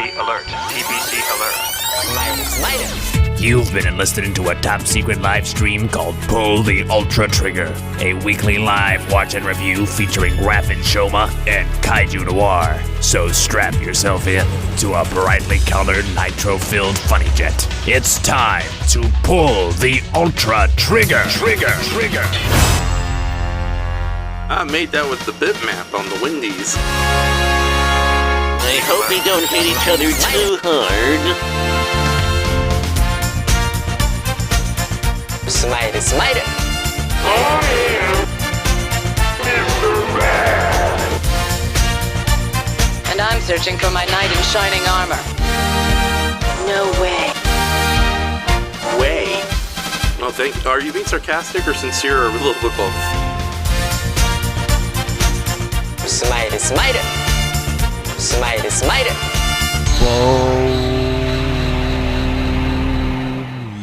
TBC alert. TBC alert. Smite. You've been enlisted into a top-secret live stream called Pull the Ultra Trigger, a weekly live watch and review featuring Raph and Shoma and Kaiju Noir. So strap yourself in to a brightly colored, nitro-filled funny jet. It's time to pull the Ultra Trigger. Trigger. I made that with the bitmap on the Windies. I hope we don't hit each other too hard. Smite it. I am Mr. Red. And I'm searching for my knight in shining armor. No way. Oh, are you being sarcastic or sincere or a little bit both? Smite it.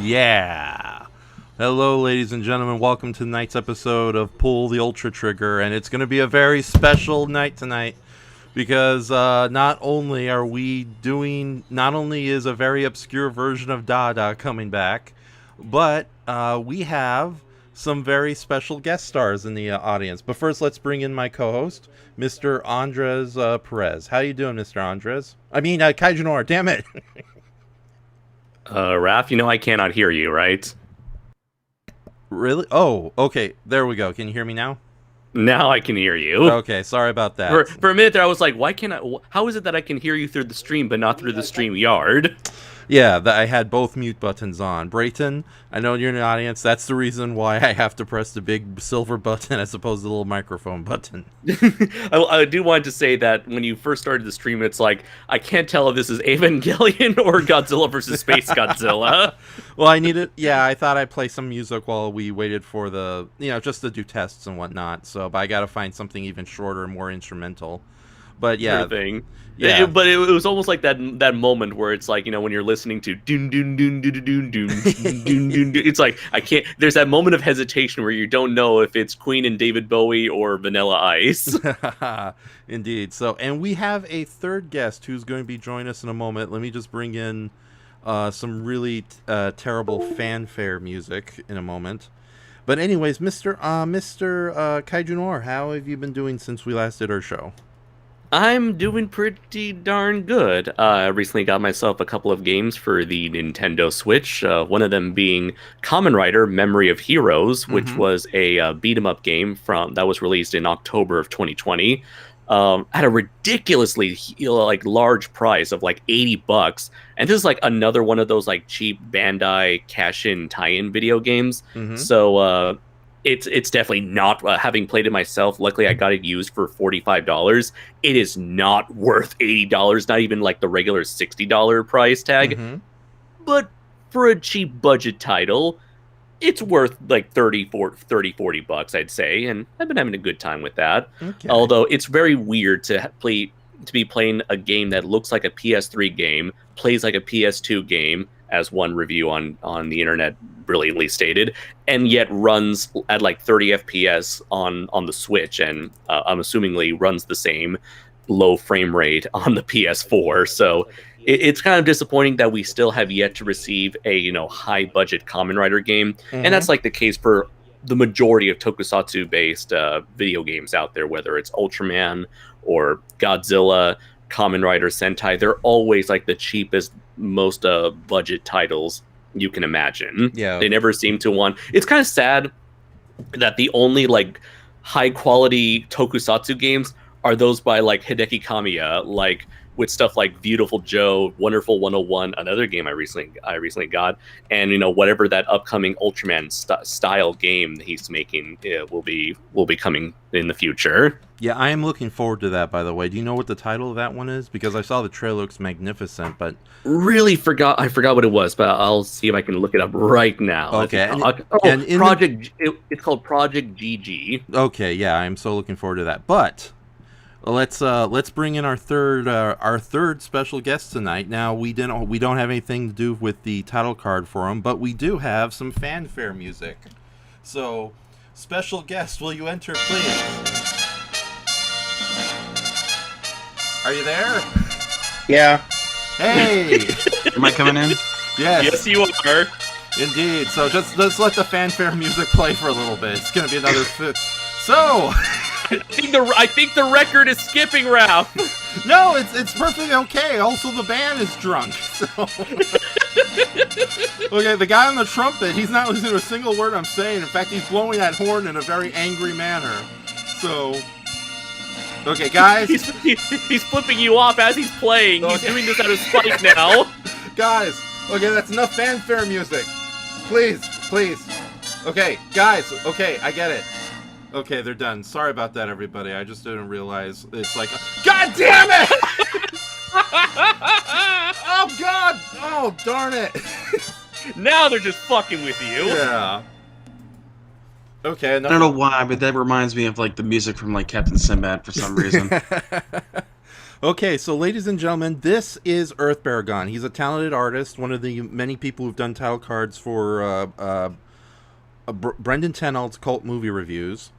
Yeah. Hello, ladies and gentlemen. Welcome to tonight's episode of Pull the Ultra Trigger, and it's going to be a very special night tonight because not only is a very obscure version of Da-Da coming back, but we have some very special guest stars in the audience. But first, let's bring in my co-host, Mr. Andres Perez. How you doing, Mr. Andres? I mean, KAIJUNOIR'S, damn it. Raph, I cannot hear you, right? Really? Oh, okay. There we go. Can you hear me now? Now I can hear you. Okay, sorry about that. For a minute there, I was like, why can't I? How is it that I can hear you through the stream, but not through the StreamYard? Yeah, I had both mute buttons on. Brayton, I know you're in the audience. That's the reason why I have to press the big silver button as opposed to the little microphone button. I do want to say that when you first started the stream, it's like, I can't tell if this is Evangelion or Godzilla versus Space Godzilla. Well, I thought I'd play some music while we waited for the, just to do tests and whatnot. So, but I got to find something even shorter, more instrumental. But yeah. Sort of thing. Yeah. But it was almost like that moment where it's like, when you're listening to doon doon doon doon doon doon doon doon. It's like I can't. There's that moment of hesitation where you don't know if it's Queen and David Bowie or Vanilla Ice. Indeed. So, and we have a third guest who's going to be joining us in a moment. Let me just bring in some really terrible fanfare music in a moment. But anyways, Mr. KAIJUNOIR, how have you been doing since we last did our show? I'm doing pretty darn good. I recently got myself a couple of games for the Nintendo Switch, one of them being Kamen Rider Memory of Heroes, which was a beat-em-up game that was released in October of 2020, at a ridiculously large price of like $80. And this is like another one of those like cheap Bandai cash-in tie-in video games. So It's definitely not, having played it myself, luckily I got it used for $45. It is not worth $80, not even like the regular $60 price tag. But for a cheap budget title, it's worth like $40, I'd say. And I've been having a good time with that. Okay. Although it's very weird to be playing a game that looks like a PS3 game, plays like a PS2 game, as one review on the internet brilliantly stated, and yet runs at like 30 FPS on the Switch, and I'm assumingly runs the same low frame rate on the PS4. So it's kind of disappointing that we still have yet to receive a high budget Kamen Rider game, and that's like the case for the majority of tokusatsu based video games out there, whether it's Ultraman or Godzilla, Kamen Rider, Sentai. They're always like the cheapest, most budget titles you can imagine. Yeah, they never seem to want. It's kind of sad that the only like high quality tokusatsu games are those by like Hideki Kamiya, like with stuff like Beautiful Joe, Wonderful 101, another game I recently got, and whatever that upcoming Ultraman style game he's making will be coming in the future. Yeah, I am looking forward to that, by the way. Do you know what the title of that one is? Because I saw the trailer, looks magnificent, but I forgot what it was, but I'll see if I can look it up right now. Okay. It's called Project GG. Okay, yeah, I'm so looking forward to that. But let's bring in our third special guest tonight. Now we don't have anything to do with the title card for him, but we do have some fanfare music. So, special guest, will you enter, please? Are you there? Yeah. Hey! Am I coming in? Yes. Yes, you are. Indeed. So just let the fanfare music play for a little bit. It's gonna be another So I think the record is skipping round. no, it's perfectly okay. Also, the band is drunk. So. Okay, the guy on the trumpet, he's not listening to a single word I'm saying. In fact, he's blowing that horn in a very angry manner. So, okay, guys. He's flipping you off as he's playing. He's doing this out of spite now. Guys, okay, that's enough fanfare music. Please. Okay, guys, okay, I get it. Okay, they're done. Sorry about that, everybody. I just didn't realize it's like... God damn it! Oh, God! Oh, darn it! Now they're just fucking with you. Yeah. Okay, I don't know why, but that reminds me of like the music from like Captain Sinbad for some reason. Okay, so ladies and gentlemen, this is Earth Baragon. He's a talented artist, one of the many people who've done title cards for Brendan Tenold's Cult Movie Reviews.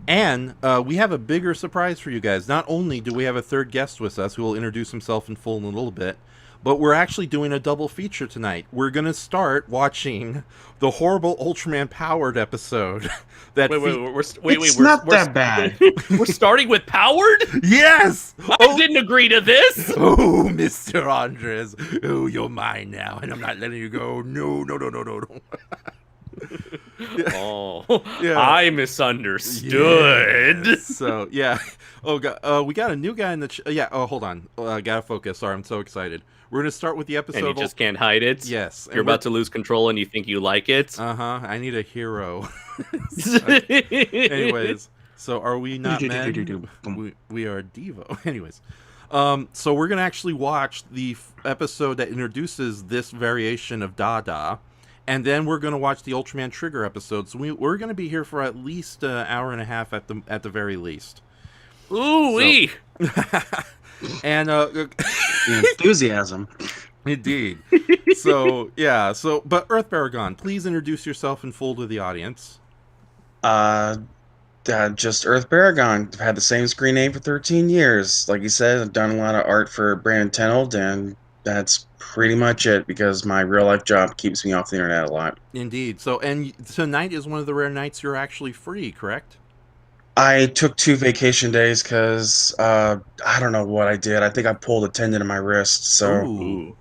And we have a bigger surprise for you guys. Not only do we have a third guest with us who will introduce himself in full in a little bit, but we're actually doing a double feature tonight. We're going to start watching the horrible Ultraman Powered episode. Wait, It's not that bad. We're starting with Powered? Yes! I didn't agree to this! Oh, Mr. Andres. Oh, you're mine now, and I'm not letting you go. No. Oh, Yeah. I misunderstood. Yes. So, yeah. Oh, God. We got a new guy in the... yeah, oh, hold on. Gotta focus. Sorry, I'm so excited. We're going to start with the episode... And you just can't hide it? Yes. You're about to lose control and you think you like it? Uh-huh. I need a hero. Anyways, so are we not men? We are Devo. Anyways. So we're going to actually watch the episode that introduces this variation of Da-Da. And then we're going to watch the Ultraman Trigger episode. So we're going to be here for at least an hour and a half at the very least. Ooh-wee! And The enthusiasm. Indeed. So yeah. But Earth Baragon, please introduce yourself in full to the audience. Just Earth Baragon. I've had the same screen name for 13 years. Like you said, I've done a lot of art for Brandon Tenold, and that's pretty much it because my real life job keeps me off the internet a lot. Indeed. So, and tonight is one of the rare nights you're actually free, correct? I took 2 vacation days because I don't know what I did. I think I pulled a tendon in my wrist. So, Ooh.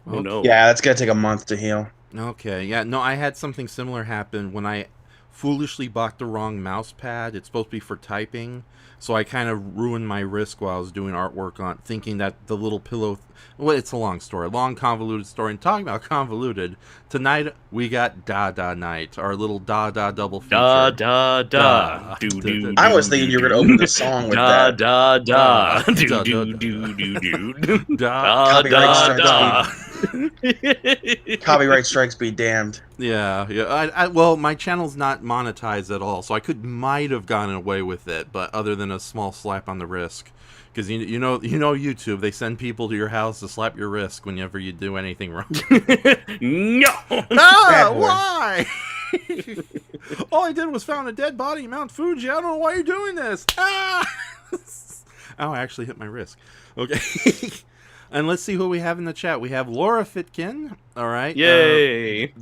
Oh no. yeah, it's gonna take a month to heal. Okay. Yeah. No, I had something similar happen when I foolishly bought the wrong mouse pad. It's supposed to be for typing. So I kind of ruined my wrist while I was doing artwork on thinking that the little pillow... Well, it's a long story. Long, convoluted story. And talking about convoluted, tonight we got Da-Da Night, our little Da-Da double feature. Da-Da-Da. I was thinking you were gonna open the song with that. Da-Da-Da. Do-do-do-do-do. Da-da-da. Da-da-da. Copyright strikes be damned. Yeah. Well, my channel's not monetized at all, so I might have gotten away with it, but other than a small slap on the wrist. Because you know YouTube, they send people to your house to slap your wrist whenever you do anything wrong. No! Ah, why? All I did was found a dead body in Mount Fuji. I don't know why you're doing this. Ah! Oh, I actually hit my wrist. Okay. And let's see who we have in the chat. We have Laura Fitkin. All right. Yay!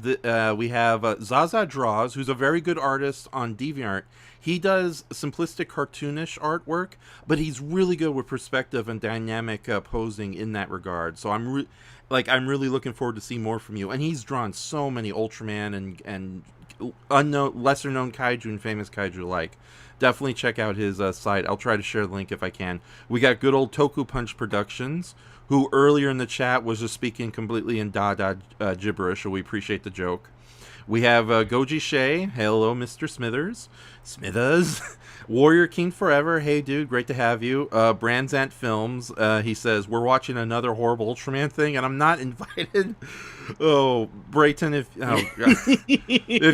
We have Zaza Draws, who's a very good artist on DeviantArt. He does simplistic cartoonish artwork, but he's really good with perspective and dynamic posing in that regard. So I'm really looking forward to see more from you. And he's drawn so many Ultraman and unknown, lesser known kaiju and famous kaiju alike. Definitely check out his site. I'll try to share the link if I can. We got good old Toku Punch Productions, who earlier in the chat was just speaking completely in Da-Da gibberish, so we appreciate the joke. We have Goji Shea. Hello, Mr. Smithers. Warrior King Forever. Hey, dude, great to have you. Brandzant Films. He says, we're watching another horrible Ultraman thing, and I'm not invited. Oh, Brayton, if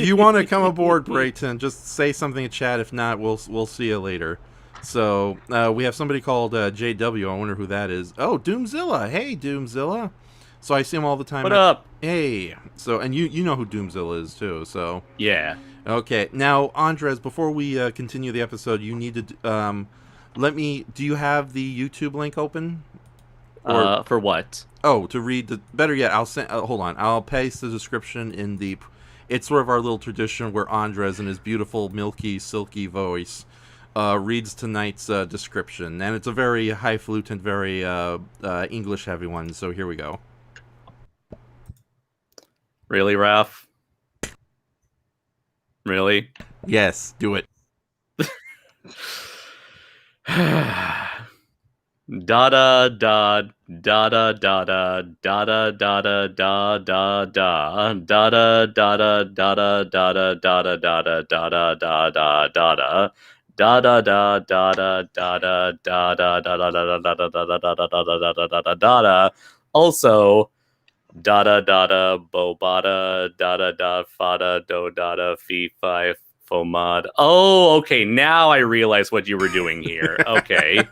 you want to come aboard, Brayton, just say something in chat. If not, we'll see you later. So, we have somebody called JW. I wonder who that is. Oh, Doomzilla. Hey, Doomzilla. So I see him all the time. What up? Hey. So, and you know who Doomzilla is too. So Yeah. Okay. Now, Andres, before we continue the episode, you need to do you have the YouTube link open? For what? Oh, to read the... Better yet, I'll send... hold on. I'll paste the description in the... It's sort of our little tradition where Andres, in his beautiful, milky, silky voice, reads tonight's description. And it's a very highfalutin, very English-heavy one, so here we go. Really, Raph? Really? Yes, do it. Da-da-da, da-da-da-da, da-da-da-da-da-da-da, da-da-da-da-da-da-da-da-da-da-da-da-da-da, da-da-da-da-da-da-da-da-da-da-da-da-da-da-da-da-da. Also, Dadadada, Bo-Bada, Dadada-fada, do-Dada, Fee-Fi, Fo-Mada. Oh, okay, now I realize what you were doing here. Okay.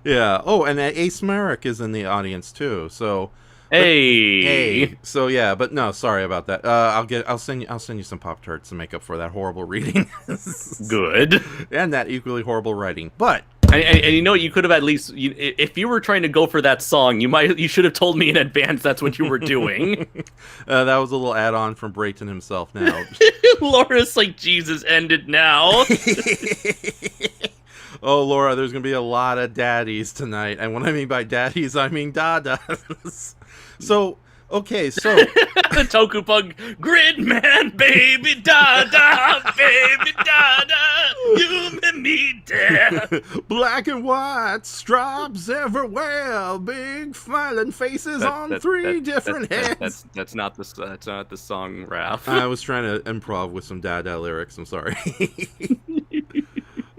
Yeah. Oh, and Ace Merrick is in the audience too. So, hey. So yeah, but no, sorry about that. I'll send you some Pop-Tarts to make up for that horrible reading. Good. And that equally horrible writing. But and you know, you could have at least, if you were trying to go for that song, you should have told me in advance that's what you were doing. That was a little add-on from Brayton himself. Now, Laura's like, Jesus, end it now. Oh, Laura, there's going to be a lot of daddies tonight. And what I mean by daddies, I mean dadas. So, okay, so... The Tokupug Gridman, baby Dada, baby Dada, you and me there. Black and white stripes everywhere, big smiling faces on three different heads. That's not the song, Raph. I was trying to improv with some Dada lyrics, I'm sorry.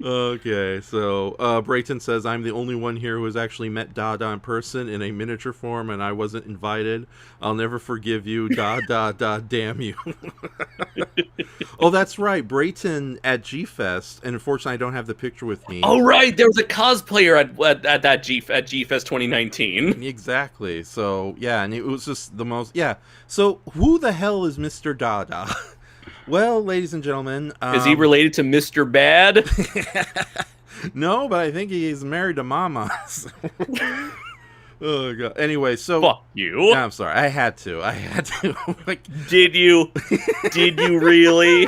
Okay, so Brayton says, I'm the only one here who has actually met Dada in person in a miniature form, and I wasn't invited. I'll never forgive you. Da-da-da, damn you. Oh, that's right. Brayton at G-Fest, and unfortunately I don't have the picture with me. Oh, right. There was a cosplayer at G-Fest 2019. Exactly. So, yeah, and it was just the most... Yeah. So, who the hell is Mr. Dada? Well, ladies and gentlemen... is he related to Mr. Bad? No, but I think he's married to Mama. Oh, God. Anyway, so... Fuck you. I'm sorry. I had to. Like, did you? Did you really?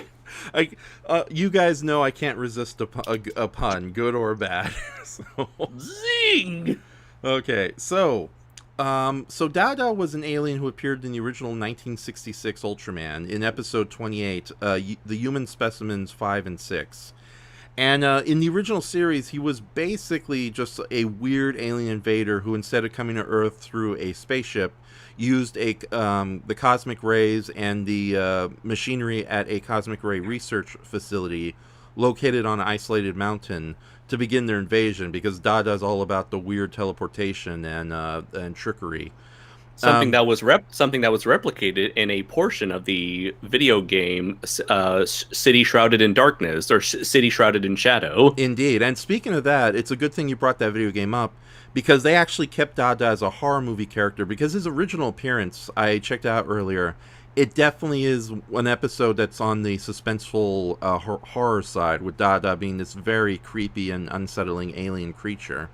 You guys know I can't resist a pun, good or bad. So. Zing! Okay, so... So Dada was an alien who appeared in the original 1966 Ultraman in episode 28, the Human Specimens 5 and 6. And in the original series, he was basically just a weird alien invader who, instead of coming to Earth through a spaceship, used the cosmic rays and the machinery at a cosmic ray research facility located on an isolated mountain to begin their invasion, because Dada's all about the weird teleportation and trickery. Something that was replicated in a portion of the video game City Shrouded in Darkness, or City Shrouded in Shadow. Indeed. And speaking of that, it's a good thing you brought that video game up, because they actually kept Dada as a horror movie character, because his original appearance, I checked out earlier, it definitely is an episode that's on the suspenseful horror side, with Dada being this very creepy and unsettling alien creature.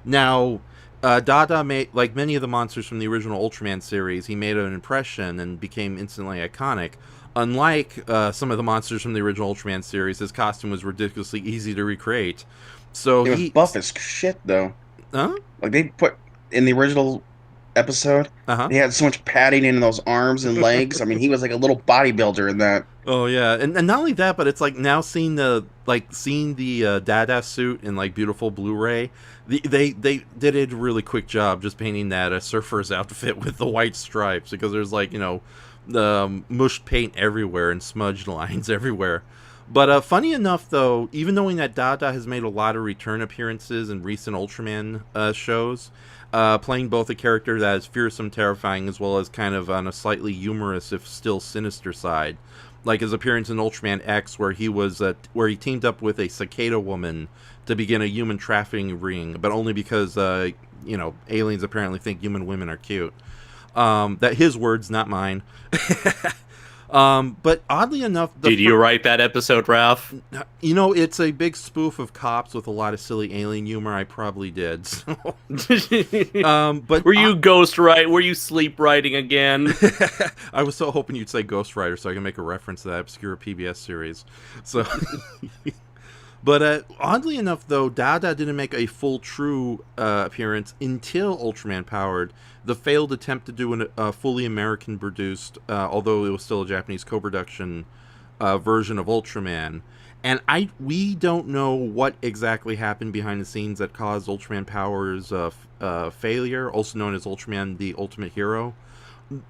Now, Dada made, like many of the monsters from the original Ultraman series, he made an impression and became instantly iconic. Unlike some of the monsters from the original Ultraman series, his costume was ridiculously easy to recreate. So he was buff as shit, though. Huh? Like, they put in the original episode, he had so much padding in those arms and legs. I mean, he was like a little bodybuilder in that. Oh yeah, and not only that, but it's like now seeing the Dada suit in like beautiful Blu-ray. They did a really quick job just painting that a surfer's outfit with the white stripes, because there's like, you know, the mushed paint everywhere and smudged lines everywhere. But funny enough, though, even knowing that Dada has made a lot of return appearances in recent Ultraman shows, playing both a character that is fearsome, terrifying, as well as kind of on a slightly humorous, if still sinister side, like his appearance in Ultraman X, where he teamed up with a cicada woman to begin a human trafficking ring, but only because you know, aliens apparently think human women are cute. That his words, not mine. But oddly enough, Did you write that episode, Ralph? You know, it's a big spoof of Cops with a lot of silly alien humor. I probably did. So. But were you ghostwriting? Were you sleep writing again? I was so hoping you'd say Ghost Rider so I can make a reference to that obscure PBS series. So, but oddly enough, though, Dada didn't make a full true appearance until Ultraman Powered. The failed attempt to do a fully American-produced, although it was still a Japanese co-production version of Ultraman. And we don't know what exactly happened behind the scenes that caused Ultraman Power's failure, also known as Ultraman the Ultimate Hero.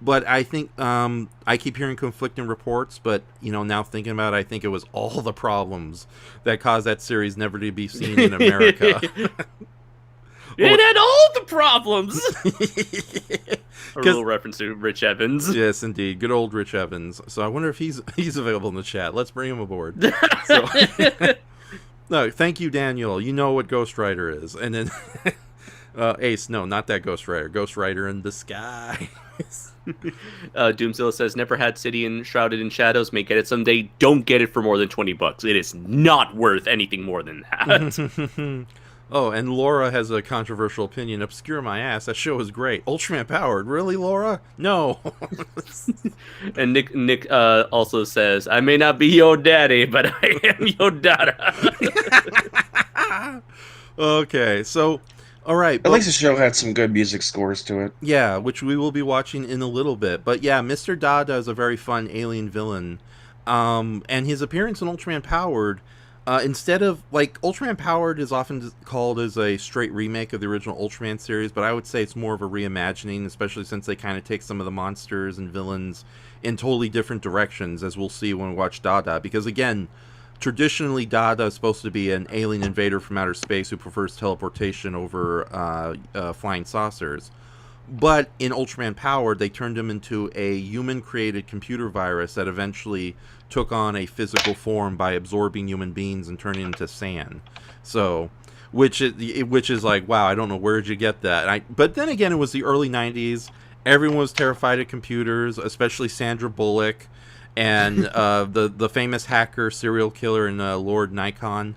But I think I keep hearing conflicting reports, but now thinking about it, I think it was all the problems that caused that series never to be seen in America. It had all the problems. A little reference to Rich Evans. Yes, indeed, good old Rich Evans. So I wonder if he's available in the chat. Let's bring him aboard. No, thank you, Daniel. You know what Ghost Rider is, and then Ace. No, not that Ghost Rider. Ghost Rider in the sky. Doomzilla says, never had City Shrouded in Shadows, may get it someday. Don't get it for more than $20. It is not worth anything more than that. Oh, and Laura has a controversial opinion. Obscure my ass. That show is great. Ultraman Powered. Really, Laura? No. And Nick also says, I may not be your daddy, but I am your Dada. Okay, so... All right. At least the show had some good music scores to it. Yeah, which we will be watching in a little bit. But yeah, Mr. Dada is a very fun alien villain. And his appearance in Ultraman Powered, instead of, Ultraman Powered is often called as a straight remake of the original Ultraman series, but I would say it's more of a reimagining, especially since they kind of take some of the monsters and villains in totally different directions, as we'll see when we watch Dada. Because again, traditionally, Dada is supposed to be an alien invader from outer space who prefers teleportation over flying saucers. But in Ultraman Powered, they turned him into a human-created computer virus that eventually took on a physical form by absorbing human beings and turning into sand. So, which is like, wow, I don't know, where did you get that? But then again, it was the early 90s. Everyone was terrified of computers, especially Sandra Bullock. And the famous hacker, serial killer, and Lord Nikon,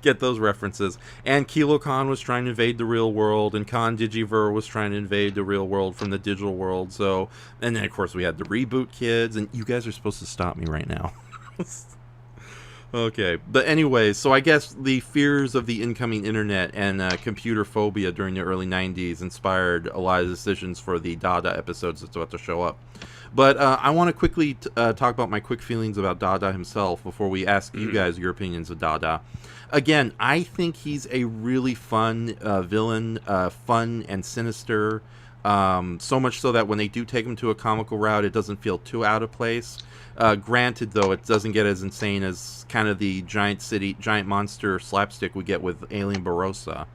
get those references. And Kilo Khan was trying to invade the real world, and Khan Digiver was trying to invade the real world from the digital world. So, and then of course we had the reboot kids, and you guys are supposed to stop me right now. Okay, but anyways, so I guess the fears of the incoming internet and computer phobia during the early 90s inspired a lot of decisions for the Dada episodes that's about to show up. But I want to quickly talk about my quick feelings about Dada himself before we ask you guys your opinions of Dada. Again, I think he's a really fun villain, fun and sinister, so much so that when they do take him to a comical route, it doesn't feel too out of place. Granted, though, it doesn't get as insane as kind of the giant monster slapstick we get with Alien Barossa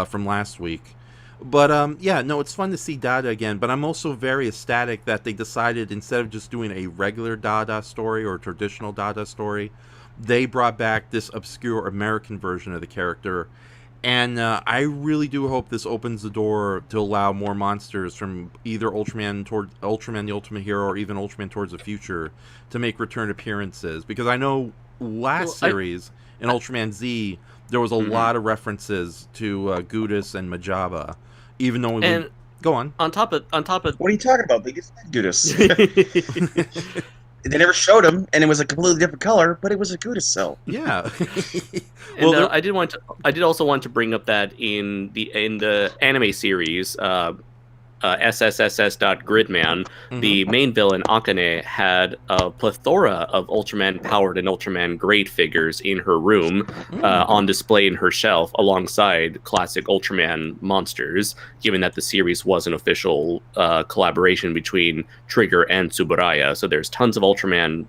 from last week. But, yeah, no, it's fun to see Dada again, but I'm also very ecstatic that they decided, instead of just doing a regular Dada story or a traditional Dada story, they brought back this obscure American version of the character. And I really do hope this opens the door to allow more monsters from either Ultraman the Ultimate Hero or even Ultraman Towards the Future to make return appearances. Because I know last series, in Ultraman Z, there was a lot of references to Gudis and Majaba. Even though go on. On top of What are you talking about? They just said Gudis. They never showed him, and it was a completely different color, but it was a Gudis cell. Yeah. Well, I did also want to bring up that in the anime series, SSSS.Gridman, the main villain Akane had a plethora of Ultraman Powered and Ultraman Great figures in her room, on display in her shelf alongside classic Ultraman monsters, given that the series was an official collaboration between Trigger and Tsuburaya. So there's tons of Ultraman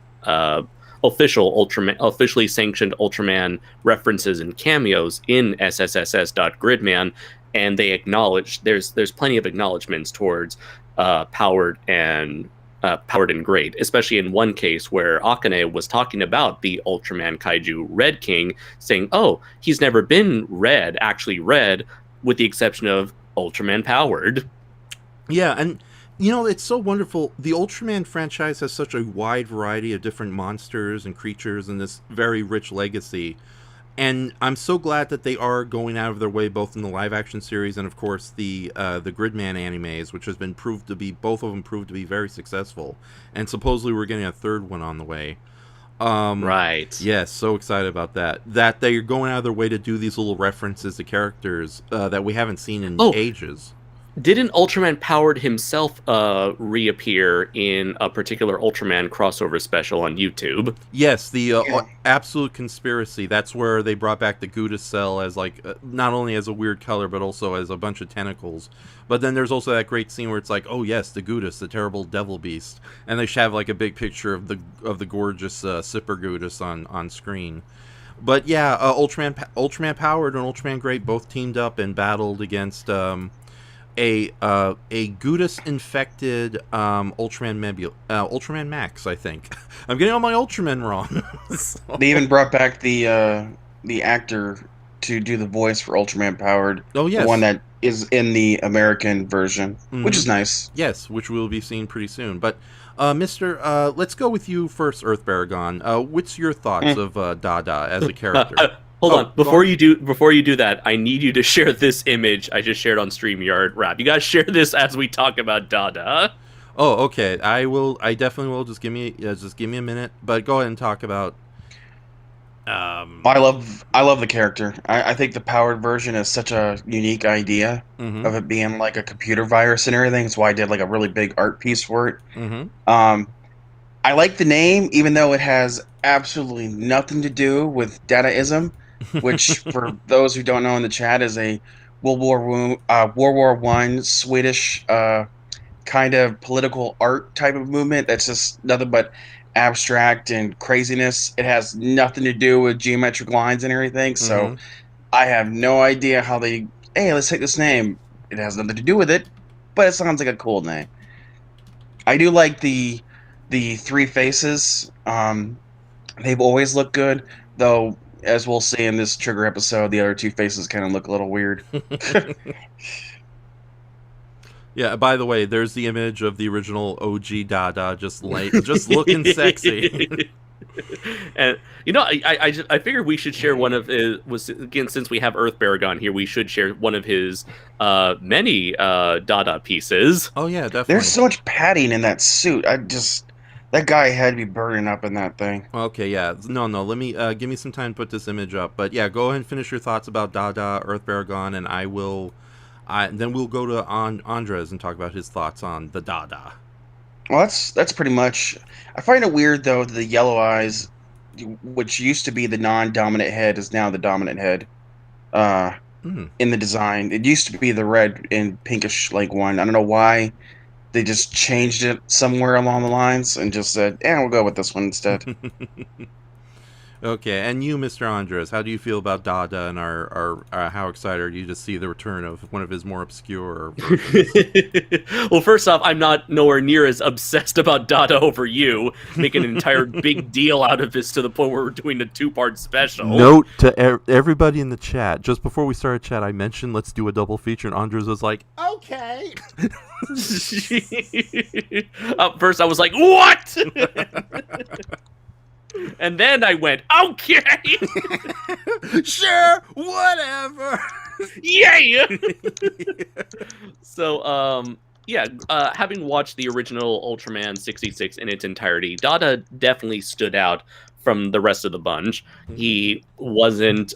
officially sanctioned Ultraman references and cameos in SSSS.Gridman. And they acknowledge there's plenty of acknowledgments towards Powered and Great, especially in one case where Akane was talking about the Ultraman Kaiju Red King, saying, "Oh, he's never been actually red, with the exception of Ultraman Powered." Yeah, and You know, it's so wonderful. The Ultraman franchise has such a wide variety of different monsters and creatures and this very rich legacy. And I'm so glad that they are going out of their way, both in the live-action series and, of course, the Gridman animes, which has been proved to be, both of them proved to be very successful. And supposedly we're getting a third one on the way. Right. Yes, so excited about that. That they're going out of their way to do these little references to characters that we haven't seen in ages. Didn't Ultraman Powered himself reappear in a particular Ultraman crossover special on YouTube? Yes, the Absolute Conspiracy. That's where they brought back the Gouda cell as like not only as a weird color but also as a bunch of tentacles. But then there's also that great scene where it's like, oh yes, the Goudas, the terrible devil beast, and they should have like a big picture of the gorgeous Sipper Goudas on screen. But yeah, Ultraman Powered and Ultraman Great both teamed up and battled against a Gudis infected Ultraman Max, I think. I'm getting all my Ultraman wrong. So. They even brought back the actor to do the voice for Ultraman Powered. Oh yes, the one that is in the American version, which is nice. Yes, which we'll be seeing pretty soon. But Mister, let's go with you first, Earth Baragon. What's your thoughts of Da-Da as a character? Hold on. Before you do that, I need you to share this image I just shared on StreamYard Rap. You guys share this as we talk about Da-Da. Oh, okay. I will. I definitely will. Just give me a minute. But go ahead and talk about. I love the character. I think the powered version is such a unique idea of it being like a computer virus and everything. That's why I did like a really big art piece for it. I like the name, even though it has absolutely nothing to do with Dadaism, which, for those who don't know in the chat, is a World War I Swedish kind of political art type of movement that's just nothing but abstract and craziness. It has nothing to do with geometric lines and everything, so I have no idea how they, hey, let's take this name. It has nothing to do with it, but it sounds like a cool name. I do like the three faces. They've always looked good, though, as we'll see in this Trigger episode, the other two faces kind of look a little weird. Yeah, by the way, there's the image of the original OG Dada just looking sexy. And you know, I figured we should share one of his, again, since we have Earth Baragon here, we should share one of his many Dada pieces. Oh yeah, definitely. There's so much padding in that suit. That guy had to be burning up in that thing. Okay, yeah. No, let me give me some time to put this image up. But yeah, go ahead and finish your thoughts about Dada, Earth Baragon, and then we'll go to Andres and talk about his thoughts on the Dada. Well, that's pretty much. I find it weird though that the yellow eyes, which used to be the non-dominant head, is now the dominant head. In the design, it used to be the red and pinkish like one. I don't know why they just changed it somewhere along the lines and just said, "Yeah, we'll go with this one instead." Okay, and you, Mr. Andres, how do you feel about Dada, and how excited are you to see the return of one of his more obscure versions? Well, first off, I'm not nowhere near as obsessed about Dada over you, making an entire big deal out of this to the point where we're doing a 2-part special. Note to everybody in the chat, just before we started chat, I mentioned let's do a double feature, and Andres was like, okay. First, I was like, what? And then I went, okay. Sure, whatever. Yeah. So, having watched the original Ultraman 66 in its entirety, Dada definitely stood out from the rest of the bunch. He wasn't.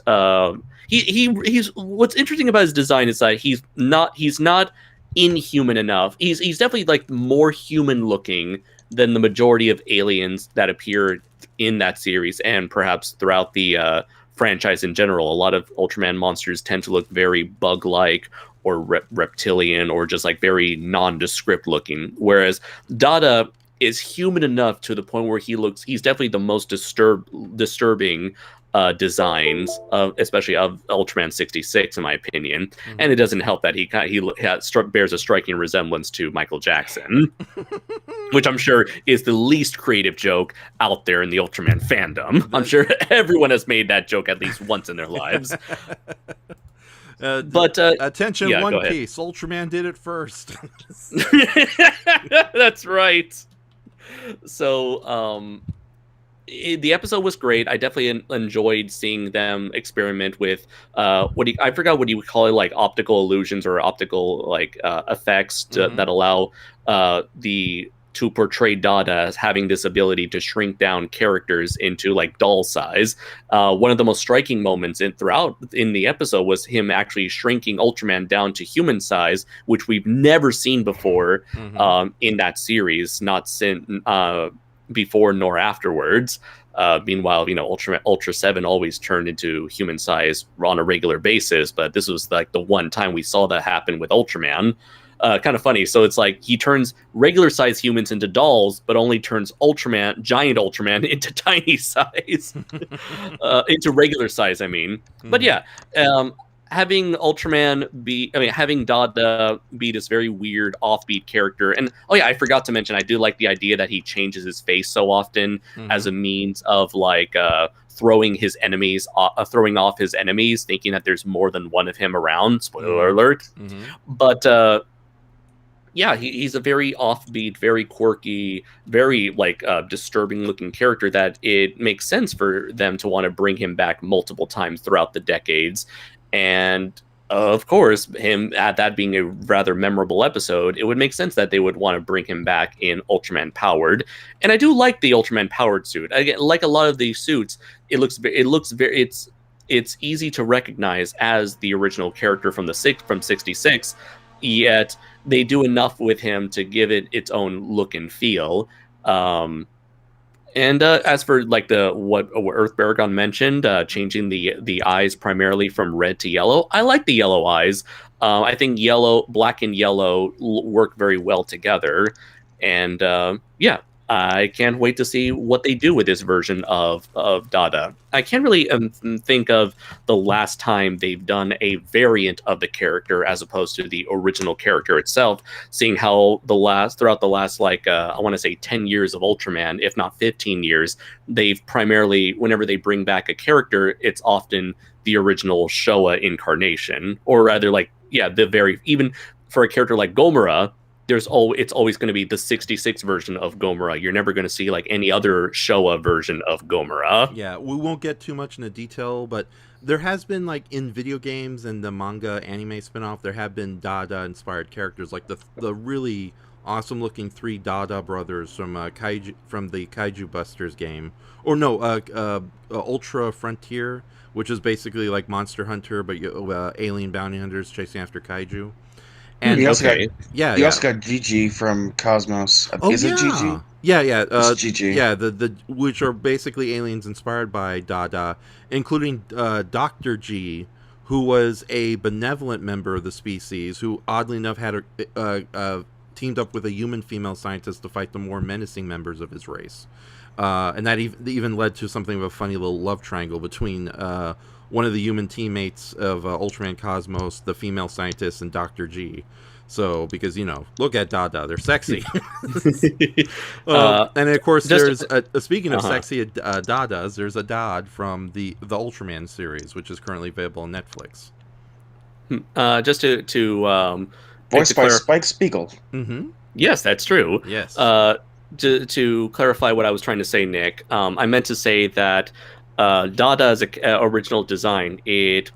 He's what's interesting about his design is that he's not inhuman enough. He's definitely like more human looking than the majority of aliens that appear in that series, and perhaps throughout the franchise in general. A lot of Ultraman monsters tend to look very bug-like or reptilian or just like very nondescript looking, whereas Dada is human enough to the point where he's definitely the most disturbing designs especially of Ultraman 66 in my opinion. And it doesn't help that he bears a striking resemblance to Michael Jackson, which I'm sure is the least creative joke out there in the Ultraman fandom. I'm sure everyone has made that joke at least once in their lives. Attention, yeah, One Piece. Ultraman did it first. That's right. So, the episode was great. I definitely enjoyed seeing them experiment with I forgot what you would call it, like optical illusions or optical effects that allow to portray Dada as having this ability to shrink down characters into like doll size. One of the most striking moments throughout the episode was him actually shrinking Ultraman down to human size, which we've never seen before in that series, not since before nor afterwards. Meanwhile, Ultra 7 always turned into human size on a regular basis, but this was like the one time we saw that happen with Ultraman. Kind of funny. So it's like he turns regular size humans into dolls, but only turns giant Ultraman into tiny size, into regular size, I mean. But yeah, having having Dada be this very weird offbeat character. And I forgot to mention, I do like the idea that he changes his face so often as a means of throwing off his enemies, thinking that there's more than one of him around. Spoiler alert. But yeah, he's a very offbeat, very quirky, very disturbing looking character that it makes sense for them to want to bring him back multiple times throughout the decades. And of course, him at that being a rather memorable episode, it would make sense that they would want to bring him back in Ultraman Powered. And I do like the Ultraman Powered suit. Again, like a lot of these suits, it's easy to recognize as the original character from 66, yet they do enough with him to give it its own look and feel. And as for what Earth Baragon mentioned, changing the eyes primarily from red to yellow, I like the yellow eyes. I think black and yellow work very well together. And yeah, I can't wait to see what they do with this version of Dada. I can't really think of the last time they've done a variant of the character as opposed to the original character itself, seeing how throughout the last I want to say 10 years of Ultraman, if not 15 years, they've primarily, whenever they bring back a character, it's often the original Showa incarnation, or rather even for a character like Gomora, it's always going to be the 66 version of Gomora. You're never going to see any other Showa version of Gomora. Yeah, we won't get too much into detail, but there has been in video games and the manga anime spinoff, there have been Dada inspired characters, like the really awesome looking 3 Dada brothers from the Kaiju Busters game, or no, Ultra Frontier, which is basically like Monster Hunter but alien bounty hunters chasing after kaiju. And you also got Gigi from Cosmos. Is it Gigi? Yeah. It's Gigi. Yeah, the which are basically aliens inspired by Dada, including Dr. G, who was a benevolent member of the species, who oddly enough had teamed up with a human female scientist to fight the more menacing members of his race. And that even led to something of a funny little love triangle between one of the human teammates of Ultraman Cosmos, the female scientist, and Dr. G. So, because, look at Dada, they're sexy. And of course, there's, speaking of sexy Dadas, there's a Dad from the Ultraman series, which is currently available on Netflix. Just to voiced by Spike Spiegel. Mm-hmm. Yes, that's true. Yes. To clarify what I was trying to say, Nick, I meant to say that Dada's original design, it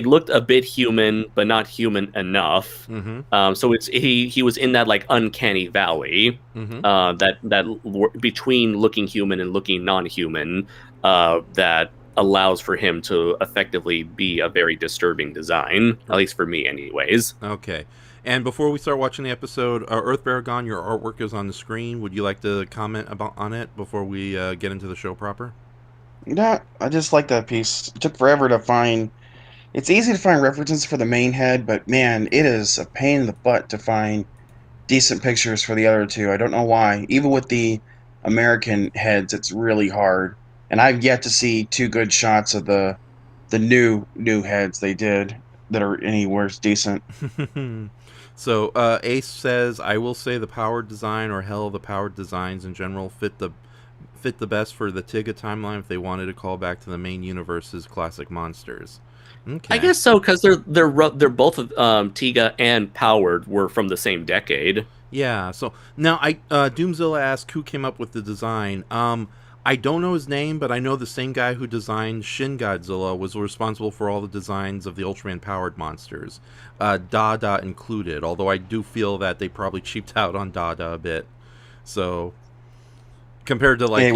looked a bit human, but not human enough. Mm-hmm. So he was in that uncanny valley, that between looking human and looking non-human, that allows for him to effectively be a very disturbing design, at least for me, anyways. Okay. And before we start watching the episode, Earth Baragon, your artwork is on the screen. Would you like to comment on it before we get into the show proper? Yeah, I just like that piece. It took forever to find. It's easy to find references for the main head, but man, it is a pain in the butt to find decent pictures for the other two. I don't know why. Even with the American heads, it's really hard. And I've yet to see 2 good shots of the new heads they did that are anywhere decent. So Ace says, I will say the powered design, or hell, the powered designs in general, fit the best for the Tiga timeline if they wanted to call back to the main universe's classic monsters. Okay. I guess so, because they're both Tiga and Powered were from the same decade. Yeah. So now, Doomzilla asked who came up with the design. I don't know his name, but I know the same guy who designed Shin Godzilla was responsible for all the designs of the Ultraman-powered monsters, Da-Da included, although I do feel that they probably cheaped out on Da-Da a bit. So, compared to, like,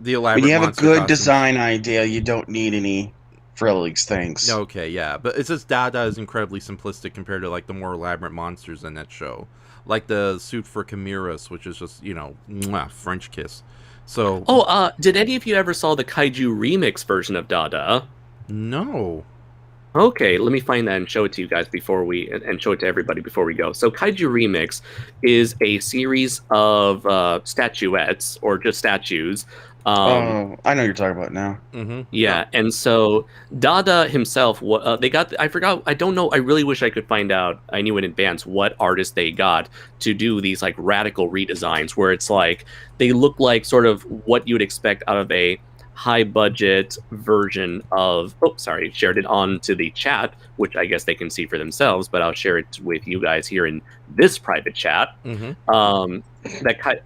the elaborate when you have a monster good costumes. design idea, you don't need any frillies things. Okay, yeah. But it's just Da-Da is incredibly simplistic compared to, like, the more elaborate monsters in that show. Like the suit for Chimera's, which is just, mwah, French kiss. So. Oh, did any of you ever saw the Kaiju remix version of Da-Da? No. Okay, let me find that and show it to you guys and show it to everybody before we go. So Kaiju Remix is a series of statuettes, or just statues. I know what you're talking about now. Mm-hmm. Yeah, and so Dada himself, I forgot, I don't know, I really wish I could find out, I knew in advance what artist they got to do these like radical redesigns where it's like, they look like sort of what you would expect out of a high budget version of, shared it on to the chat, which I guess they can see for themselves, but I'll share it with you guys here in this private chat. Mm-hmm.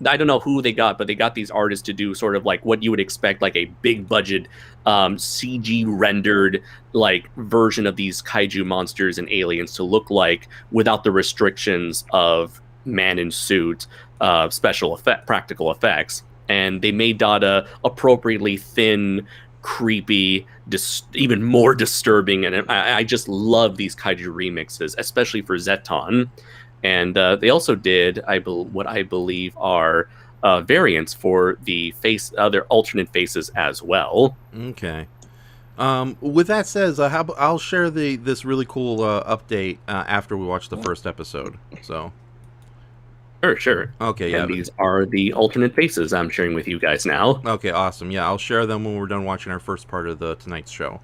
I don't know who they got, but they got these artists to do sort of like what you would expect, like a big budget CG rendered like version of these kaiju monsters and aliens to look like without the restrictions of man in suit, practical effects. And they made Dada appropriately thin, creepy, even more disturbing, and I just love these kaiju remixes, especially for Zeton. And they also did, what I believe are variants for the other alternate faces as well. Okay. With that said, I'll share this really cool update after we watch the first episode. So. Sure. Okay, yeah. And these are the alternate faces I'm sharing with you guys now. Okay, awesome. Yeah, I'll share them when we're done watching our first part of tonight's show.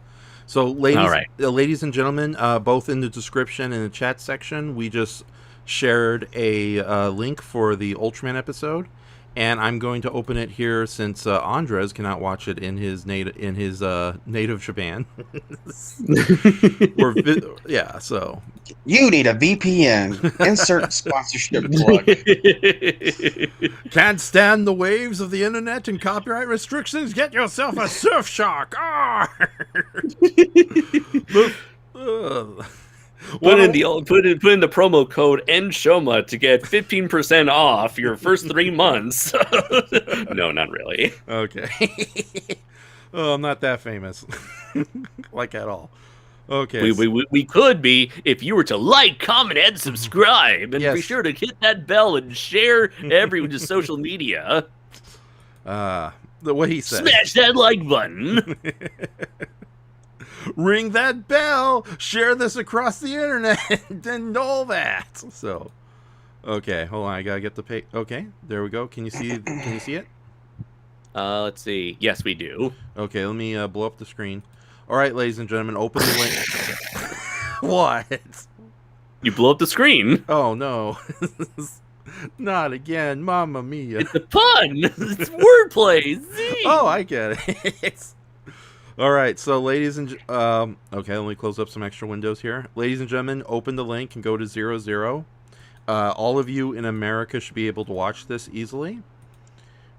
So, ladies and gentlemen, both in the description and the chat section, we just shared a link for the Ultraman episode, and I'm going to open it here since Andres cannot watch it in his native Japan. So you need a VPN. Insert sponsorship plug. Can't stand the waves of the internet and copyright restrictions? Get yourself a Surfshark. Put in the promo code ENSHOHMA to get 15% off your first 3 months. No, not really. Okay. Oh, I'm not that famous. Like at all. Okay. We could be if you were to like, comment, and subscribe, and be sure to hit that bell and share to social media. What he said. Smash that like button. Ring that bell, share this across the internet, and all that. So, okay, hold on, I gotta get the page. Okay, there we go. Can you see it? Let's see. Yes, we do. Okay, let me blow up the screen. All right, ladies and gentlemen, open the link. What? You blow up the screen. Oh no. Not again, Mamma Mia. It's a pun. It's wordplay. Z. Oh, I get it. All right, so ladies and okay, let me close up some extra windows here. Ladies and gentlemen, open the link and go to 00. All of you in America should be able to watch this easily.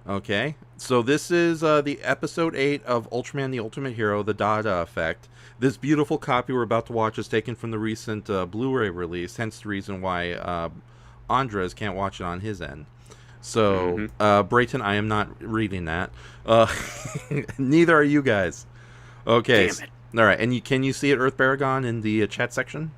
Okay, so this is the episode 8 of Ultraman the Ultimate Hero, the Dada Effect. This beautiful copy we're about to watch is taken from the recent Blu-ray release, hence the reason why Andres can't watch it on his end. So, Brayton, I am not reading that. Neither are you guys. Okay. Damn it. All right, and can you see it, Earth Baragon, in the chat section?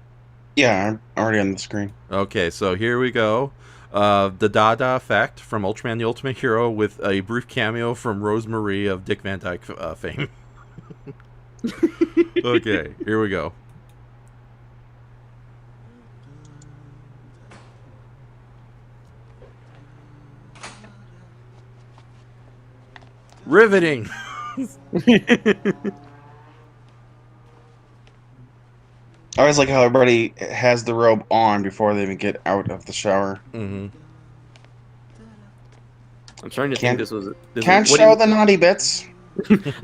Yeah, I'm already on the screen. Okay, so here we go. The Dada Effect from Ultraman the Ultimate Hero with a brief cameo from Rosemarie of Dick Van Dyke fame. Okay, here we go. Riveting! I always like how everybody has the robe on before they even get out of the shower. Mm-hmm. I'm starting to think this was... Can't show the naughty bits.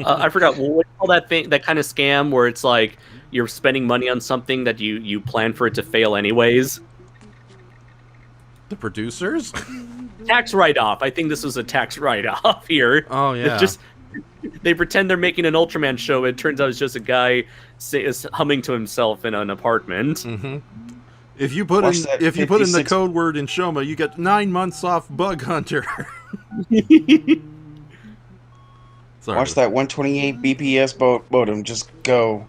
I forgot. What do you call that thing? That kind of scam where it's like you're spending money on something that you plan for it to fail anyways? The producers? Tax write-off. I think this was a tax write-off here. Oh, yeah. They pretend they're making an Ultraman show. It turns out it's just a guy humming to himself in an apartment. Mm-hmm. If you put in the code word ENSHOHMA, you get 9 months off Bug Hunter. Sorry. Watch that 128 BPS modem just go.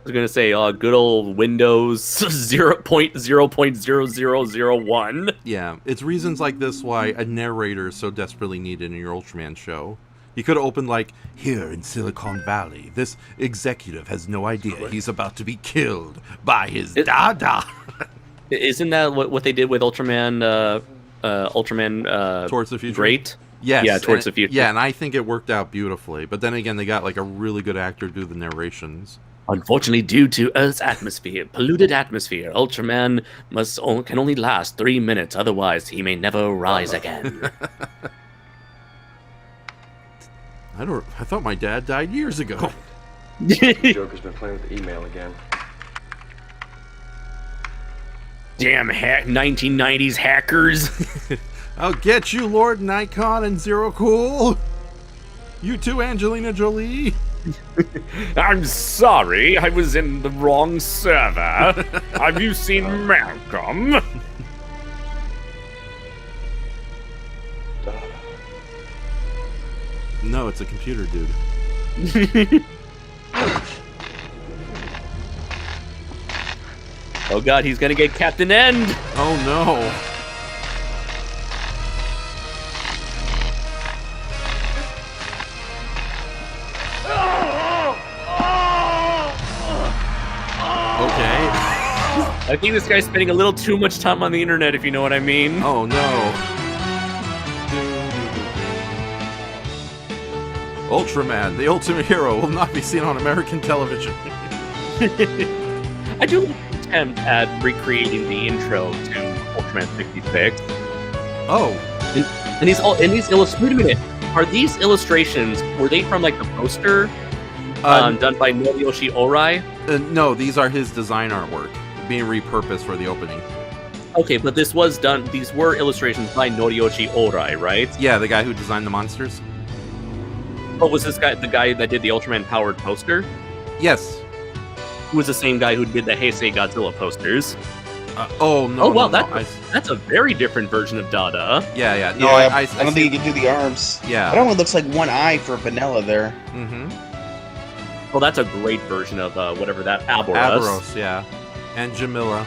I was gonna say, good old Windows 0.0.0001. Yeah, it's reasons like this why a narrator is so desperately needed in your Ultraman show. You could have opened like, here in Silicon Valley, this executive has no idea he's about to be killed by his Dada. Isn't that what they did with Ultraman? Towards the Future. Great. Yes. Yeah, Towards the Future. Yeah, and I think it worked out beautifully. But then again, they got like a really good actor to do the narrations. Unfortunately, due to Earth's polluted atmosphere, Ultraman can only last 3 minutes. Otherwise, he may never rise again. I thought my dad died years ago. Joker's been playing with the email again. Damn 1990s hackers. I'll get you, Lord Nikon and Zero Cool. You too, Angelina Jolie. I'm sorry, I was in the wrong server. Have you seen Malcolm? No, it's a computer dude. Oh god, he's gonna get Captain End! Oh no. Okay. I think this guy's spending a little too much time on the internet, if you know what I mean. Oh no. Ultraman, the ultimate hero, will not be seen on American television. I do attempt at recreating the intro to Ultraman 66. Oh. And these illustrations. Wait a minute. Are these illustrations, were they from like the poster done by Noriyoshi Orai? No, these are his design artwork being repurposed for the opening. Okay, but these were illustrations by Noriyoshi Orai, right? Yeah, the guy who designed the monsters. Oh, was this guy the guy that did the Ultraman powered poster? Yes. Who was the same guy who did the Heisei Godzilla posters? Oh no! Oh well, no, that's a very different version of Dada. Yeah, yeah. No, Yeah, I don't think you can do the arms. Yeah. It only looks like one eye for Vanilla there. Mm-hmm. Well, that's a great version of whatever that Aboros. Aboros, yeah, and Jamila.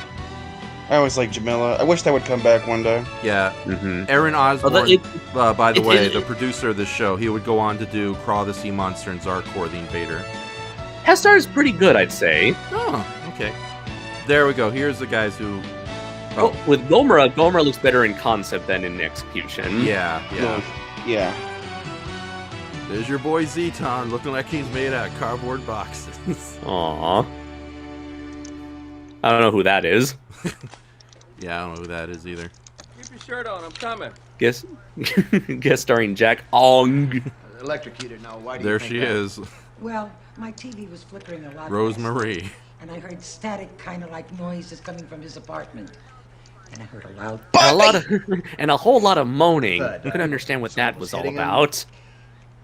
I always like Jamila. I wish that would come back one day. Yeah. Mm-hmm. Aaron Osborne, by the way, the it- producer of this show, he would go on to do Craw the Sea Monster and Zarkor the Invader. Hestar is pretty good, I'd say. Oh, okay. There we go. Here's the guys who. Oh, with Gomora looks better in concept than in execution. Yeah, yeah. Yeah. There's your boy Zeton, looking like he's made out of cardboard boxes. Aww. I don't know who that is. Yeah, I don't know who that is either. Keep your shirt on, I'm coming. Guess starring Jack Ong. Electrocuted now, why do There you think she that? is, Well, my TV was flickering a lot. Rosemarie. And I heard static, kind of like noises coming from his apartment. And I heard a loud. And a whole lot of moaning. You can understand what that was all about.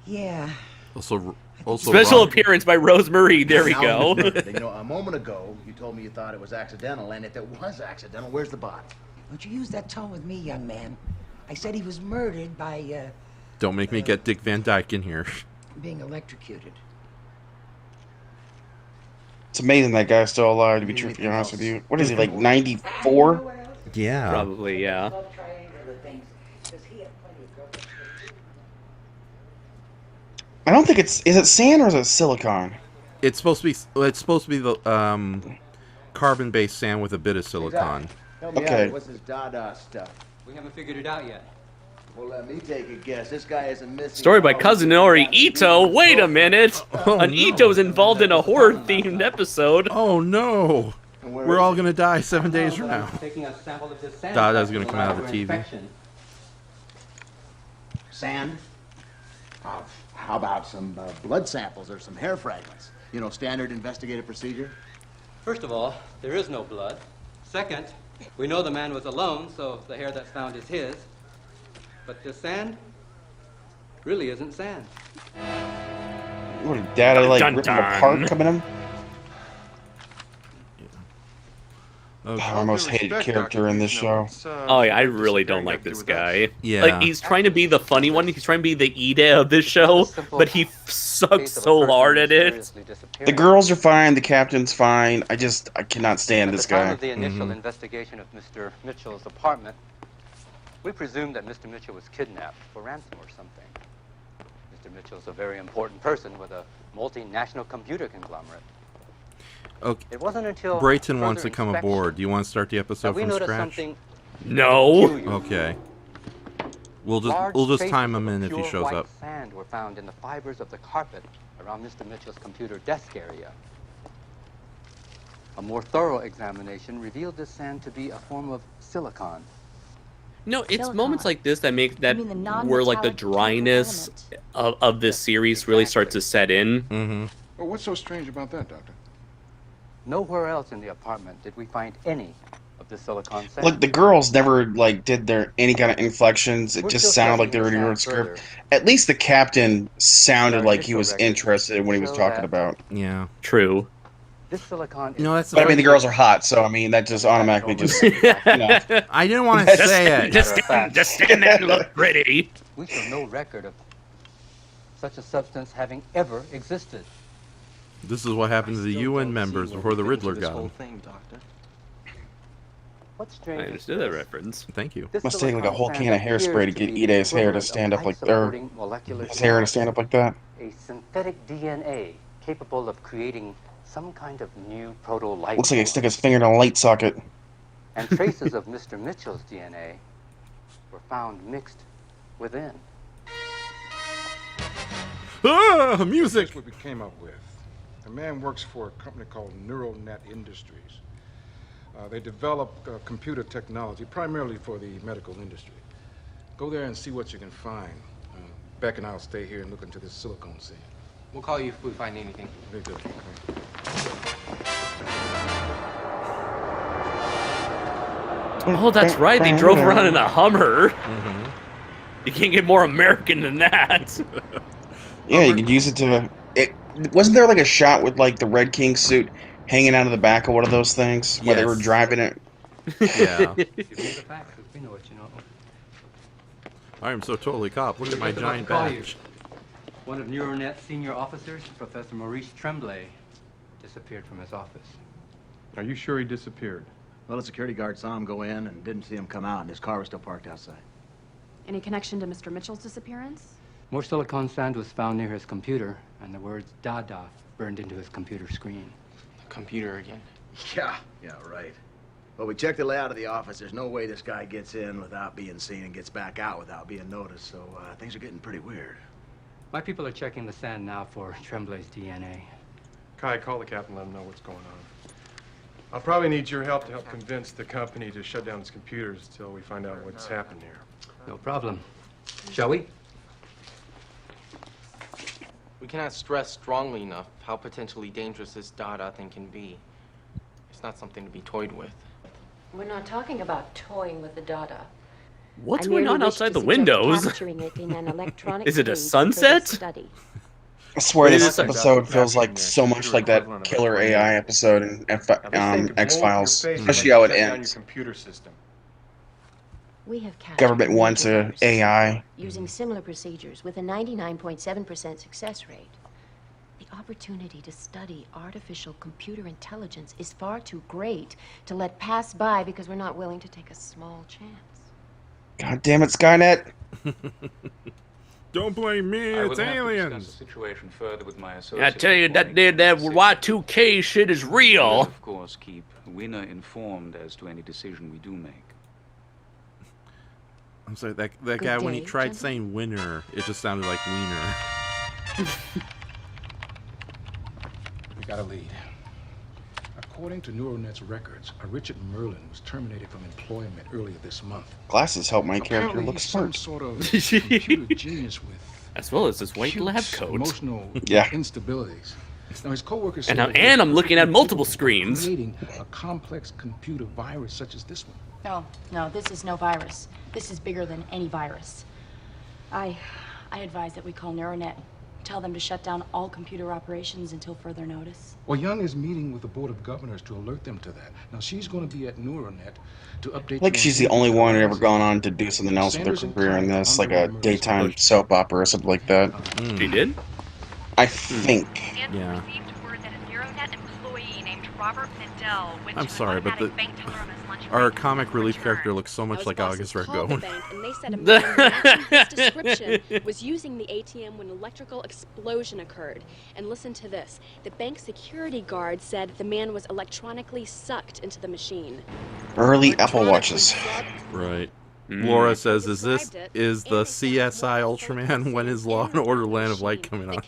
Yeah. Also Special Rob. appearance by Rosemarie. There we go. You know, a moment ago, you told me you thought it was accidental, and if it was accidental, where's the body? Don't you use that tone with me, young man. I said he was murdered by, Don't make me get Dick Van Dyke in here. being electrocuted. It's amazing that guy's still alive, to be truthfully honest with you. What is he, like 94? Yeah. Probably, yeah. I don't think is it sand or is it silicon? It's supposed to be the carbon-based sand with a bit of silicon. Help me Okay. out. What's this Dada stuff? We haven't figured it out yet. Well, let me take a guess. This guy isn't missing. Story by Kazunori Ito. Wait a minute. Oh, An no. Ito's involved in a horror-themed episode. Oh no! We're all gonna die 7 days from now. Taking a sample of this sand. Dada's gonna come out of the TV. Sand? How about some blood samples or some hair fragments? You know, standard investigative procedure? First of all, there is no blood. Second, We know the man was alone, so the hair that's found is his. But this sand really isn't sand. What did Dada like rip him apart coming him? Our most hated character in this show. Oh yeah, I really don't like this guy. Yeah. Like, he's trying to be the funny one. He's trying to be the Ida of this show, but he sucks so hard at it. The girls are fine. The captain's fine. I cannot stand this At the time guy. of the initial investigation of Mr. Mitchell's apartment, we presumed that Mr. Mitchell was kidnapped for ransom or something. Mr. Mitchell's a very important person with a multinational computer conglomerate. Okay. It wasn't until Brayton wants to further come inspection aboard. Do you want to start the episode that we from noticed scratch? something No. peculiar. Okay. We'll Large just spaces time him of in if he pure shows white up. Sand were found in the fibers of the carpet around Mr. Mitchell's computer desk area. A more thorough examination revealed this sand to be a form of silicon. No, it's Silicon. moments like this that make that You mean the where like the non-metallic dryness of this series really starts to set in. Mm-hmm. Well, what's so strange about that, Doctor? Nowhere else in the apartment did we find any of the silicon sand. Look, the girls never like did any kind of inflections. It We're just still sounded like studying they were in the your sand script. further. At least the captain sounded Our like he initial was records interested in what he was show talking that- about. Yeah. True. This silicon You know, that's But I mean, the girls are hot, so I mean, that just automatically just. You know. I didn't want to say it. Just stand there and look pretty. We show no record of such a substance having ever existed. This is what happened to the UN members before the Riddler got him. What's I strange? understood that reference. Thank you. This Must take like a silicon whole sand can of hairspray to appears get be Ida's hair to equivalent stand of up like, or isolating molecular his hair to technology. stand up like that. A synthetic DNA capable of creating some kind of new proto-life. Looks like he stuck his finger in a light socket. And traces of Mr. Mitchell's DNA were found mixed within. Ah, music. That's what we came up with. The man works for a company called Neural Net Industries. They develop computer technology primarily for the medical industry. Go there and see what you can find. Beck and I'll stay here and look into this silicone sand. We'll call you if we find anything. Very good. Okay. Oh, that's right. They drove around in a Hummer. You can't get more American than that. Yeah, you could use it to. Wasn't there like a shot with like the Red King suit hanging out of the back of one of those things while they were Yes. driving it? Yeah. Give me the facts, 'cause we know what you know. I am so totally cop. Look at my Just about giant to call you. badge. One of NeuroNet's senior officers, Professor Maurice Tremblay, disappeared from his office. Are you sure he disappeared? Well, the security guard saw him go in and didn't see him come out, and his car was still parked outside. Any connection to Mr. Mitchell's disappearance? More silicon sand was found near his computer, and the words "Dada" burned into his computer screen. Computer again. Yeah, right. Well, we checked the layout of the office. There's no way this guy gets in without being seen and gets back out without being noticed, so things are getting pretty weird. My people are checking the sand now for Tremblay's DNA. Kai, call the captain, let him know what's going on. I'll probably need your help to help convince the company to shut down its computers until we find out what's happened here. No problem. Shall we? We cannot stress strongly enough how potentially dangerous this Dada thing can be. It's not something to be toyed with. We're not talking about toying with the Dada. What's I going merely on wish outside to the suggest windows? capturing it in an electronic Is it a cage for sunset? this study. I swear Wait, this is it- episode feels like so much like that killer AI episode in X-Files, especially how it ends. Computer system. We have captured Government wants a computers AI. using similar procedures with a 99.7% success rate. The opportunity to study artificial computer intelligence is far too great to let pass by because we're not willing to take a small chance. God damn it, Skynet! Don't blame me, I it's will have to discuss aliens. the situation further with my I associates tell you, before that making a decision. Y2K shit is We will, real. of course, keep Winner informed as to any decision we do make. I'm sorry, that Good guy, when he day, tried gentlemen. saying winner, it just sounded like wiener. We got a lead. According to NeuroNet's records, a Richard Merlin was terminated from employment earlier this month. Glasses help my character Apparently, look he's some smart. sort of computer genius with As well as this white acute lab coat. emotional Yeah. instabilities. Now his coworkers And, say and I'm looking at multiple screens. creating a complex computer virus such as this one. No, this is no virus. This is bigger than any virus. I advise that we call Neuronet. Tell them to shut down all computer operations until further notice. Well, Young is meeting with the Board of Governors to alert them to that. Now, she's going to be at Neuronet to update Like you on she's the things only that one are who ever gone on to do something else with her career in this, like a daytime soap opera or something like that. She did? I think. Yeah. I'm sorry, but our comic relief character looks so much like August Rago. And they said a man in his description was using the ATM when an electrical explosion occurred. And listen to this. The bank security guard said the man was electronically sucked into the machine. Early Apple Watches. Right. Laura says, is the CSI Ultraman when is Law and Order Land of Light coming on?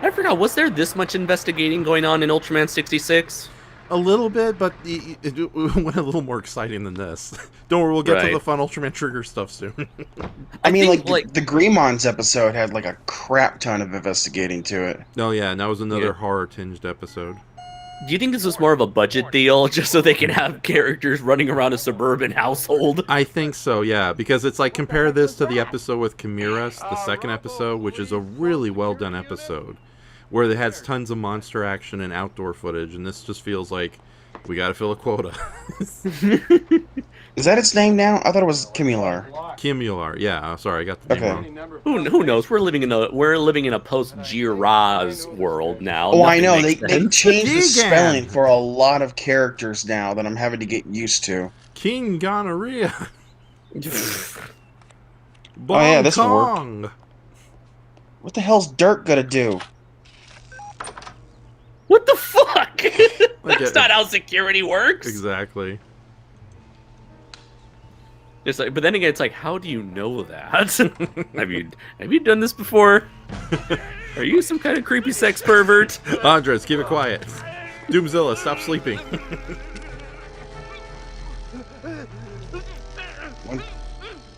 I forgot, was there this much investigating going on in Ultraman 66? A little bit, but it went a little more exciting than this. Don't worry, we'll get to the fun Ultraman Trigger stuff soon. I mean, like the Greemons episode had like a crap ton of investigating to it. Oh yeah, and that was another horror-tinged episode. Do you think this was more of a budget deal, just so they can have characters running around a suburban household? I think so, yeah, because it's like, compare this to the episode with Chimera's, the second episode, which is a really well-done episode, where it has tons of monster action and outdoor footage, and this just feels like we gotta fill a quota. Is that its name now? I thought it was Kimular. Kimular, yeah. Sorry, I got the name wrong. Who knows? We're living in a post Jiraz world now. Oh, I know. They Nothing makes changed the sense. spelling for a lot of characters now that I'm having to get used to. King Gonorrhea. Oh yeah, this will work. Kong. What the hell's Dirk gonna do? What the fuck? That's not how security works. Exactly. It's like, but then again, it's like, how do you know that? have you done this before? Are you some kind of creepy sex pervert? Andres, keep it quiet. Doomzilla, stop sleeping.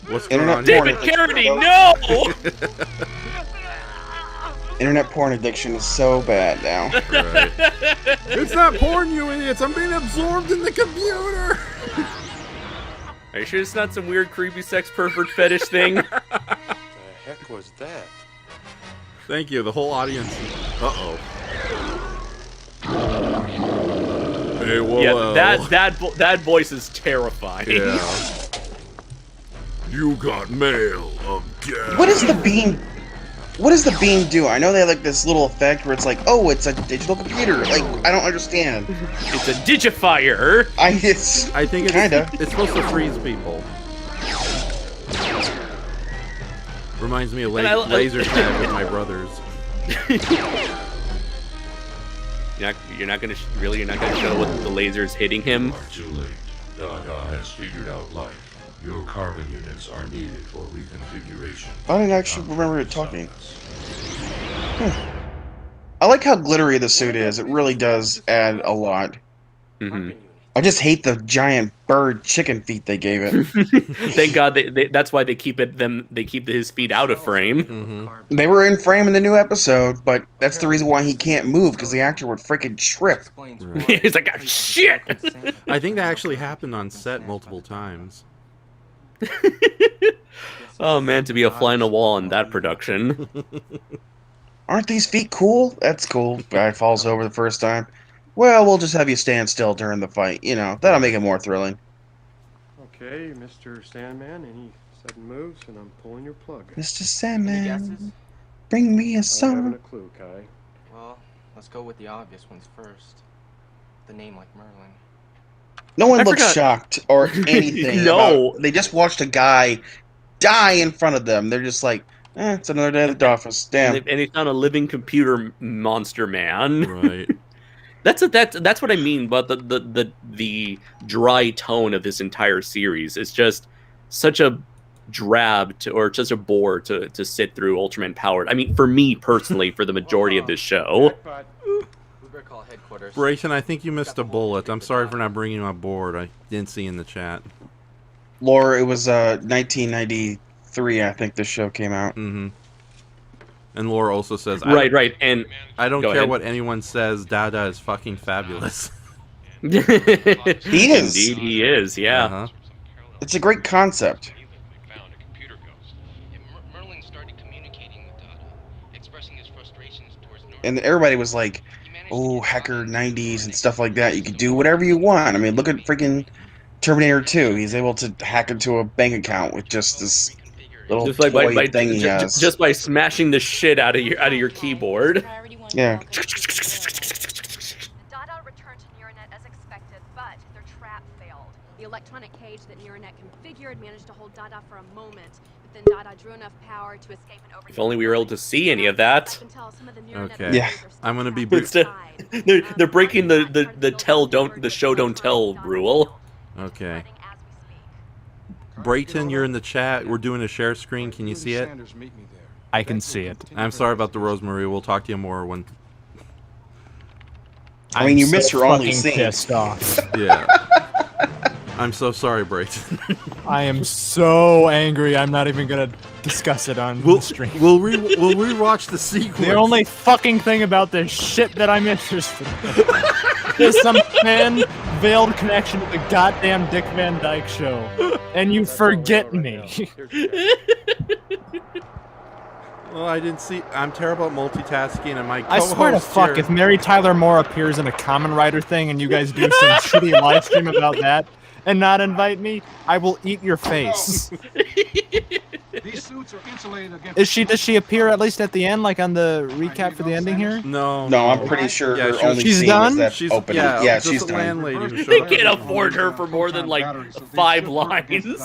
What's going on here? David Carradine, no! Internet porn addiction is so bad now. Right. It's not porn, you idiots. I'm being absorbed in the computer. Are you sure it's not some weird creepy sex pervert fetish thing? The heck was that? Thank you, the whole audience. Uh-oh. Hey, whoa. Yeah, that voice is terrifying. Yeah. You got mail again. What is the beam? What does the beam do? I know they have like this little effect where it's like, oh, it's a digital computer. Like, I don't understand. It's a digifier. I think it's kinda. It's supposed to freeze people. Reminds me of laser tag with my brothers. You're not gonna show what the laser's hitting him. Too late. Da-Da has figured out life. Your carbon units are needed for reconfiguration. I didn't actually remember it talking. I like how glittery the suit is. It really does add a lot. Mm-hmm. I just hate the giant bird chicken feet they gave it. Thank God that's why they keep his feet out of frame. Mm-hmm. They were in frame in the new episode, but that's the reason why he can't move, because the actor would freaking trip. Right. He's like, oh, shit! I think that actually happened on set multiple times. Oh man, to be a fly on the wall in that production. Aren't these feet cool? That's cool. Guy falls over the first time. Well, we'll just have you stand still during the fight. You know, that'll make it more thrilling. Okay, Mr. Sandman, any sudden moves, and I'm pulling your plug. Mr. Sandman, bring me a I haven't a song. clue, Kai. Well, let's go with the obvious ones first. The name like Merlin. No one I looks forgot. shocked or anything. No. They just watched a guy die in front of them. They're just like, it's another day at the office. Damn. And they found a living computer monster man. Right. That's what I mean about the dry tone of this entire series. It's just such a drab or just a bore to sit through Ultraman Powered. I mean, for me personally, for the majority of this show. We better call headquarters. Brayson, I think you missed a bullet. I'm sorry for not bringing you on board. I didn't see in the chat. Laura, it was 1993 2003, I think this show came out. Mm-hmm. And Laura also says, right, and I don't go care ahead. what anyone says. Dada is fucking fabulous. He is. Indeed, he is. Yeah. Uh-huh. It's a great concept. And everybody was like, oh, hacker 90s and stuff like that. You could do whatever you want. I mean, look at freaking Terminator 2. He's able to hack into a bank account with just this little Just like toy thing he has. just by smashing the shit out of your keyboard. Yeah. Dada returned to Neuronet as expected, but their trap failed. The electronic cage that Neuronet configured managed to hold Dada for a moment, but then Dada drew enough power to escape and overtake. If only we were able to see any of that. Okay. Yeah. I'm gonna be. They're breaking the show don't tell rule. Okay. Brayton, you're in the chat. We're doing a share screen. Can you see it? I can see it. I'm sorry about the Rosemary. We'll talk to you more when. I mean, you missed your only fucking scene. pissed off. Yeah. I'm so sorry, Brayton. I am so angry. I'm not even gonna discuss it on the stream. We'll rewatch the sequence. The only fucking thing about this shit that I'm interested in is some thin, veiled connection to the goddamn Dick Van Dyke Show, and you forget me. Well, I didn't see. I'm terrible at multitasking, and my I swear to co-host fuck, here- if Mary Tyler Moore appears in a Kamen Rider thing and you guys do some shitty live stream about that and not invite me, I will eat your face. These suits are insulated against. Does she appear at least at the end, like on the recap for the ending here? No. No, I'm pretty sure Yeah, her only she's scene done? is that She's opening. yeah, Yeah, just she's the done. landlady who They showed can't up. afford her for more than like 5 lines.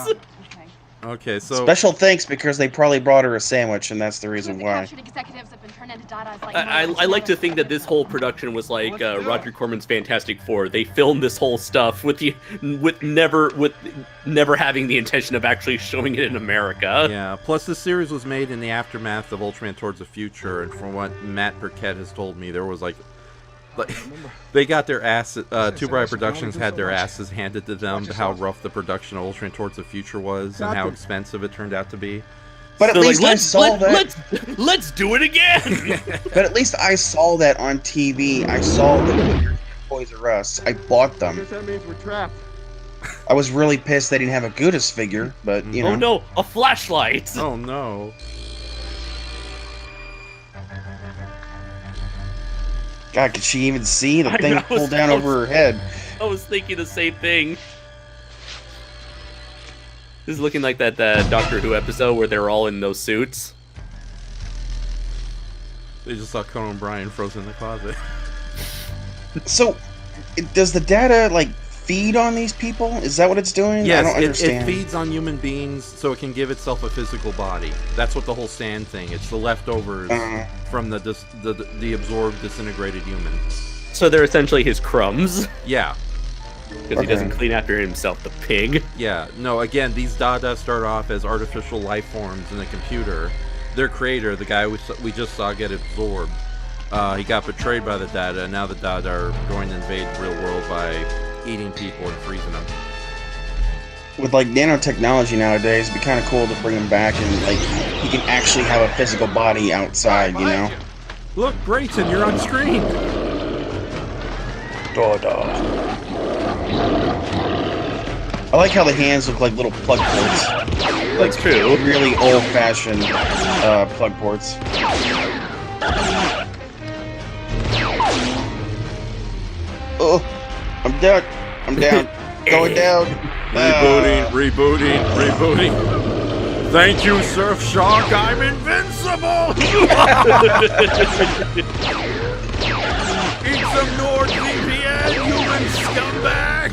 Okay, so Special thanks because they probably brought her a sandwich, and that's the reason why. Executives have been turned into Dada's like I like to think that this whole production was like Roger Corman's Fantastic Four. They filmed this whole stuff with never having the intention of actually showing it in America. Yeah. Plus, the series was made in the aftermath of Ultraman Towards the Future, and from what Matt Burkett has told me, there was like they got their asses. Two Bright Productions had their asses handed to them. How rough the production of Ultraman Towards the Future was, and how expensive it turned out to be. But at So, least like, I saw that. Let's do it again. But at least I saw that on TV. I saw the Toys R Us. I bought them. That means we're trapped. I was really pissed they didn't have a Gudis figure, but you know. Oh no, a flashlight. Oh no. God, could she even see? The I thing know, pulled down over her head. I was thinking the same thing. This is looking like that Doctor Who episode where they're all in those suits. They just saw Conan O'Brien frozen in the closet. So, does the data like feed on these people? Is that what it's doing? Yes, I don't understand. it feeds on human beings so it can give itself a physical body. That's what the whole sand thing. It's the leftovers from the absorbed, disintegrated human. So they're essentially his crumbs. Yeah. Because he doesn't clean after himself, the pig. Yeah. No, again, these Dada start off as artificial life forms in the computer. Their creator, the guy we just saw get absorbed, he got betrayed by the Dada, and now the Dada are going to invade the real world by eating people and freezing them. With like nanotechnology nowadays, it'd be kind of cool to bring him back and like he can actually have a physical body outside, you know? Look, Brayton, you're on screen. Da-Da. I like how the hands look like little plug ports. That's true. Really old-fashioned plug ports. Oh, I'm down. I'm down. Going down. Rebooting. Thank you, Surfshark. I'm invincible. Eat some NordVPN, human scumbag.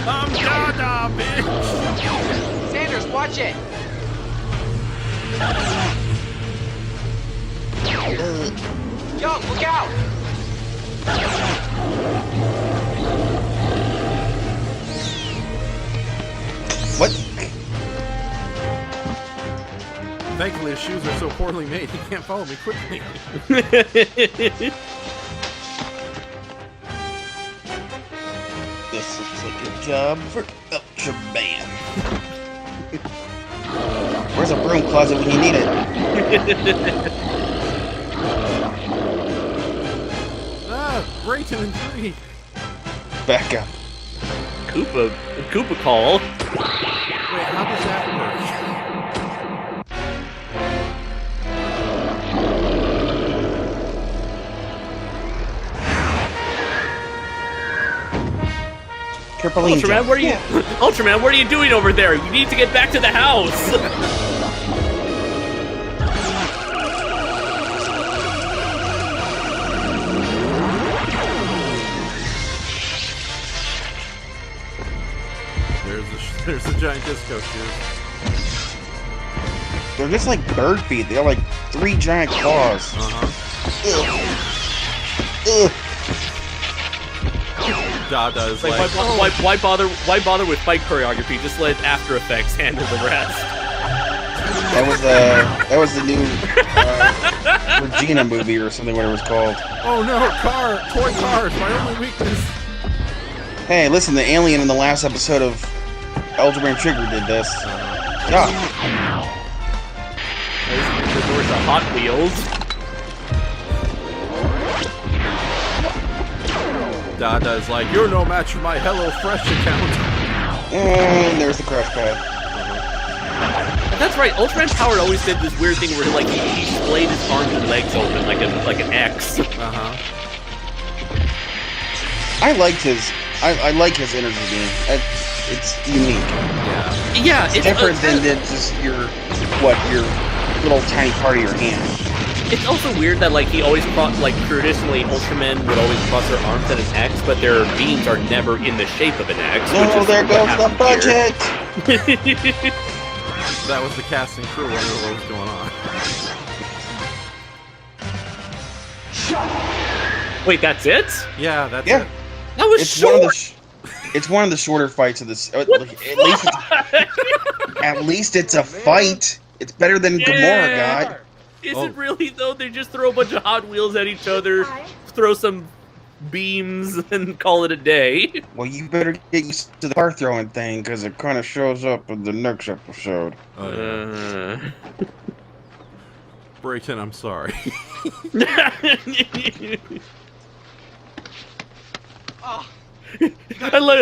I'm Dada, bitch. Sanders, watch it. Young, look out. What? Thankfully, his shoes are so poorly made, he can't follow me quickly. This looks like a job for Ultraman. Where's a broom closet when you need it? Brayton and Tree. Back up. Koopa call. Wait, how does that work? Trampoline Ultraman, jump. what are you? Ultraman, what are you doing over there? You need to get back to the house. There's a giant disco shoes. They're just like bird feet. They're like 3 giant claws. Dada is like, why bother with fight choreography? Just let After Effects handle the rest. That was the new Regina movie or something, whatever it was called. oh no, toy cars, my only weakness. Hey, listen, the alien in the last episode of Ultraman Trigger did this. Yeah. There's the Hot Wheels. Dada is like, you're no match for my HelloFresh account. And there's the crash pad. That's right. Ultraman Power always did this weird thing where like he splayed his arms and legs open like an X. I liked his. I like his energy beam. It's unique. Yeah, it's different than just your little tiny part of your hand. It's also weird that like he always traditionally Ultramen would always cross their arms at an X, but their beams are never in the shape of an X. Oh, there goes the budget. That was the cast and crew wondering what was going on. Wait, that's it? Yeah, that's Yeah. it. That was short. It's one of the shorter fights of this. At least it's a fight. It's better than Gamora, God. Is it really though? They just throw a bunch of Hot Wheels at each other, throw some beams, and call it a day. Well, you better get used to the car throwing thing because it kind of shows up in the next episode. Brayton, I'm sorry. I love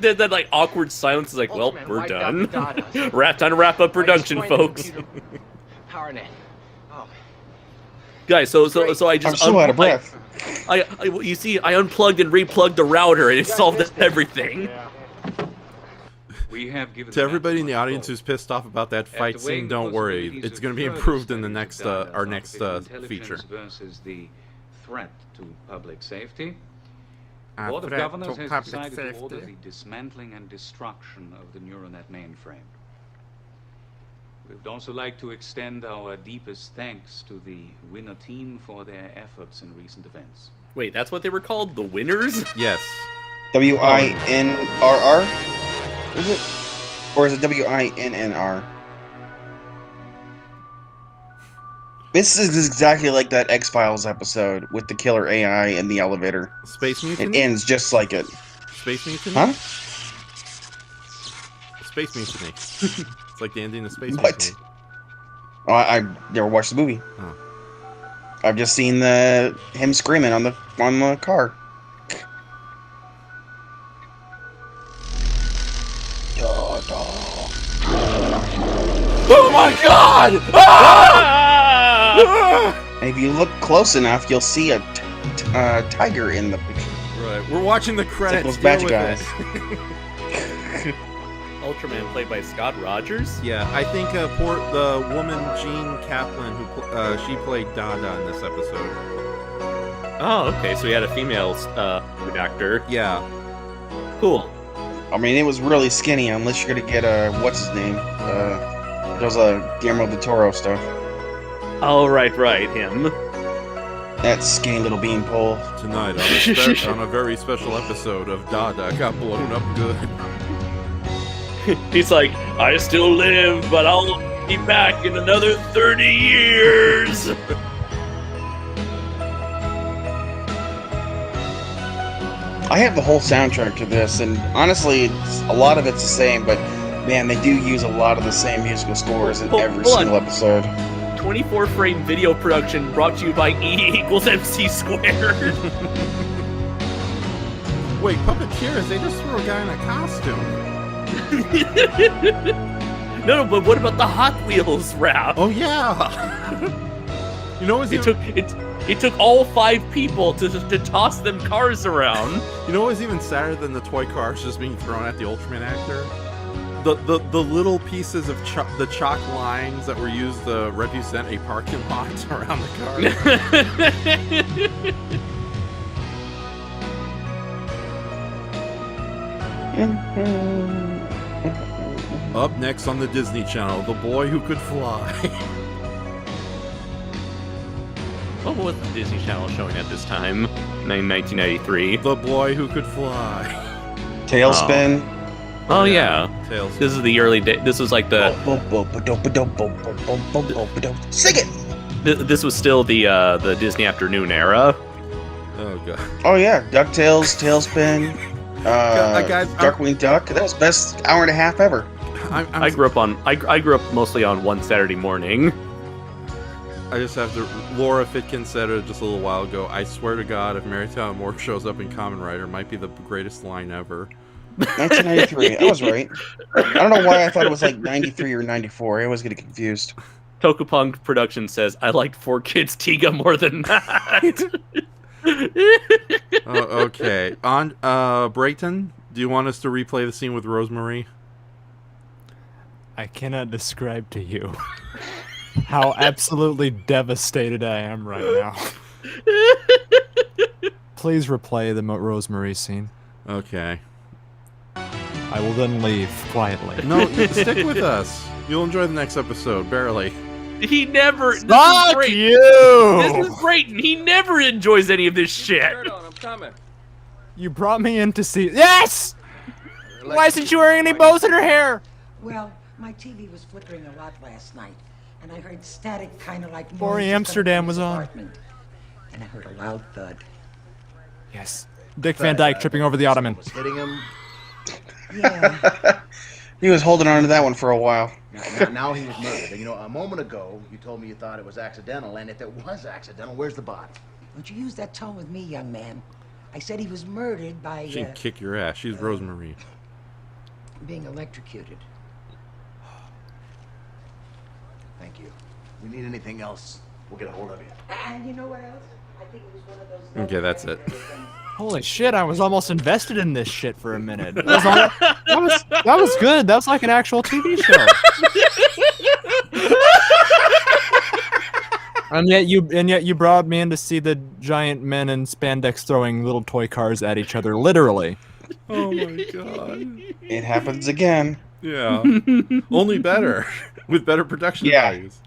that like awkward silence. Is like, well, we're done. Time to wrap up production, folks. PowerNet. Oh. Guys, so I just I'm so out of breath. You see, I unplugged and replugged the router, and it solved everything. We have given To everybody in the audience who's pissed off about that fight scene, don't worry. It's going to be improved in the next our next feature. Versus the threat to public safety. The Board of Governors has decided to order the dismantling and destruction of the NeuroNet mainframe. We would also like to extend our deepest thanks to the winner team for their efforts in recent events. Wait, that's what they were called? The winners? Yes. WINRR? Is it? Or is it WINNR? This is exactly like that X-Files episode with the killer AI in the elevator. Space Mutiny? It ends just like it. Space Mutiny? Huh? Space Mutiny. It's like the ending of Space What? Mutiny. Oh, I never watched the movie. Oh. I've just seen him screaming on the car. Oh my God! Ah! And if you look close enough, you'll see a tiger in the picture. Right, we're watching the credits. It's like those Deal magic with eyes. it. Ultraman played by Scott Rogers? Yeah, I think the woman Jean Kaplan, who she played Dada in this episode. Oh, okay, so he had a female actor. Yeah. Cool. I mean, it was really skinny, unless you're gonna get what's his name? Does Guillermo del Toro stuff. Oh, right, him. That skinny little beanpole. Tonight on a very special episode of Dada got blown up good. He's like, I still live, but I'll be back in another 30 years. I have the whole soundtrack to this, and honestly, a lot of it's the same, but Man, they do use a lot of the same musical scores in every hold on. single episode. 24-frame video production brought to you by E equals MC squared. Wait, puppeteers, they just threw a guy in a costume. No, but what about the Hot Wheels rap? Oh, yeah. You know, it took all 5 people to toss them cars around. You know what was even sadder than the toy cars just being thrown at the Ultraman actor? The little pieces of the chalk lines that were used to represent a parking lot around the car. Up next on the Disney Channel, The Boy Who Could Fly. What was the Disney Channel showing at this time? 1993. The Boy Who Could Fly. Tailspin. Oh yeah. Tailspin. This is the early day. This was like the. Sing it. This was still the Disney Afternoon era. Oh god. Oh yeah, DuckTales, Tailspin, Darkwing Duck. That was the best hour and a half ever. I grew up mostly on One Saturday Morning. I just have to. Laura Fitkin said it just a little while ago. I swear to God, if Mary Tyler Moore shows up in Kamen Rider, it might be the greatest line ever. 1993. I was right. I don't know why I thought it was like 93 or 94. I always get confused. Tokupunk Production says, I liked 4Kids Tiga more than that. Okay. On Brayton, do you want us to replay the scene with Rosemary? I cannot describe to you how absolutely devastated I am right now. Please replay the Rosemary scene. Okay. I will then leave quietly. No, stick with us. You'll enjoy the next episode, barely. He never. Fuck you! This is Brayton. He never enjoys any of this shit. I'm coming. You brought me in to see. Yes! Why isn't she wearing any bows in her hair? Well, my TV was flickering a lot last night, and I heard static kind of like noise Bori Amsterdam was on. apartment. And I heard a loud thud. Yes. Dick Van Dyke tripping over the ottoman. Was hitting him. Yeah. He was holding on to that one for a while. Now he was murdered. And, you know, a moment ago, you told me you thought it was accidental, and if it was accidental, where's the body? Don't you use that tone with me, young man. I said he was murdered by, She can kick your ass. She's Rosemary. being electrocuted. Thank you. If we need anything else, we'll get a hold of you. And you know what else? I think it was one of those... Okay, that's it. Holy shit, I was almost invested in this shit for a minute. That was good. That was like an actual TV show. And yet you brought me in to see the giant men in spandex throwing little toy cars at each other, literally. Oh my god. It happens again. Yeah. Only better. With better production values.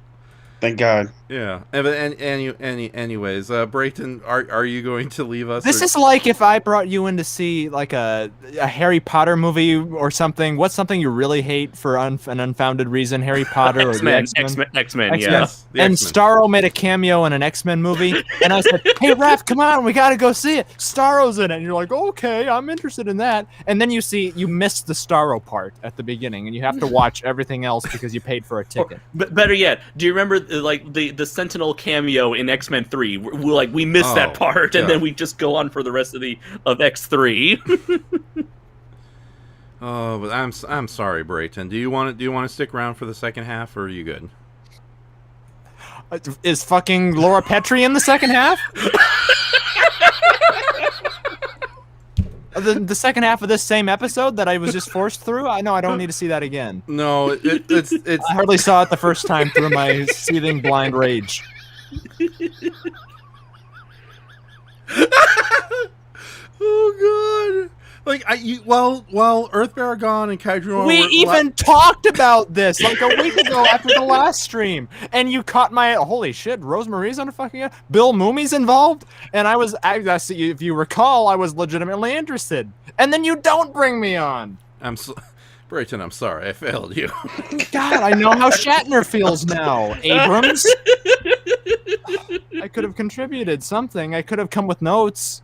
Thank God. Yeah. Anyways, Brayton, are you going to leave us? This is like if I brought you in to see like a Harry Potter movie or something. What's something you really hate for an unfounded reason? Harry Potter or X-Men, the X-Men, yeah. And Starro made a cameo in an X-Men movie, and I said, "Hey, Raph, come on, we gotta go see it. Starro's in it." And you're like, "Okay, I'm interested in that." And then you missed the Starro part at the beginning, and you have to watch everything else because you paid for a ticket. But better yet, do you remember like the Sentinel cameo in X-Men 3? We missed that part, and then we just go on for the rest of X3. Oh, but I'm sorry, Brayton. Do you want to stick around for the second half, or are you good? Is fucking Laura Petrie in the second half? The second half of this same episode that I was just forced through? I know I don't need to see that again. No, it's I hardly saw it the first time through my seething blind rage. Oh god! Like while Earth Baragon and Kaiju We even talked about this like a week ago after the last stream, and you caught my holy shit. Rosemary's on a fucking Bill Moomy's involved, and if you recall, I was legitimately interested, and then you don't bring me on. Brayton, I'm sorry, I failed you. God, I know how Shatner feels now. Abrams, I could have contributed something. I could have come with notes.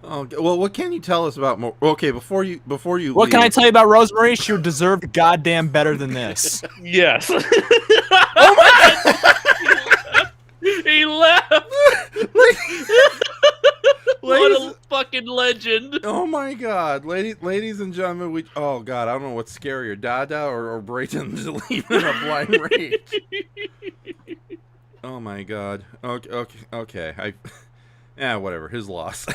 Okay, well, what can you tell us about more? Okay, before you What leave, can I tell you about Rosemary? She would deserve goddamn better than this. Yes. Oh my God! He left. What a fucking legend. Oh my God, ladies and gentlemen, oh God, I don't know what's scarier, Dada or Brayton leaving a blind rage. Oh my God. Okay. Yeah, whatever. His loss.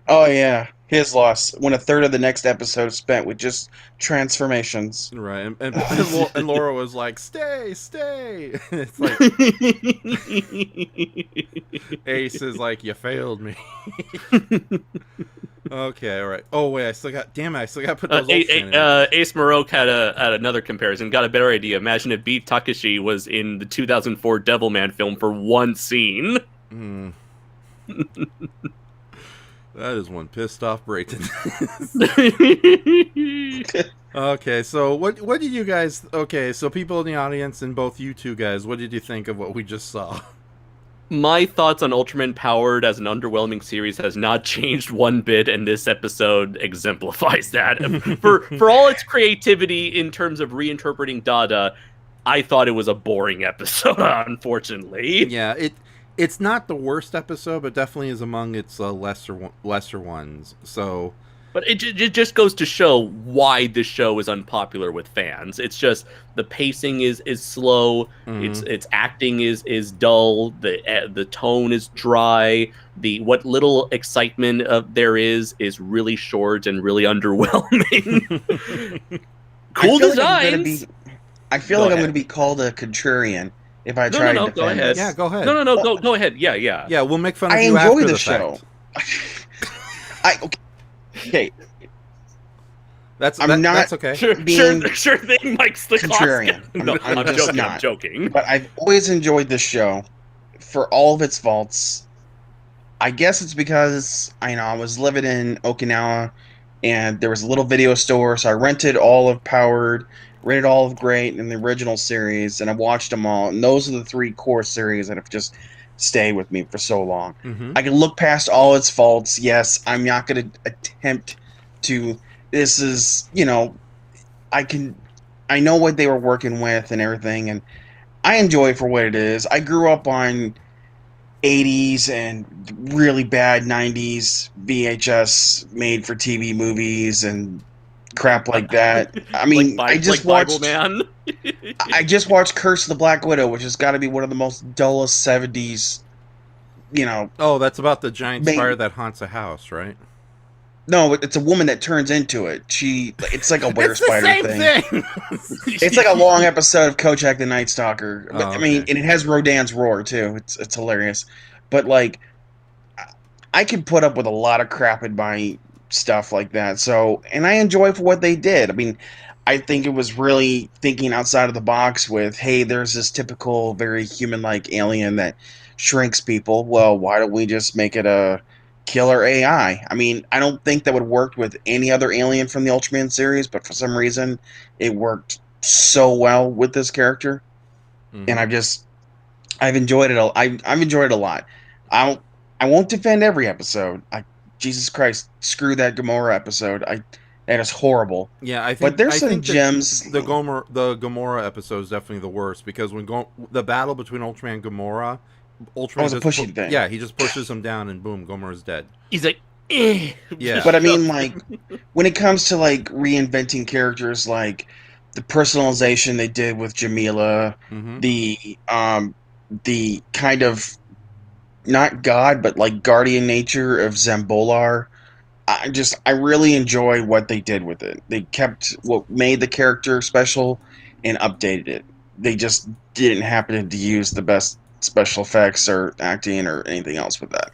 Oh yeah, his loss. When a third of the next episode is spent with just transformations. Right, and Laura was like, "Stay." It's like Ace is like, "You failed me." Okay, all right. Oh wait, I still got to put those. Ace Maroke had another comparison. Got a better idea. Imagine if Beat Takeshi was in the 2004 Devilman film for one scene. That is one pissed off Brayton. Okay, so what did you guys? Okay, so people in the audience and both you two guys, what did you think of what we just saw? My thoughts on Ultraman Powered as an underwhelming series has not changed one bit, and this episode exemplifies that. For all its creativity in terms of reinterpreting Dada, I thought it was a boring episode, unfortunately. Yeah, it's not the worst episode, but definitely is among its lesser ones. So, but it just goes to show why this show is unpopular with fans. It's just the pacing is slow. Mm-hmm. Its acting is dull. The tone is dry. What little excitement there is really short and really underwhelming. Cool designs. I feel like I'm going to be called a contrarian if I try to defend go ahead. this. Yeah, go ahead. No, go ahead. Yeah. Yeah, we'll make fun of I you enjoy after the the show. fact. Okay. That's okay. Sure thing, Mike's the contrarian. I'm joking. But I've always enjoyed this show for all of its faults. I guess it's because I was living in Okinawa and there was a little video store, so I rented all of Powered, rented all of Great and the original series, and I watched them all. And those are the three core series that have just stayed with me for so long. Mm-hmm. I can look past all its faults. Yes, I'm not going to attempt to. This is, I know what they were working with and everything, and I enjoy it for what it is. I grew up on 80s and really bad 90s VHS made for TV movies and crap like that. I mean, I just watched Bible Man. I just watched Curse of the Black Widow, which has got to be one of the most dullest 70s, Oh, that's about the giant spider that haunts a house, right? No, it's a woman that turns into it. It's like a were spider thing. It's like a long episode of Kojak the Night Stalker. But, okay. I mean, and it has Rodan's roar too. It's hilarious. But like, I can put up with a lot of crap in my stuff like that. So, and I enjoy for what they did. I mean, I think it was really thinking outside of the box with, hey, there's this typical, very human-like alien that shrinks people. Well, why don't we just make it a killer AI? I mean, I don't think that would work with any other alien from the Ultraman series, but for some reason, it worked so well with this character. Mm-hmm. And I've enjoyed it. I've enjoyed it a lot. I won't defend every episode. Jesus Christ, screw that Gamora episode. That is horrible. Yeah, I think. But there's some gems. The Gamora episode is definitely the worst because when the battle between Ultraman and Gamora, Ultraman was a pushing thing. Yeah, he just pushes him down and boom, Gamora's dead. He's like, eh. Yeah. But I mean, like, when it comes to like reinventing characters, like the personalization they did with Jamila, mm-hmm. the kind of not God, but like guardian nature of Zambolar. I really enjoy what they did with it. They kept what made the character special and updated it. They just didn't happen to use the best special effects or acting or anything else with that.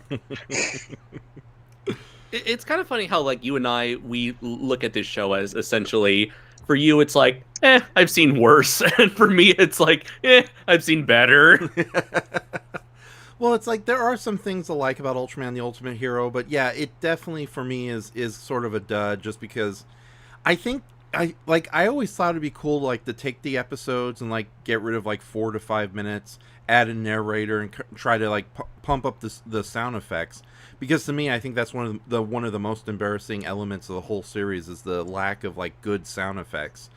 It's kind of funny how like you and we look at this show as essentially, for you it's like, I've seen worse, and for me it's like, I've seen better. Well, it's like there are some things I like about Ultraman the Ultimate Hero, but yeah, it definitely for me is sort of a dud just because I think I always thought it'd be cool like to take the episodes and like get rid of like 4 to 5 minutes, add a narrator, and try to like pump up the sound effects, because to me I think that's one of the most embarrassing elements of the whole series is the lack of like good sound effects.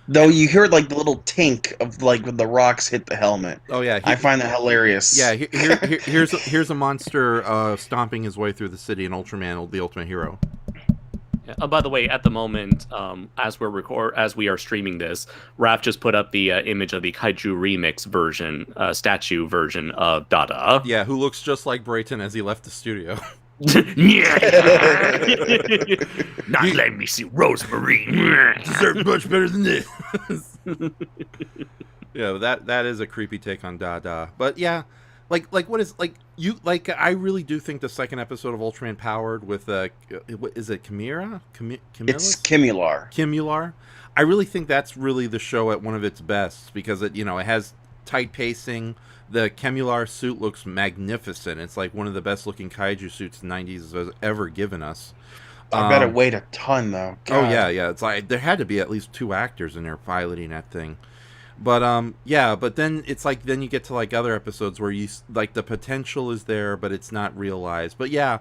Though you hear like the little tink of like when the rocks hit the helmet. Oh yeah, I find that hilarious. Yeah, here's a monster stomping his way through the city in Ultraman, the Ultimate Hero. Yeah. By the way, at the moment, as we are streaming this, Raph just put up the image of the Kaiju remix version, statue version of Da-Da. Yeah, who looks just like Brayton as he left the studio. Not letting me see Rosemary. Deserve much better than this. Yeah, that is a creepy take on Da-Da. But yeah, like what is like you like? I really do think the second episode of Ultraman Powered with what is it, Chimera? It's Kimular. Kimular. I really think that's really the show at one of its best because it it has tight pacing. The Kimular suit looks magnificent. It's like one of the best looking kaiju suits the 90s has ever given us. I bet it weighed a ton though. God. Oh yeah. It's like there had to be at least 2 actors in there piloting that thing. But yeah, but then it's like then you get to like other episodes where you like the potential is there, but it's not realized. But yeah,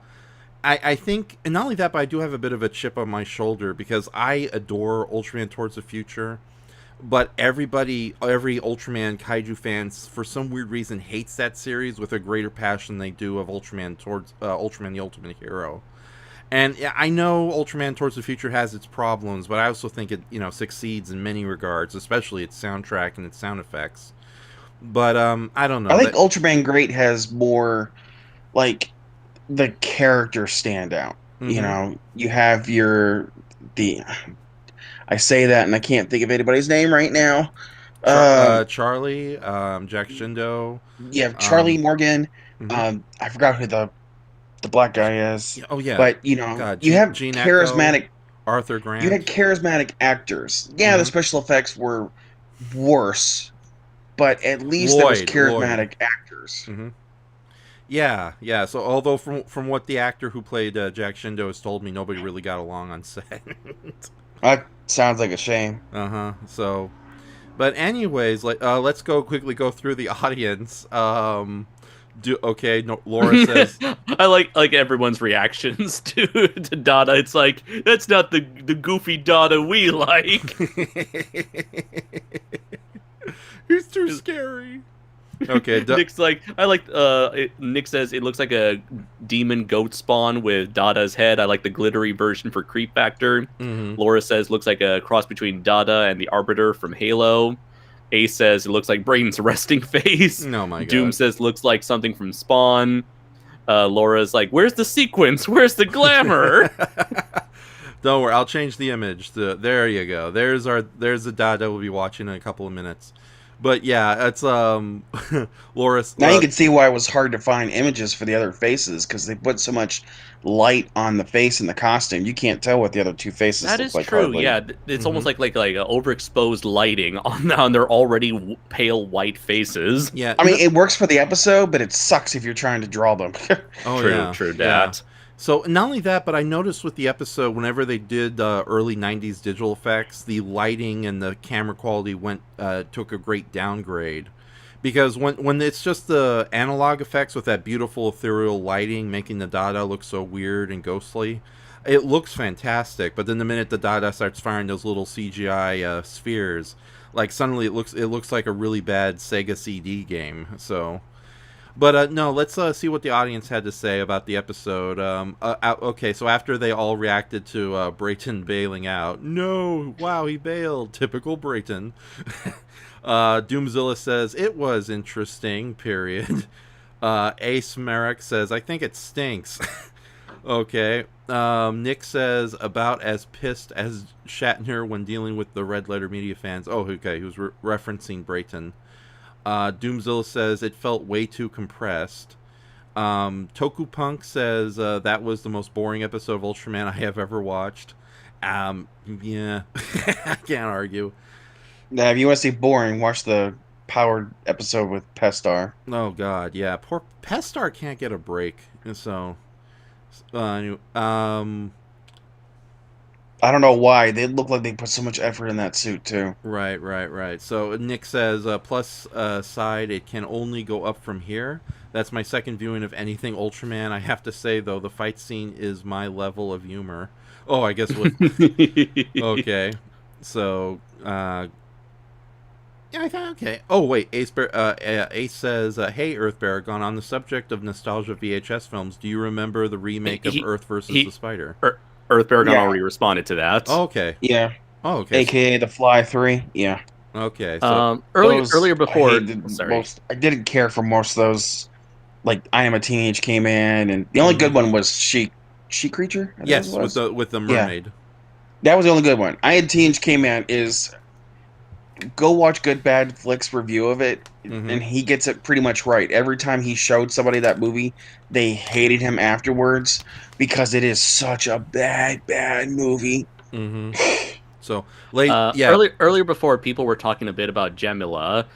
I think, and not only that, but I do have a bit of a chip on my shoulder because I adore Ultraman Towards the Future. But every Ultraman kaiju fans, for some weird reason, hates that series with a greater passion they do of Ultraman Towards Ultraman the Ultimate Hero. And I know Ultraman Towards the Future has its problems, but I also think it succeeds in many regards, especially its soundtrack and its sound effects. But I don't know. I think Ultraman Great has more like the character standout. Mm-hmm. You have I say that and I can't think of anybody's name right now. Charlie, Jack Shindo. Yeah, Charlie Morgan. Mm-hmm. I forgot who the black guy is. Oh yeah. But God, you have Gene charismatic Echo, Arthur Grant. You had charismatic actors. Yeah, the special effects were worse, but at least there was charismatic actors. Mm-hmm. Yeah. So although from what the actor who played Jack Shindo has told me, nobody really got along on set. That sounds like a shame. So, but anyways, let's quickly go through the audience. Laura says I like everyone's reactions to Dada. It's like that's not the goofy Dada we like. He's too scary. Okay, Nick's like Nick says it looks like a demon goat spawn with Dada's head. I like the glittery version for creep factor. Mm-hmm. Laura says looks like a cross between Dada and the Arbiter from Halo. Ace says it looks like Brayden's resting face. Oh my god. Doom says looks like something from Spawn. Laura's like, where's the sequence? Where's the glamour? Don't worry, I'll change the image. There you go. There's the Dada we'll be watching in a couple of minutes. But yeah, it's Laura's. Now you can see why it was hard to find images for the other faces because they put so much light on the face and the costume. You can't tell what the other 2 faces that look is like. true. Hardly. Yeah, it's almost like overexposed lighting on their already pale white faces. Yeah, I mean it works for the episode, but it sucks if you're trying to draw them. True that. So not only that, but I noticed with the episode, whenever they did early 90s digital effects, the lighting and the camera quality took a great downgrade. Because when it's just the analog effects with that beautiful ethereal lighting making the Dada look so weird and ghostly, it looks fantastic. But then the minute the Dada starts firing those little CGI spheres, like suddenly it looks like a really bad Sega CD game. So... But no, let's see what the audience had to say about the episode. Okay, so after they all reacted to Brayton bailing out, no, wow, he bailed, typical Brayton. Doomzilla says, it was interesting, period. Ace Merrick says, I think it stinks. Okay. Nick says, about as pissed as Shatner when dealing with the Red Letter Media fans. Oh, okay, he was referencing Brayton. Doomzilla says it felt way too compressed. Tokupunk says that was the most boring episode of Ultraman I have ever watched. Yeah, I can't argue. Now, if you want to see boring, watch the Powered episode with Pestar. Oh god, yeah, poor Pestar can't get a break. So, I don't know why. They look like they put so much effort in that suit, too. Right. So Nick says, plus side, it can only go up from here. That's my second viewing of anything Ultraman. I have to say, though, the fight scene is my level of humor. Oh, I guess what... Okay. So, yeah, I thought, okay. Oh, wait, Ace says, hey, Earth Baragon, on the subject of nostalgia VHS films, do you remember the remake of Earth versus the Spider? Earth Baragon already responded to that. Oh, okay. Yeah. Oh, okay. AKA The Fly 3. Yeah. Okay. So earlier before... I didn't care for most of those. Like, I Am a Teenage came in, and the only good one was She Creature? Yes, with the mermaid. Yeah. That was the only good one. I Am a Teenage came in is... Go watch Good Bad Flick's review of it, and he gets it pretty much right. Every time he showed somebody that movie, they hated him afterwards because it is such a bad movie. So, earlier before, people were talking a bit about Jamila,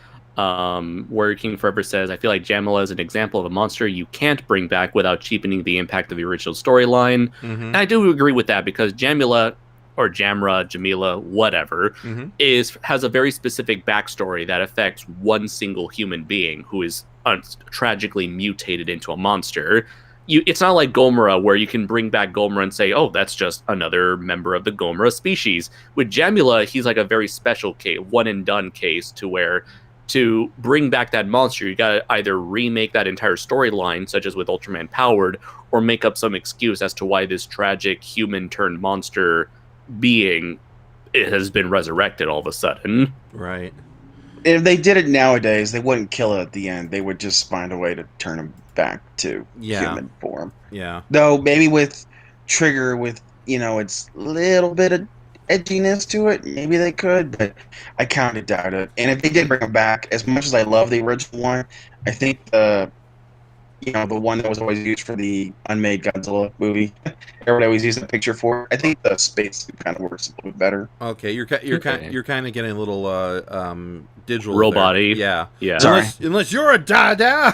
where King Forever says, I feel like Jamila is an example of a monster you can't bring back without cheapening the impact of the original storyline. And I do agree with that, because Jamila... or Jamila, whatever, has a very specific backstory that affects one single human being who is tragically mutated into a monster. It's not like Gomora, where you can bring back Gomora and say, oh, that's just another member of the Gomora species. With Jamila, he's like a very special case, one-and-done case, to where to bring back that monster, you gotta either remake that entire storyline, such as with Ultraman Powered, or make up some excuse as to why this tragic human-turned-monster being has been resurrected all of a sudden. Right. If they did it nowadays, they wouldn't kill it at the end. They would just find a way to turn him back to human form. Yeah. Though maybe with Trigger, with it's a little bit of edginess to it, maybe they could, but I kind of doubt it. And if they did bring him back, as much as I love the original one, I think the one that was always used for the unmade Godzilla movie, everybody always used the picture for. I think the space kind of works a little bit better. Okay, you're kind of getting a little digital robot-y. Yeah. Unless you're a Dada.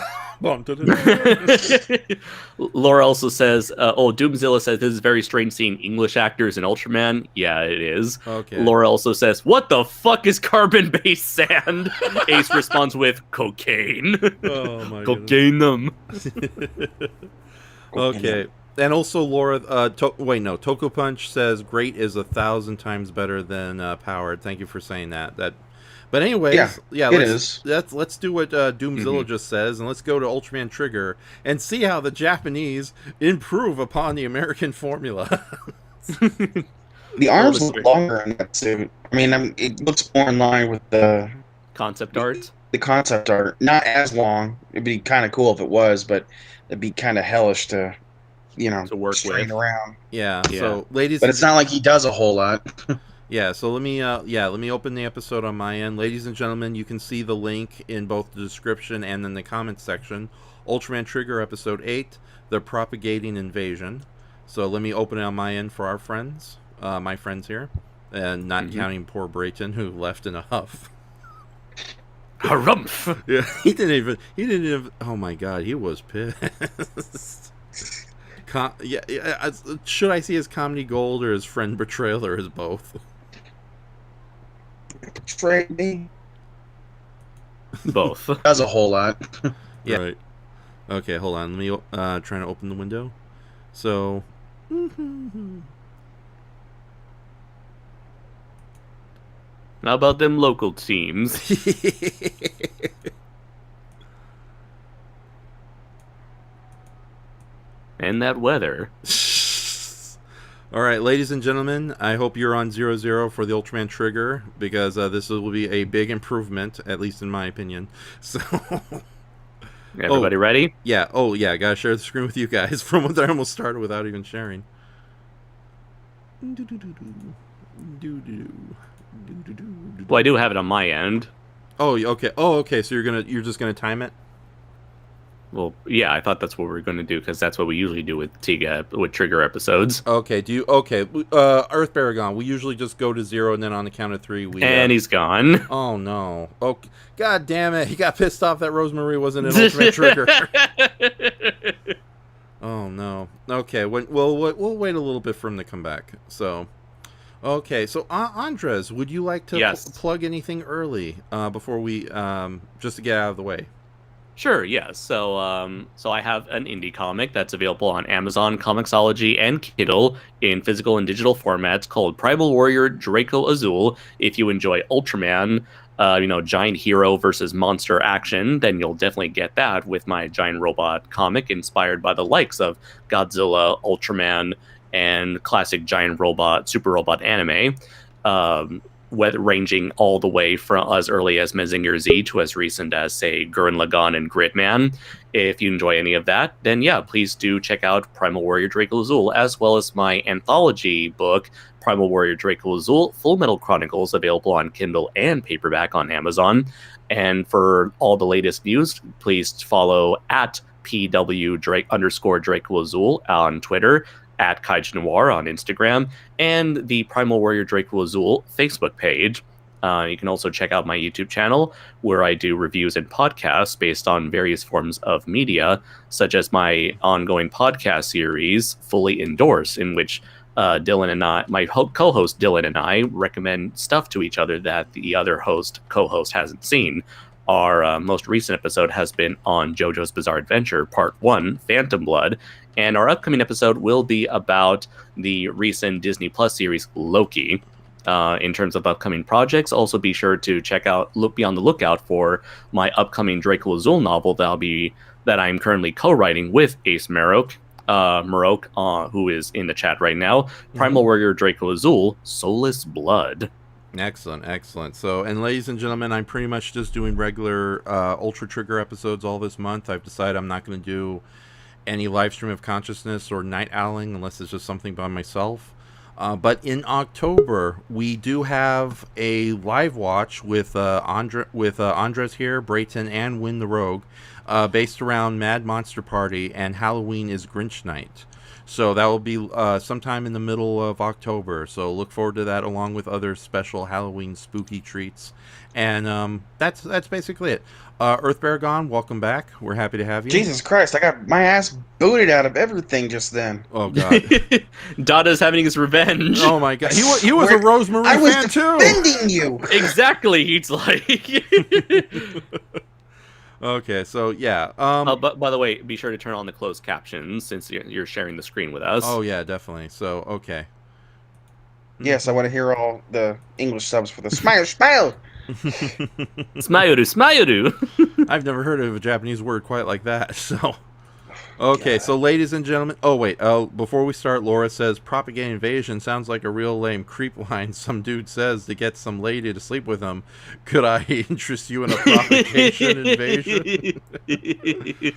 Laura also says, Doomzilla says, this is a very strange seeing English actors in Ultraman. Yeah, it is. Okay. Laura also says, what the fuck is carbon-based sand? Ace responds with, cocaine. Oh my cocaine them. Okay. And also Laura, Toko Punch says, great is 1,000 times better than Powered. Thank you for saying that. But anyways, let's do what Doomzilla just says, and let's go to Ultraman Trigger and see how the Japanese improve upon the American formula. The arms look longer in that suit. I mean, it looks more in line with the concept art. The concept art, not as long. It'd be kind of cool if it was, but it'd be kind of hellish to work strain with. around. Yeah. So, ladies, but it's not like he does a whole lot. Yeah, so let me open the episode on my end. Ladies and gentlemen, you can see the link in both the description and in the comments section. Ultraman Trigger Episode 8, The Propagating Invasion. So let me open it on my end for our friends, my friends here, and not counting poor Brayton, who left in a huff. Harumph! Yeah, he didn't even, oh my god, he was pissed. Should I see his comedy gold or his friend betrayal or his both? Betrayed me. Both. Does a whole lot. Yeah. Right. Okay, hold on. Let me trying to open the window. So. How about them local teams? And that weather. All right, ladies and gentlemen, I hope you're on 0-0 for the Ultraman Trigger, because this will be a big improvement, at least in my opinion. So, everybody ready? Yeah. Oh, yeah. Gotta share the screen with you guys. From what I almost started without even sharing. Well, I do have it on my end. Oh, okay. Oh, okay. So you're just gonna time it. Well, yeah, I thought that's what we were going to do, because that's what we usually do with Trigger episodes. Okay, Earth Baragon, we usually just go to 0, and then on the count of 3, we... And he's gone. Oh, no. Okay. God damn it, he got pissed off that Rosemary wasn't in Ultimate Trigger. Oh, no. Okay, we'll wait a little bit for him to come back. So, Okay, so Andres, would you like to Yes. plug anything early before we just to get out of the way? Sure, yeah. So I have an indie comic that's available on Amazon, Comixology, and Kindle in physical and digital formats called Primal Warrior Draco Azul. If you enjoy Ultraman, giant hero versus monster action, then you'll definitely get that with my giant robot comic inspired by the likes of Godzilla, Ultraman, and classic giant robot, super robot anime. Ranging all the way from as early as Mazinger Z to as recent as, say, Gurren Lagann and Gridman. If you enjoy any of that, then yeah, please do check out Primal Warrior Draco Azul, as well as my anthology book, Primal Warrior Draco Azul, Full Metal Chronicles, available on Kindle and paperback on Amazon. And for all the latest news, please follow at PW_Draco Azul on Twitter, at Kaiju Noir on Instagram, and the Primal Warrior Draco Azul Facebook page. You can also check out my YouTube channel, where I do reviews and podcasts based on various forms of media, such as my ongoing podcast series, Fully Endorsed, in which Dylan and I, my co-host Dylan and I, recommend stuff to each other that the other co-host hasn't seen. Our most recent episode has been on JoJo's Bizarre Adventure, Part 1, Phantom Blood, and our upcoming episode will be about the recent Disney Plus series, Loki. In terms of upcoming projects, also be sure to be on the lookout for my upcoming Draco Azul novel that I'm currently co-writing with Ace Marok, who is in the chat right now, Primal Warrior Draco Azul, Soulless Blood. Excellent. So, and ladies and gentlemen, I'm pretty much just doing regular Ultra Trigger episodes all this month. I've decided I'm not going to do any live stream of consciousness or night owling unless it's just something by myself. But in October, we do have a live watch with Andres here, Brayton, and Win the Rogue, based around Mad Monster Party, and Halloween is Grinch Night. So that will be sometime in the middle of October. So look forward to that, along with other special Halloween spooky treats. And that's basically it. Earth Baragon, welcome back. We're happy to have you. Jesus Christ, I got my ass booted out of everything just then. Oh, God. Dada's having his revenge. Oh, my God. He was a Rosemary fan, too. I was defending you. Exactly, he's like... Okay, so yeah. But by the way, be sure to turn on the closed captions since you're sharing the screen with us. Oh, yeah, definitely. So, okay. Yes, I want to hear all the English subs for the smile. Smayoru. I've never heard of a Japanese word quite like that, so... Okay, so ladies and gentlemen... Oh, wait. Before we start, Laura says, propagating invasion sounds like a real lame creep line some dude says to get some lady to sleep with him. Could I interest you in a propagation invasion?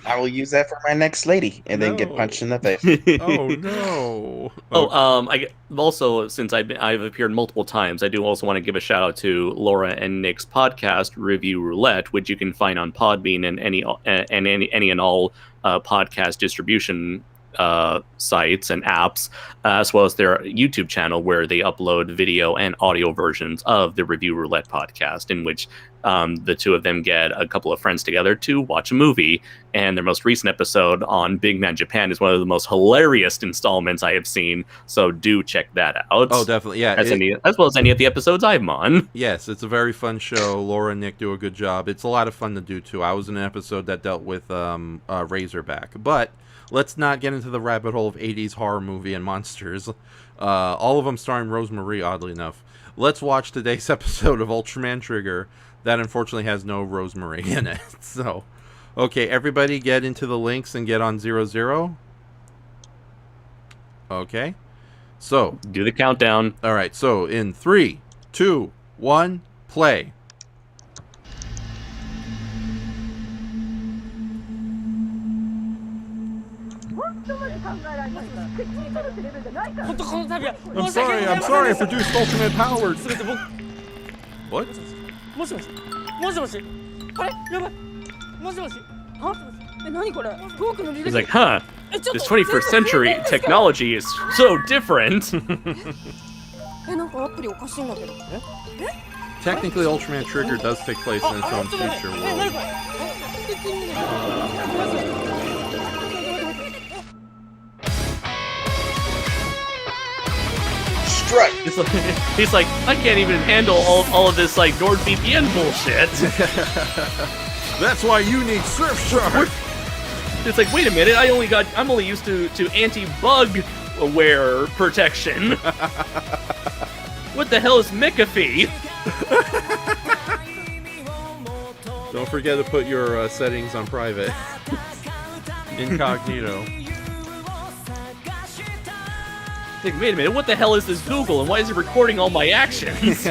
I will use that for my next lady and then get punched in the face. Oh, no. I also, since I've appeared multiple times, I do also want to give a shout out to Laura and Nick's podcast, Review Roulette, which you can find on Podbean and any and all podcast distribution sites and apps, as well as their YouTube channel, where they upload video and audio versions of the Review Roulette podcast, in which the two of them get a couple of friends together to watch a movie. And their most recent episode on Big Man Japan is one of the most hilarious installments I have seen, so do check that out. Oh, definitely, yeah. As well as any of the episodes I'm on. Yes, it's a very fun show. Laura and Nick do a good job. It's a lot of fun to do, too. I was in an episode that dealt with Razorback. But let's not get into the rabbit hole of 80s horror movie and monsters. All of them starring Rosemary, oddly enough. Let's watch today's episode of Ultraman Trigger that unfortunately has no Rosemary in it. So, okay, everybody get into the links and get on 00. Okay. So, do the countdown. All right, so in 3, 2, 1, play. I'm sorry, I produced Ultraman Powered. What? He's like, huh, this 21st century technology is so different. Technically, Ultraman Trigger does take place in its own future world. threat. He's like, I can't even handle all of this like NordVPN bullshit. That's why you need Surfshark. It's like, wait a minute, I'm only used to anti-bug aware protection. What the hell is McAfee? Don't forget to put your settings on private. Incognito. Like, wait a minute, what the hell is this Google, and why is it recording all my actions?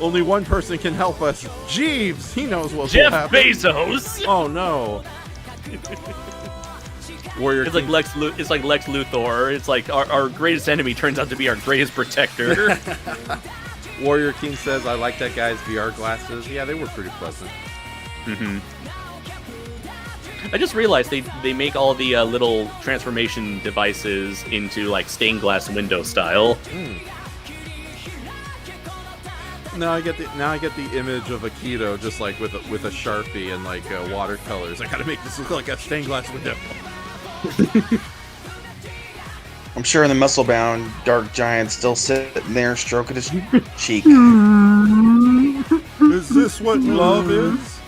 Only one person can help us. Jeeves! He knows what's Jeff happen. Bezos! Oh no. Warrior It's like Lex Luthor. It's like our greatest enemy turns out to be our greatest protector. Warrior King says, I like that guy's VR glasses. Yeah, they were pretty pleasant. Mm-hmm. I just realized they make all the little transformation devices into like stained glass window style. Now I get the image of Aikido just like with a Sharpie and like watercolors. I gotta make this look like a stained glass window. I'm sure the muscle-bound dark giant still sitting there stroking his cheek. Is this what love is?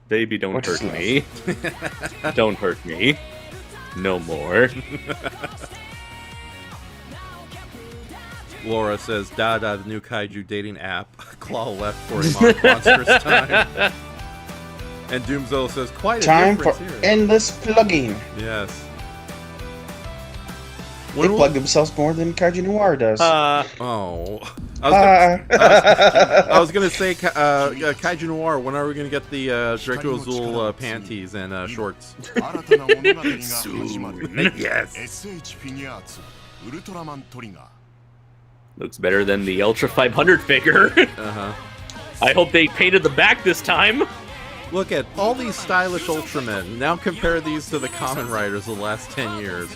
Baby, don't hurt me. Don't hurt me. No more. Laura says, Da-Da, the new kaiju dating app. Claw left for a monstrous time. And Doomzo says, quite a time for difference here. endless plugging. Yes. They plug themselves more than Kaiju Noir does. I was gonna say, Kaiju Noir. When are we gonna get the Draco Azul panties and shorts? Soon. Yes. Looks better than the Ultra 500 figure. I hope they painted the back this time. Look at all these stylish Ultramen. Now compare these to the Kamen Riders of the last 10 years.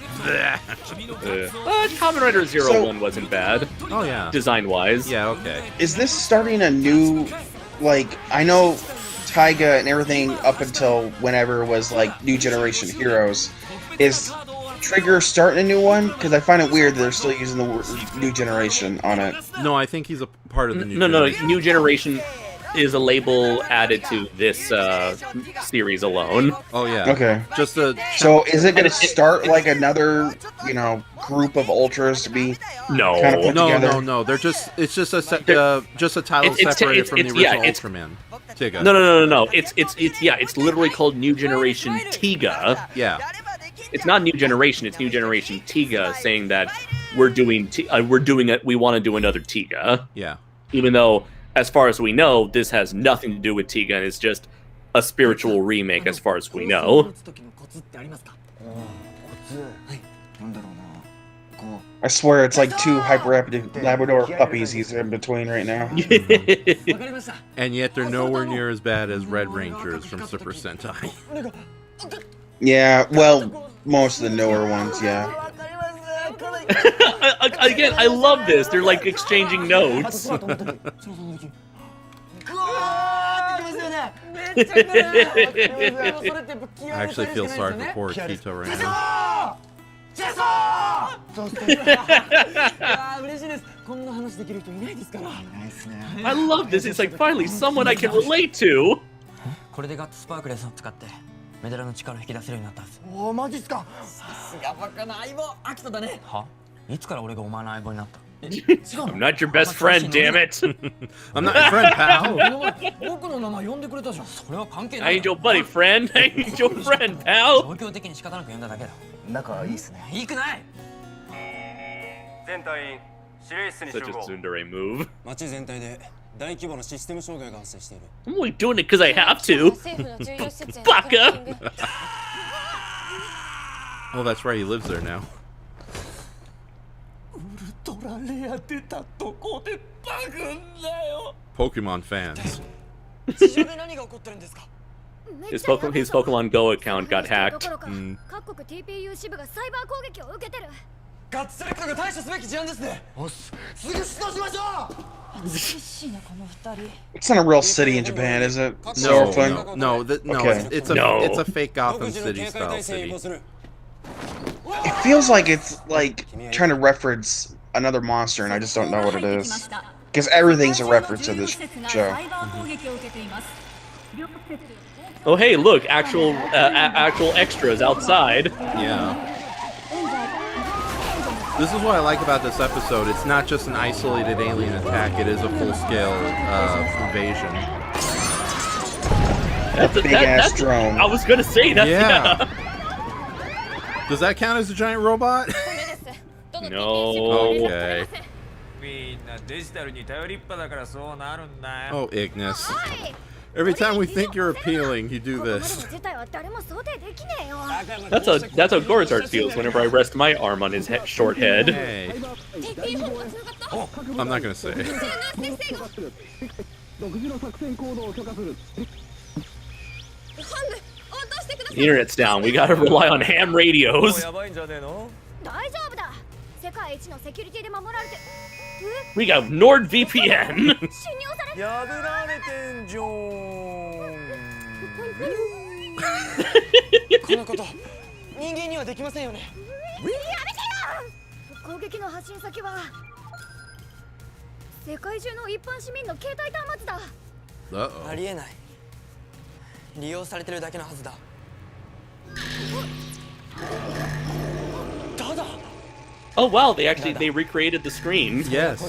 Kamen Rider 01 wasn't bad. Oh, yeah. Design-wise. Yeah, okay. Is this starting a new, like, I know Taiga and everything up until whenever was, like, New Generation Heroes. Is Trigger starting a new one? Because I find it weird that they're still using the word New Generation on it. No, I think he's a part of the New Generation. No, New Generation is a label added to this series alone. Oh yeah. Okay. Just a. So is it going to start like another, group of ultras to be kind of put together? No. They're just. It's just a title separated from the original Ultraman. Tiga. No. It's literally called New Generation Tiga. Yeah. It's not New Generation. It's New Generation Tiga, saying that we're doing it. We want to do another Tiga. Yeah. Even though, as far as we know, this has nothing to do with Tiga, and it's just a spiritual remake, as far as we know. I swear it's like two hyperactive Labrador puppies he's in between right now. And yet they're nowhere near as bad as Red Rangers from Super Sentai. Yeah, well, most of the newer ones, yeah. Again, I love this. They're like exchanging notes. I actually feel sorry for poor Kito right now. I love this. It's like finally someone I can relate to. これでガッツスパークレスを使ってメダルの力を引き出せるようになったはず。おお、マジっすか。さすがバカな相棒、秋田だね。はいつから俺がお前の相棒になった I'm not your best friend, damn it. I'm not your friend, pal. 僕の名前呼んでくれたじゃん。それは関係な I い。 ain't your buddy, friend. I ain't your friend, pal. 状況的に仕方なく呼んだだけだ。仲いいっすね。いいくない。全隊員、司令室に集 Such a 合。 tsundere move. 町全体で大規模なシステム障害が発生している。 I'm only doing it because I have to. Baka. Oh, that's right. He lives there now. ウルトラレア出たとこでバグんだよ。 Pokemon fans. 地上で何が起こってるんですか。 His Pokemon Go account got hacked. 各国 TPU 支部がサイバー攻撃を受けてる。ガッツセレクトが対処すべき事案ですね。すぐ出動しましょう。 It's not a real city in Japan, is it? No, Surfing? no, Okay. it's a fake Gotham City style city. feels like it's like trying to reference another monster, and I just don't know what it is. Because everything's a reference to this show. Oh, hey, look, actual extras outside. Yeah. This is what I like about this episode. It's not just an isolated alien attack. It is a full-scale invasion. That's a big-ass drone. I was gonna say that. Yeah. Does that count as a giant robot? No. Okay. Oh, Ignis. Every time we think you're appealing, you do this. That's how Gorazard feels whenever I rest my arm on his short head. Hey. I'm not gonna say. The internet's down. We gotta rely on ham radios. We got NordVPN. Oh wow, they recreated the screen. Yes.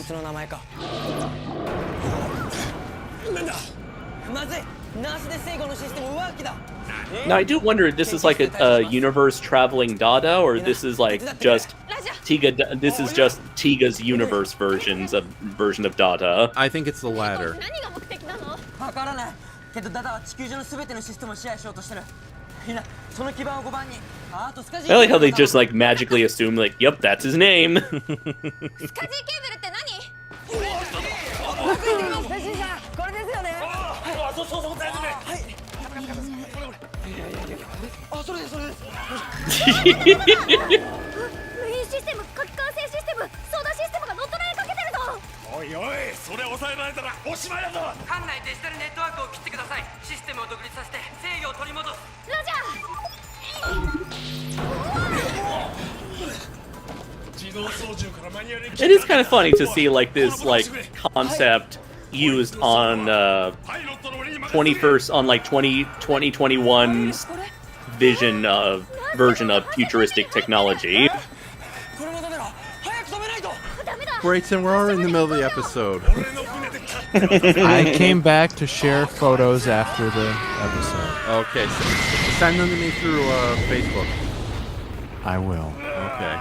Now I do wonder if this is like a universe traveling Dada, or this is like just Tiga. This is just Tiga's universe version of Dada. I think it's the latter. I like how they just like magically assume like, yep, that's his name. It is kind of funny to see like this like concept used on 2021's version of futuristic technology. Brayton, we're already in the middle of the episode. I came back to share photos after the episode. Okay, so send them to me through Facebook. I will. Okay.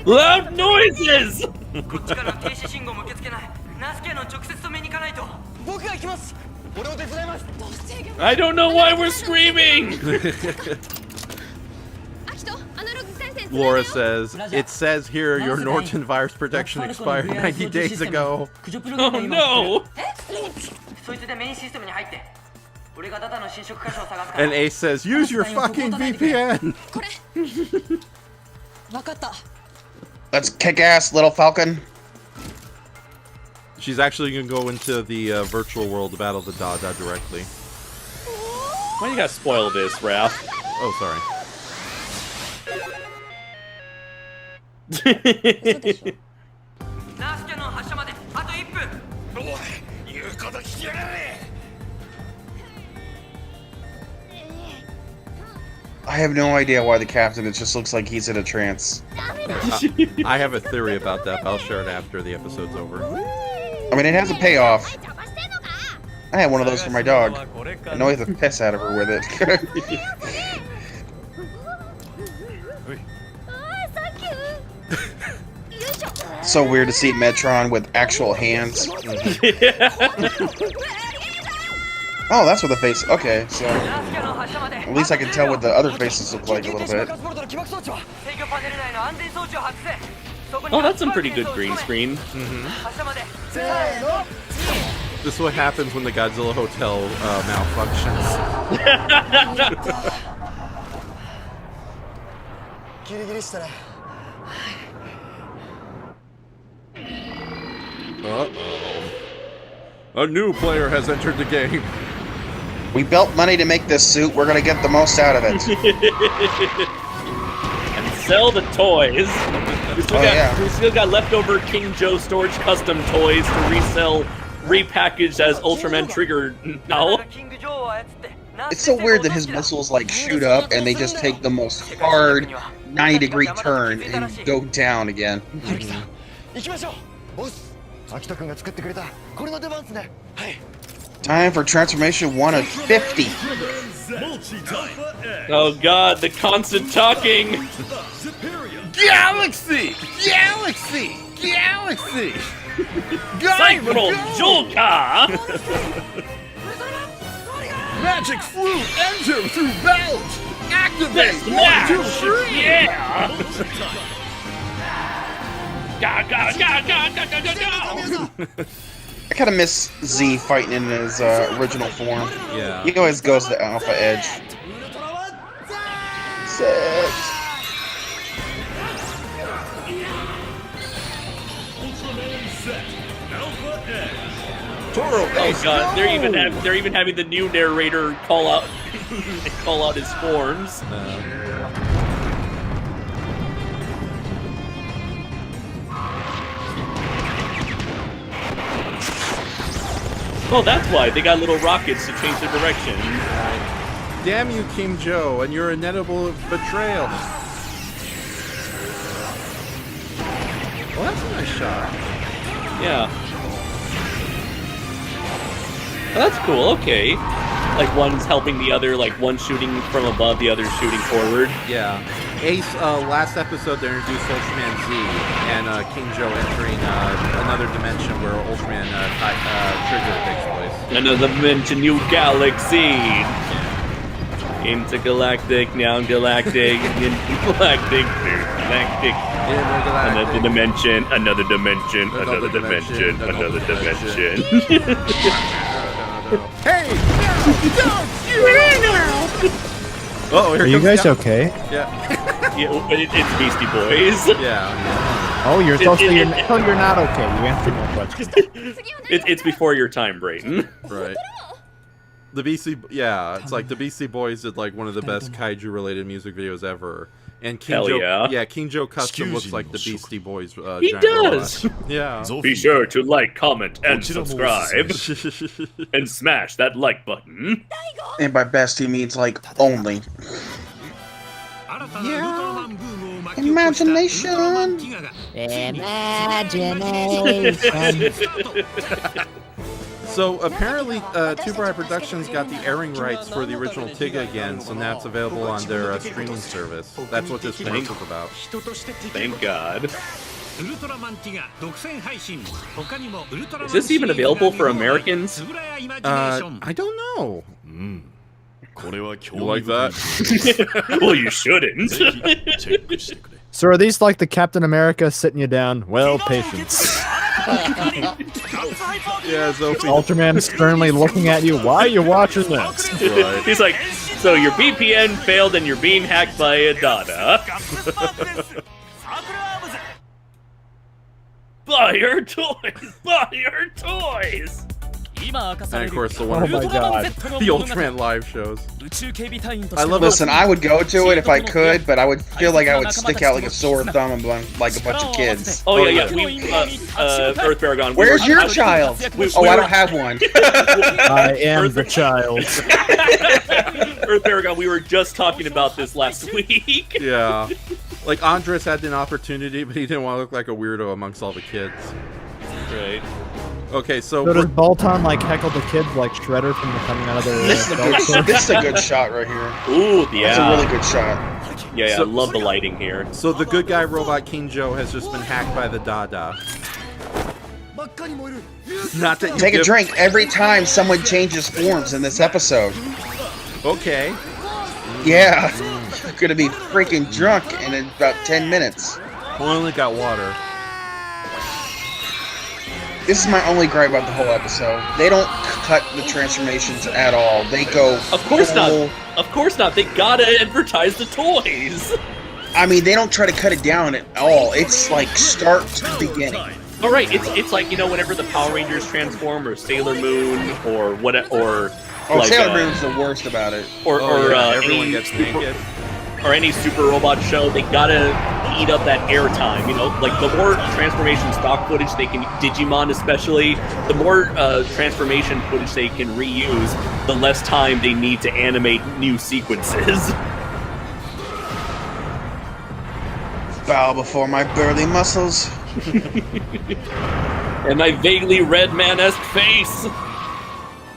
Loud noises! I don't know why we're screaming! Laura says, it says here your Norton virus protection expired 90 days ago. Oh no! And Ace says, use your fucking VPN! Let's kick ass, little Falcon. She's actually going to go into the virtual world to battle the Da-Da directly. Why you gotta spoil this, Raph? Oh, sorry. I have no idea why the captain, it just looks like he's in a trance. I have a theory about that, but I'll share it after the episode's over. I mean, it has a payoff. I had one of those for my dog. Annoys the piss out of her with it. So weird to see Metron with actual hands. Oh, that's what the face. Okay, so at least I can tell what the other faces look like a little bit. Oh, that's some pretty good green screen. This is what happens when the Godzilla Hotel malfunctions. Uh-oh. A new player has entered the game. We built money to make this suit. We're gonna get the most out of it. And sell the toys. We still got leftover King Joe Storage custom toys to resell, repackaged as Ultraman Trigger. No. It's so weird that his missiles like shoot up and they just take the most hard 90-degree turn and go down again. Time for transformation 1 of 50. Oh god, the constant talking. Galaxy! Galaxy! Galaxy! Cyclone Joka! Magic flute, enter through belt! Activate! Smash! 1, 2, 3! Yeah! Ga ga ga ga ga ga ga ga! I kind of miss Z fighting in his original form. Yeah. He always goes to Alpha Edge. Set. Toro, oh god, they're even having the new narrator call out his forms. Oh, that's why they got little rockets to change their direction. Damn you, King Joe, and your inedible betrayal. Well, that's a nice shot. Yeah. Oh, that's cool, okay. Like one's helping the other, like one shooting from above, the other shooting forward. Yeah. Ace, last episode they introduced Ultraman Z and King Joe entering another dimension where Ultraman Trigger takes place. Another dimension, new galaxy! Intergalactic, now galactic, intergalactic, galactic. Another dimension, another dimension, another dimension, another dimension. Hey! Oh, are you guys okay? Yeah. Yeah, it's Beastie Boys. Yeah. Oh, you're supposed to. You're not okay. You answered my question. It's before your time, Brayton. Right. The it's like the Beastie Boys did like one of the best kaiju-related music videos ever. And King Hell Joe, yeah. King Joe Custom looks like the Beastie Boys. He does. Yeah. Be sure to like, comment, and subscribe, and smash that like button. And by best, he means like only. Yeah. Imagination. So apparently, Two Bright Productions got the airing rights for the original Tiga again, so now it's available on their streaming service. That's what this commercial is about. Thank God. Is this even available for Americans? I don't know. You like that? Well, you shouldn't. So are these like the Captain America sitting you down? Well, patience. Yeah, Sophie. Ultraman sternly looking at you. Why are you watching this? Right. He's like, so your VPN failed and you're being hacked by a Dada. Buy your toys! Buy your toys! And of course, the one Oh my God. the Ultraman live shows. I love. Listen, I would go to it if I could, but I would feel like I would stick out like a sore thumb and like a bunch of kids. Oh yeah. We Earth Paragon. Where's your child? I don't have one. I am the child. Earth Paragon. We were just talking about this last week. Yeah. Like, Andres had an opportunity, but he didn't want to look like a weirdo amongst all the kids. Right. Okay, so does Bolton like heckle the kids like Shredder from coming out of their? This is a good shot right here. Ooh, yeah. That's a really good shot. Yeah, I love the lighting here. So the good guy robot King Joe has just been hacked by the Dada. Not that you Take a drink every time someone changes forms in this episode. Okay. Yeah. You're gonna be freaking drunk in about 10 minutes. We only got water. This is my only gripe about the whole episode. They don't cut the transformations at all. They go. Of course not. Of course not. They gotta advertise the toys. I mean, they don't try to cut it down at all. It's like start to beginning. Oh right, it's like, you know, whenever the Power Rangers transform, or Sailor Moon, or what, or like, Sailor Moon's the worst about it. Or everyone gets naked. Or any Super Robot show, they gotta eat up that airtime, you know? Like, the more transformation stock footage they can, Digimon especially, the more transformation footage they can reuse, the less time they need to animate new sequences. Bow before my burly muscles. And my vaguely red man-esque face!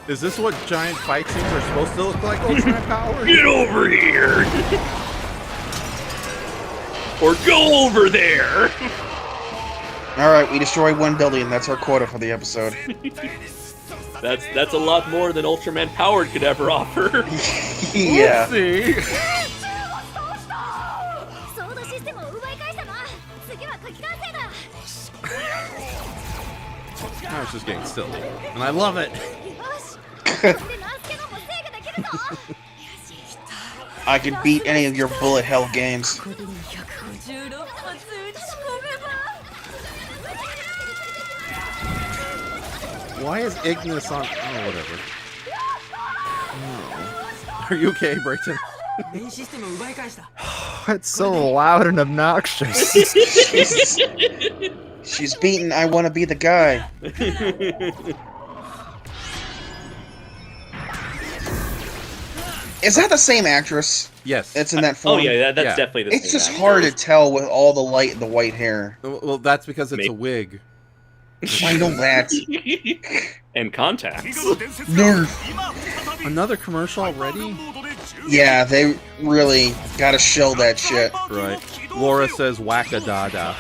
Is this what giant fight scenes are supposed to look like, Ultraman Power? Get over here! Or go over there! Alright, we destroyed 1 billion. That's our quota for the episode. That's a lot more than Ultraman Powered could ever offer. Yeah. I was just getting silly. And I love it! I can beat any of your bullet hell games. Why is Ignis on... Oh, whatever. Oh. Are you okay, Brayton? It's so loud and obnoxious. She's beaten. I want to be the guy. Is that the same actress? Yes. It's in that form? Oh yeah, that's definitely the same. It's just hard to tell with all the light and the white hair. Well, that's because it's a wig. I know that. And contacts. Nerf. Another commercial already? Yeah, they really gotta show that shit. Right. Laura says whack-a-da-da.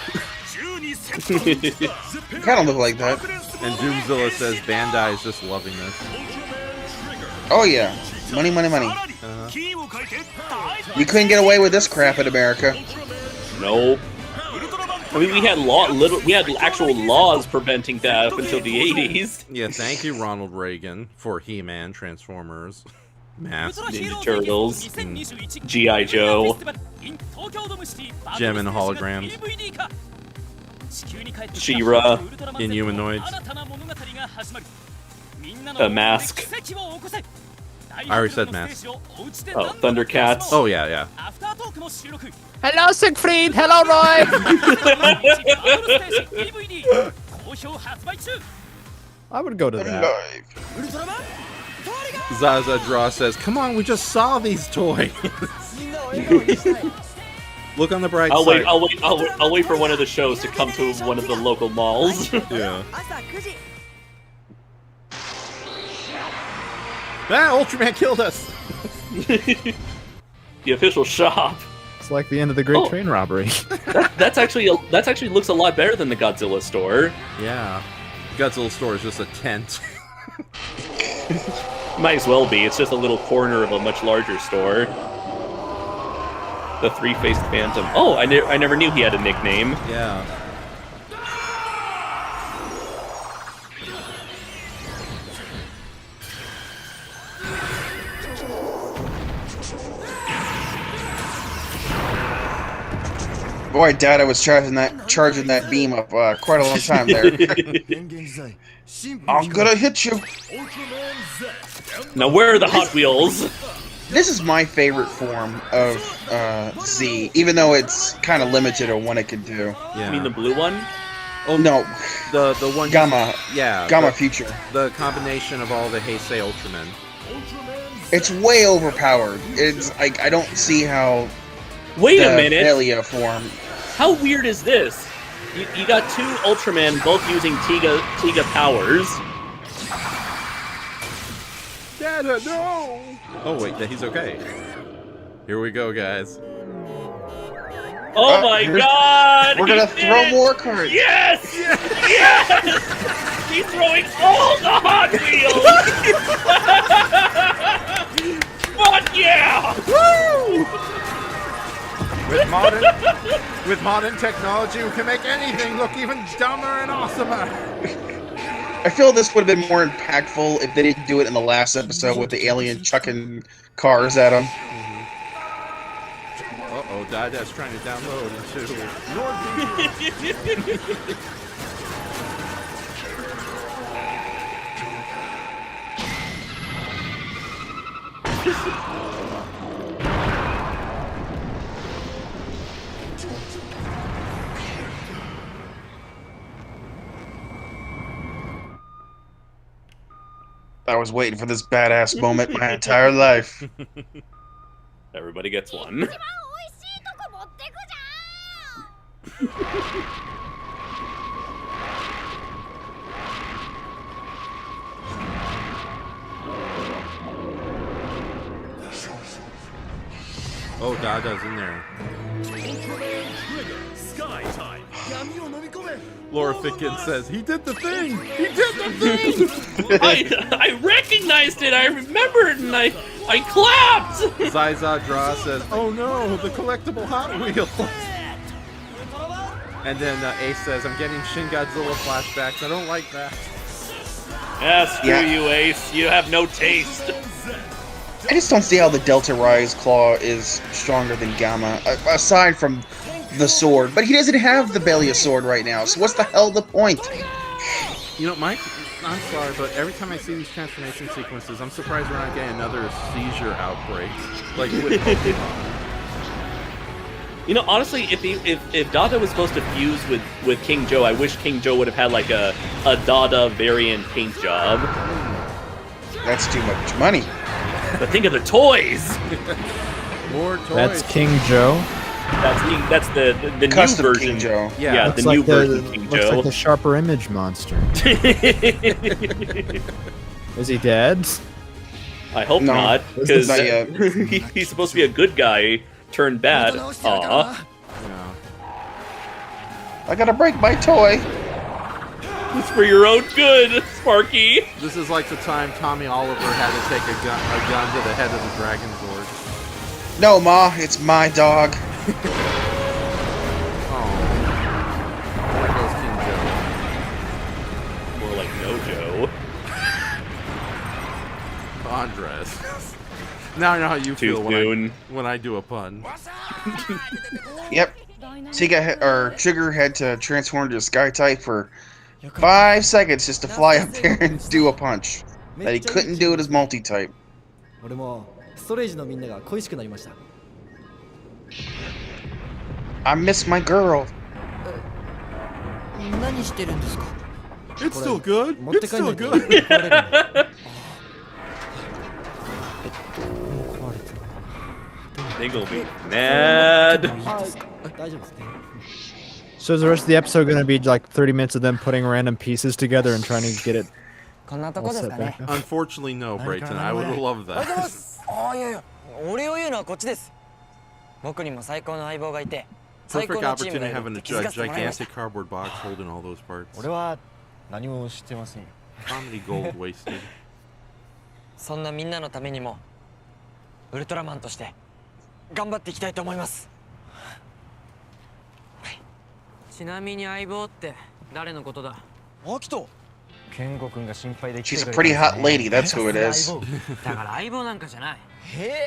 Kinda look like that. And Doomzilla says Bandai is just loving this. Oh yeah. Money, money, money. You couldn't get away with this crap in America. Nope. I mean, we had actual laws preventing that up until the 80s. Yeah, thank you, Ronald Reagan, for He-Man, Transformers, Mask, Ninja Turtles, G.I. Joe, Gem and Holograms, She-Ra, Inhumanoids, Mask. I already said Mask. Oh, Thundercats. Oh, yeah. Hello, Siegfried! Hello, Roy! I would go to that. Zaza Draw says, come on, we just saw these toys. Look on the bright side. I'll wait for one of the shows to come to one of the local malls. Yeah. Ah, Ultraman killed us! The official shop. It's like the end of the Great Train Robbery. That's actually looks a lot better than the Godzilla store. Yeah. Godzilla store is just a tent. Might as well be. It's just a little corner of a much larger store. The Three-Faced Phantom. Oh, I never knew he had a nickname. Yeah. Boy, Dada was charging that beam up quite a long time there. I'm gonna hit you. Now where are the Hot Wheels? This is my favorite form of Z, even though it's kind of limited on what it can do. Yeah. You mean the blue one? Oh no, the one. Gamma. Yeah. Gamma Future. The combination of all the Heisei Ultramen. It's way overpowered. It's like I don't see how. Wait a minute. Delia form. How weird is this? You got two Ultramen both using Tiga powers. Dada, no! Oh wait, he's okay. Here we go, guys. Oh my god! We're gonna throw more cards. Yes! Yes! He's throwing all the Hot Wheels! Fuck yeah! Woo! With modern technology, we can make anything look even dumber and awesomer. I feel this would have been more impactful if they didn't do it in the last episode with the alien chucking cars at him. Uh-oh, Dada's trying to download into I was waiting for this badass moment my entire life. Everybody gets one. Oh, Dada's in there. Laura Ficken says, he did the thing! He did the thing! I recognized it! I remembered and I clapped! Zaiza Dra says, oh no, the collectible Hot Wheels! And then Ace says, I'm getting Shin Godzilla flashbacks. I don't like that. Yeah, screw you, Ace. You have no taste. I just don't see how the Delta Rise Claw is stronger than Gamma, aside from the sword. But he doesn't have the Belia sword right now, so what's the hell the point? You know, Mike, I'm sorry, but every time I see these transformation sequences, I'm surprised we're not getting another seizure outbreak. Like with You know, honestly, if Dada was supposed to fuse with King Joe, I wish King Joe would have had like a Dada variant paint job. That's too much money. But think of the toys. More toys. That's King Joe. That's the new Custom version. King Joe. Yeah, looks the like new version King looks Joe. like the sharper image monster. Is he dead? I hope No, not, not because yet. he's supposed to be a good guy turned bad. Aw. Yeah. I gotta break my toy. It's for your own good, Sparky. This is like the time Tommy Oliver had to take a gun to the head of the Dragon Zord. No, Ma, it's my dog. Oh. There goes King Joe. More like no Joe. Andres. Now I know how you Too feel soon. when I do a pun. Yep. Trigger had to transform to a Sky type for 5 seconds just to fly up there and do a punch. That he couldn't do it as multi-type. 俺もストレージのみんなが恋しくなりました。 I miss my girl. 何してるんですか? It's still good. 持って It's 帰んな still いと good. 怒られるんで。 They gonna be mad. 大丈夫ですね。 So is the rest of the episode going to be like 30 minutes of them putting random pieces together and trying to get it こんなとこ all です set かね。 back up? Unfortunately, no, Brayton. I would love ありがとうござい that. ます。あ、いやいや、俺を言うのはこっちです。僕にも最高の相棒がいて、最 Perfect 高のチーム opportunity が to い have る a って気づかせてもらいました。 gigantic cardboard box holding all those parts. 俺は何も知ってませんよ。 Comedy gold wasted. そんなみんなのためにもウルトラマンとして頑張っていきたいと思います。ちなみに相棒って誰のことだ？アキト。健吾君が心配で。 She's a pretty hot lady, that's who it is. だから相棒なんかじゃない。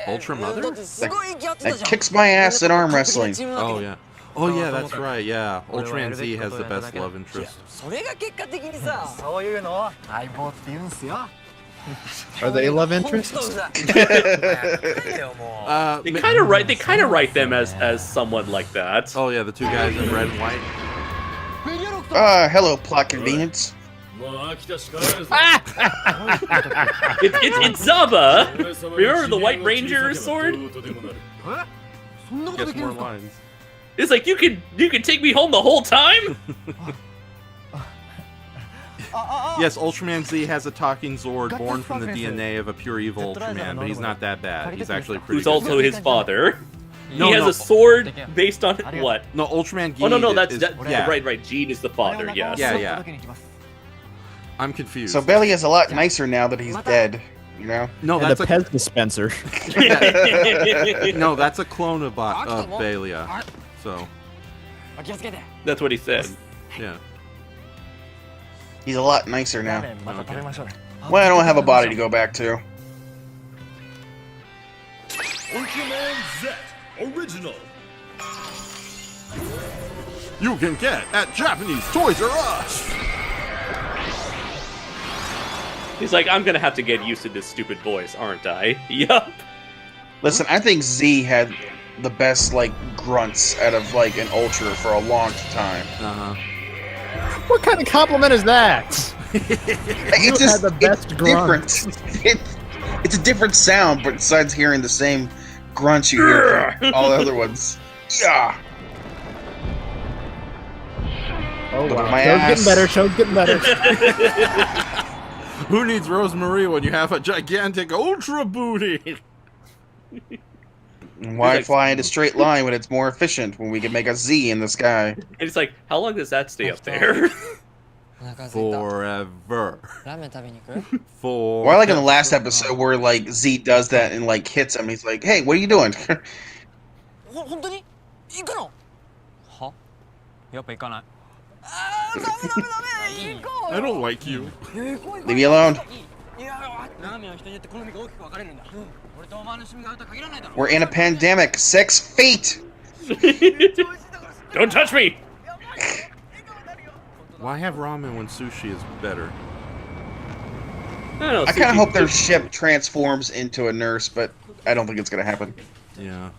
Ultra Mother? That kicks my ass in arm wrestling. Oh, yeah. Oh, yeah, that's right, yeah. Ultraman Z has the best love interest. それが結果的にさ、そういうのを相棒って言うんすよ。 Are they love interests? They kind of write them as someone like that. Oh yeah, the two guys in red and white. Hello, plot convenience. It's Zaba. Remember the White Ranger sword? Guess more lines. It's like you can take me home the whole time. Yes, Ultraman Z has a talking Zord born from the DNA of a pure evil Ultraman, but he's not that bad. He's actually pretty Who's good. also his father. No, he has no. a sword based on what? No, Ultraman Oh no, Geed that's is, yeah. right. Gene is the father. Yes. Yeah. I'm confused. So Belly is a lot nicer now that he's dead. You know? No, And that's a Pez dispenser. No, that's a clone of Belia. So. That's what he said. Yeah. He's a lot nicer now. Okay. Well, I don't have a body to go back to. Ultraman Z Original. You can get at Japanese Toys R Us. He's like, I'm gonna have to get used to this stupid voice, aren't I? Yup. Listen, I think Z had the best like grunts out of like an Ultra for a long time. What kind of compliment is that? It's just the best different. It's a different sound, but besides hearing the same grunts you hear from all the other ones. Yeah. Oh Look wow. at my Show's ass. getting better. Show's getting better. Who needs Rosemary when you have a gigantic ultra booty? Why fly in a straight line when it's more efficient when we can make a Z in the sky? And it's like, how long does that stay up there? Forever. Well, I like in the last episode where like Z does that and like hits him. He's like, "Hey, what are you doing?" 本当に行くのはやっぱ行かない I don't like you. Leave me alone. ラーメンは人によって好みが大きく分かれるんだ俺とお前の趣味があるとは限らないだろ We're in a pandemic. 6 feet. Don't touch me. Why have ramen when sushi is better? I kind of hope their ship transforms into a nurse, but I don't think it's gonna happen. Yeah.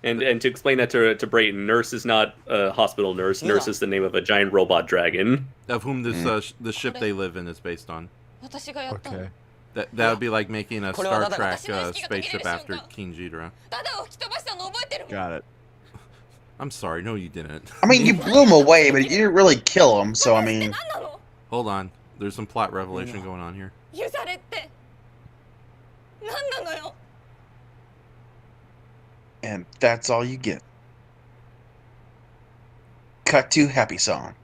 And to explain that to Brayton, Nurse is not a hospital nurse. Nurse is the name of a giant robot dragon. Of whom this the ship they live in is based on. Okay. That would be like making a Star Trek spaceship after King Ghidorah. Got it. I'm sorry, no you didn't. I mean, you blew him away, but you didn't really kill him, so I mean... Hold on. There's some plot revelation going on here. 許されって何なのよ And that's all you get. Cut to happy song.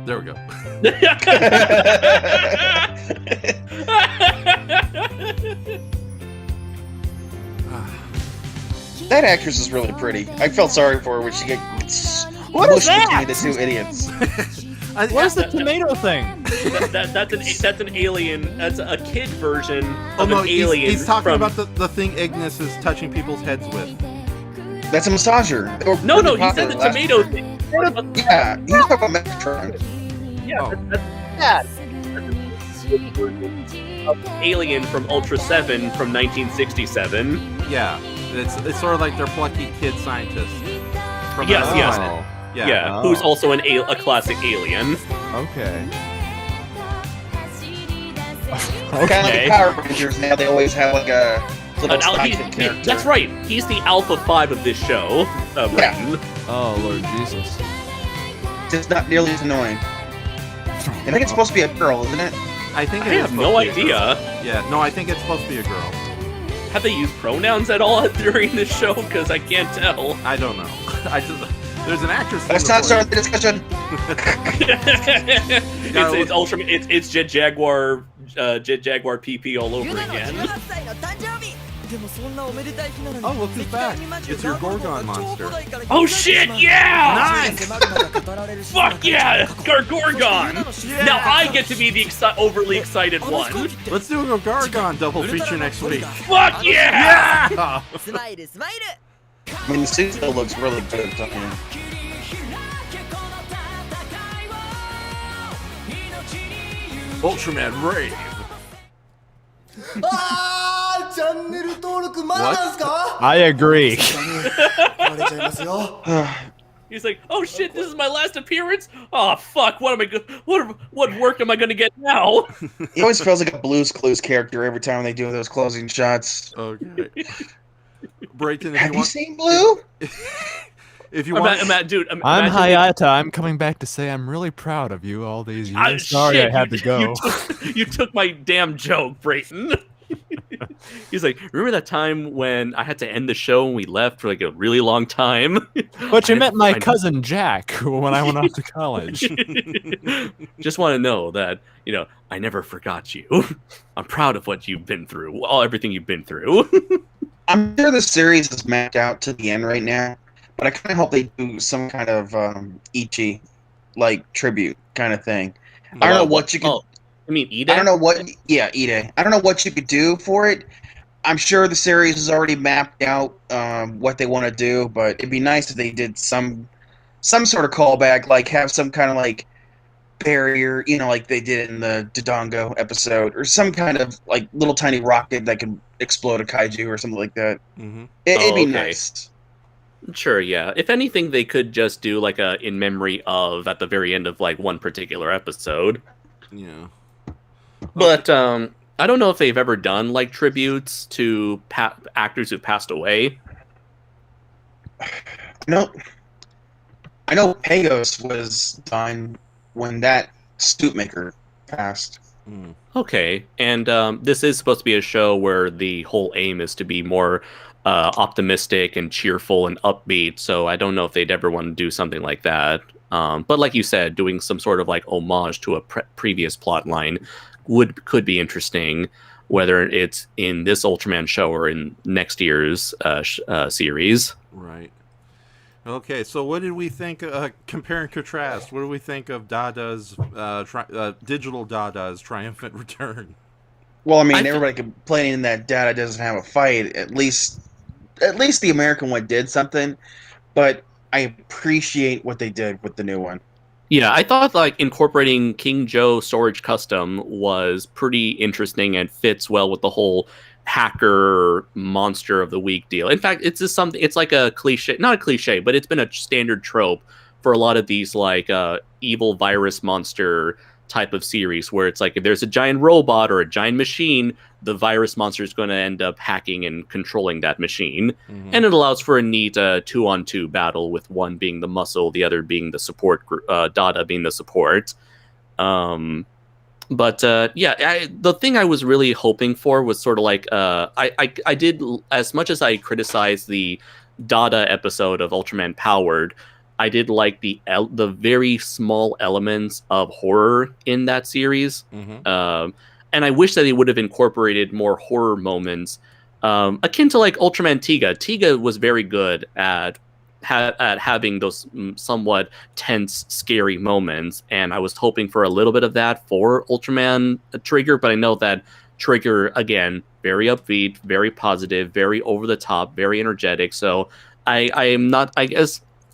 There we go. That actress is really pretty. I felt sorry for her when she gets What is mushed that? between the two idiots. What's the tomato thing? That's an alien. That's a kid version Oh of no, an alien. he's talking from... about the thing Ignis is touching people's heads with. That's a massager. No, he said the tomato thing. Yeah, he's talking about Megatron. Yeah, that's Alien from Ultra 7 from 1967. Yeah, it's sort of like their plucky kid scientist. From Yes. Yeah. Who's also a classic alien. Okay. Kind of like the Power Rangers now, they always have like a little sidekick character. That's right. He's the Alpha 5 of this show. Brayton. Oh, Lord Jesus. Just not nearly as annoying. I think it's supposed to be a girl, isn't it? I think I have no idea. Yeah, no, I think it's supposed to be a girl. Have they used pronouns at all during this show? Because I can't tell. I don't know. There's an actress. Let's not start the discussion. It's Ultra. It's Jet Jaguar PP all over again. Oh, look who's back! It's your Gorgon monster. Oh shit! Yeah! Nice! Fuck yeah! Gorgon! Yeah! Now I get to be the overly excited one. Let's do a Gorgon double feature next week. Fuck yeah! Yeah! I mean, the suit still looks really good. I mean. Ultraman Rave. I agree. He's like, oh shit, this is my last appearance? Oh fuck, what work am I gonna get now? He always feels like a Blue's Clues character every time they do those closing shots. Okay. Brayton, have you seen Blue? If you want, I'm Hayata. I'm coming back to say I'm really proud of you all these years. Sorry shit, I had to go. You took my damn joke, Brayton. He's like, remember that time when I had to end the show and we left for like a really long time? But you met my cousin Jack when I went off to college. Just want to know that, I never forgot you. I'm proud of what you've been through, everything you've been through. I'm sure the series is mapped out to the end right now, but I kind of hope they do some kind of Ichi, like, tribute kind of thing. I don't know what you can... Oh, I mean, Ide? I don't know what... Yeah, Ide. I don't know what you could do for it. I'm sure the series has already mapped out what they want to do, but it'd be nice if they did some sort of callback, like have some kind of, like, barrier, like they did in the Dodongo episode, or some kind of like little tiny rocket that can explode a kaiju or something like that. Mm-hmm. It'd be nice. Sure, yeah. If anything, they could just do like a in memory of at the very end of like one particular episode. Yeah. But I don't know if they've ever done like tributes to actors who passed away. No. I know Pagos was done when that suit maker passed. Okay, and this is supposed to be a show where the whole aim is to be more optimistic and cheerful and upbeat, so I don't know if they'd ever want to do something like that. But like you said, doing some sort of like homage to a previous plot line could be interesting, whether it's in this Ultraman show or in next year's series. Right. Okay, so what did we think, compare and contrast, what do we think of Dada's, Digital Dada's triumphant return? Well, I mean, everybody complaining that Dada doesn't have a fight. At least the American one did something, but I appreciate what they did with the new one. Yeah, I thought like incorporating King Joe Storage Custom was pretty interesting and fits well with the whole hacker monster of the week deal. In fact, it's just something, it's like a cliche, not a cliche, but it's been a standard trope for a lot of these like evil virus monster type of series, where it's like if there's a giant robot or a giant machine, the virus monster is going to end up hacking and controlling that machine. Mm-hmm. And it allows for a neat 2-on-2 battle, with one being the muscle, the other being the support, Dada being the support. But the thing I was really hoping for was sort of like I did, as much as I criticized the Dada episode of Ultraman Powered, I did like the very small elements of horror in that series. Mm-hmm. And I wish that they would have incorporated more horror moments, akin to like Ultraman Tiga. Tiga was very good at having those somewhat tense, scary moments, and I was hoping for a little bit of that for Ultraman Trigger, but I know that Trigger, again, very upbeat, very positive, very over the top, very energetic, so I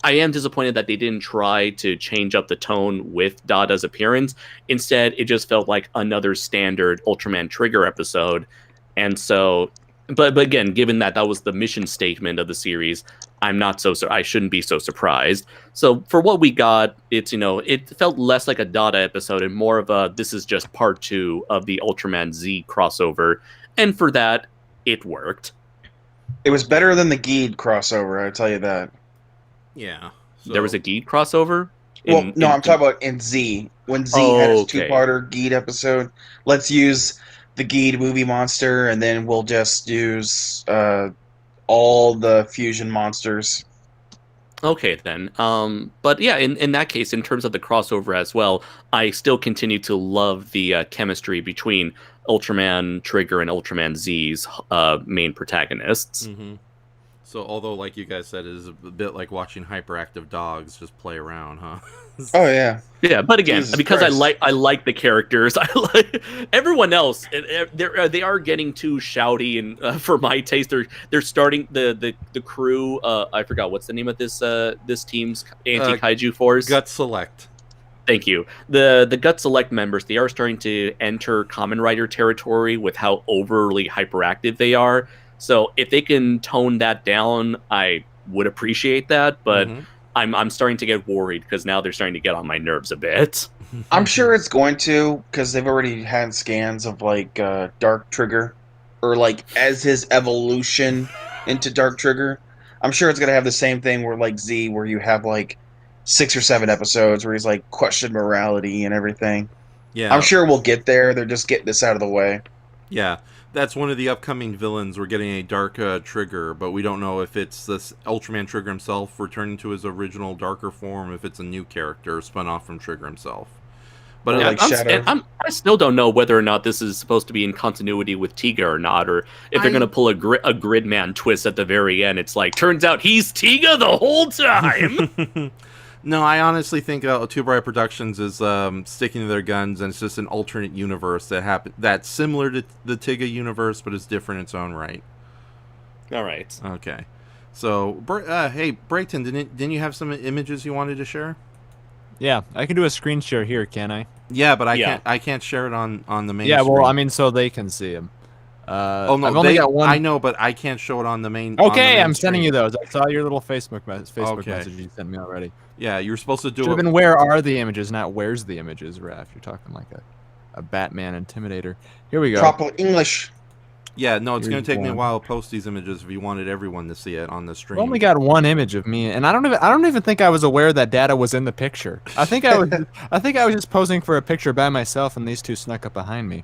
am disappointed that they didn't try to change up the tone with Dada's appearance. Instead, it just felt like another standard Ultraman Trigger episode, and so... But again, given that was the mission statement of the series, I shouldn't be so surprised. So for what we got, it's, it felt less like a Dada episode and more of a, this is just part 2 of the Ultraman Z crossover. And for that, it worked. It was better than the Geed crossover, I'll tell you that. Yeah. There was a Geed crossover? I'm talking about in Z. When Z had his two-parter Geed episode, let's use the Geed movie monster, and then we'll just use all the fusion monsters. Okay, then. But yeah, in that case, in terms of the crossover as well, I still continue to love the chemistry between Ultraman Trigger and Ultraman Z's main protagonists. Mm-hmm. So, although, like you guys said, it is a bit like watching hyperactive dogs just play around, huh? Oh yeah, yeah. But again, Jesus because Christ. I like the characters. I like everyone else. They are getting too shouty, and for my taste, they're starting the crew. I forgot what's the name of this team's anti-kaiju force. Gut Select. Thank you. The Gut Select members, they are starting to enter Kamen Rider territory with how overly hyperactive they are. So if they can tone that down, I would appreciate that. But I'm starting to get worried because now they're starting to get on my nerves a bit. I'm sure it's going to, because they've already had scans of like Dark Trigger, or like as his evolution into Dark Trigger. I'm sure it's going to have the same thing where like Z, where you have like 6 or 7 episodes where he's like questioned morality and everything. Yeah, I'm sure we'll get there. They're just getting this out of the way. Yeah. That's one of the upcoming villains. We're getting a Dark Trigger, but we don't know if it's this Ultraman Trigger himself returning to his original darker form, if it's a new character spun off from Trigger himself. But yeah, I still don't know whether or not this is supposed to be in continuity with Tiga or not, or if they're going to pull a Gridman twist at the very end. It's like, turns out he's Tiga the whole time! No, I honestly think Two Bright Productions is sticking to their guns, and it's just an alternate universe that's similar to the Tiga universe, but it's different in its own right. All right. Okay. So, hey, Brayton, didn't you have some images you wanted to share? Yeah, I can do a screen share here, can I? Yeah, but I can't share it on the main. Yeah, screen. well, I mean, so they can see him. Oh no, I've only got one. I know, but I can't show it on the main. Okay, I'm sending you those. I saw your little Facebook message you sent me already. Yeah, you were supposed to do. Should have been where are the images, not where's the images, Raph. You're talking like a Batman intimidator. Here we go. Proper English. Yeah, no, it's going to take me a while to post these images if you wanted everyone to see it on the stream. I only got one image of me, and I don't even think I was aware that Dada was in the picture. I think I was just posing for a picture by myself, and these two snuck up behind me.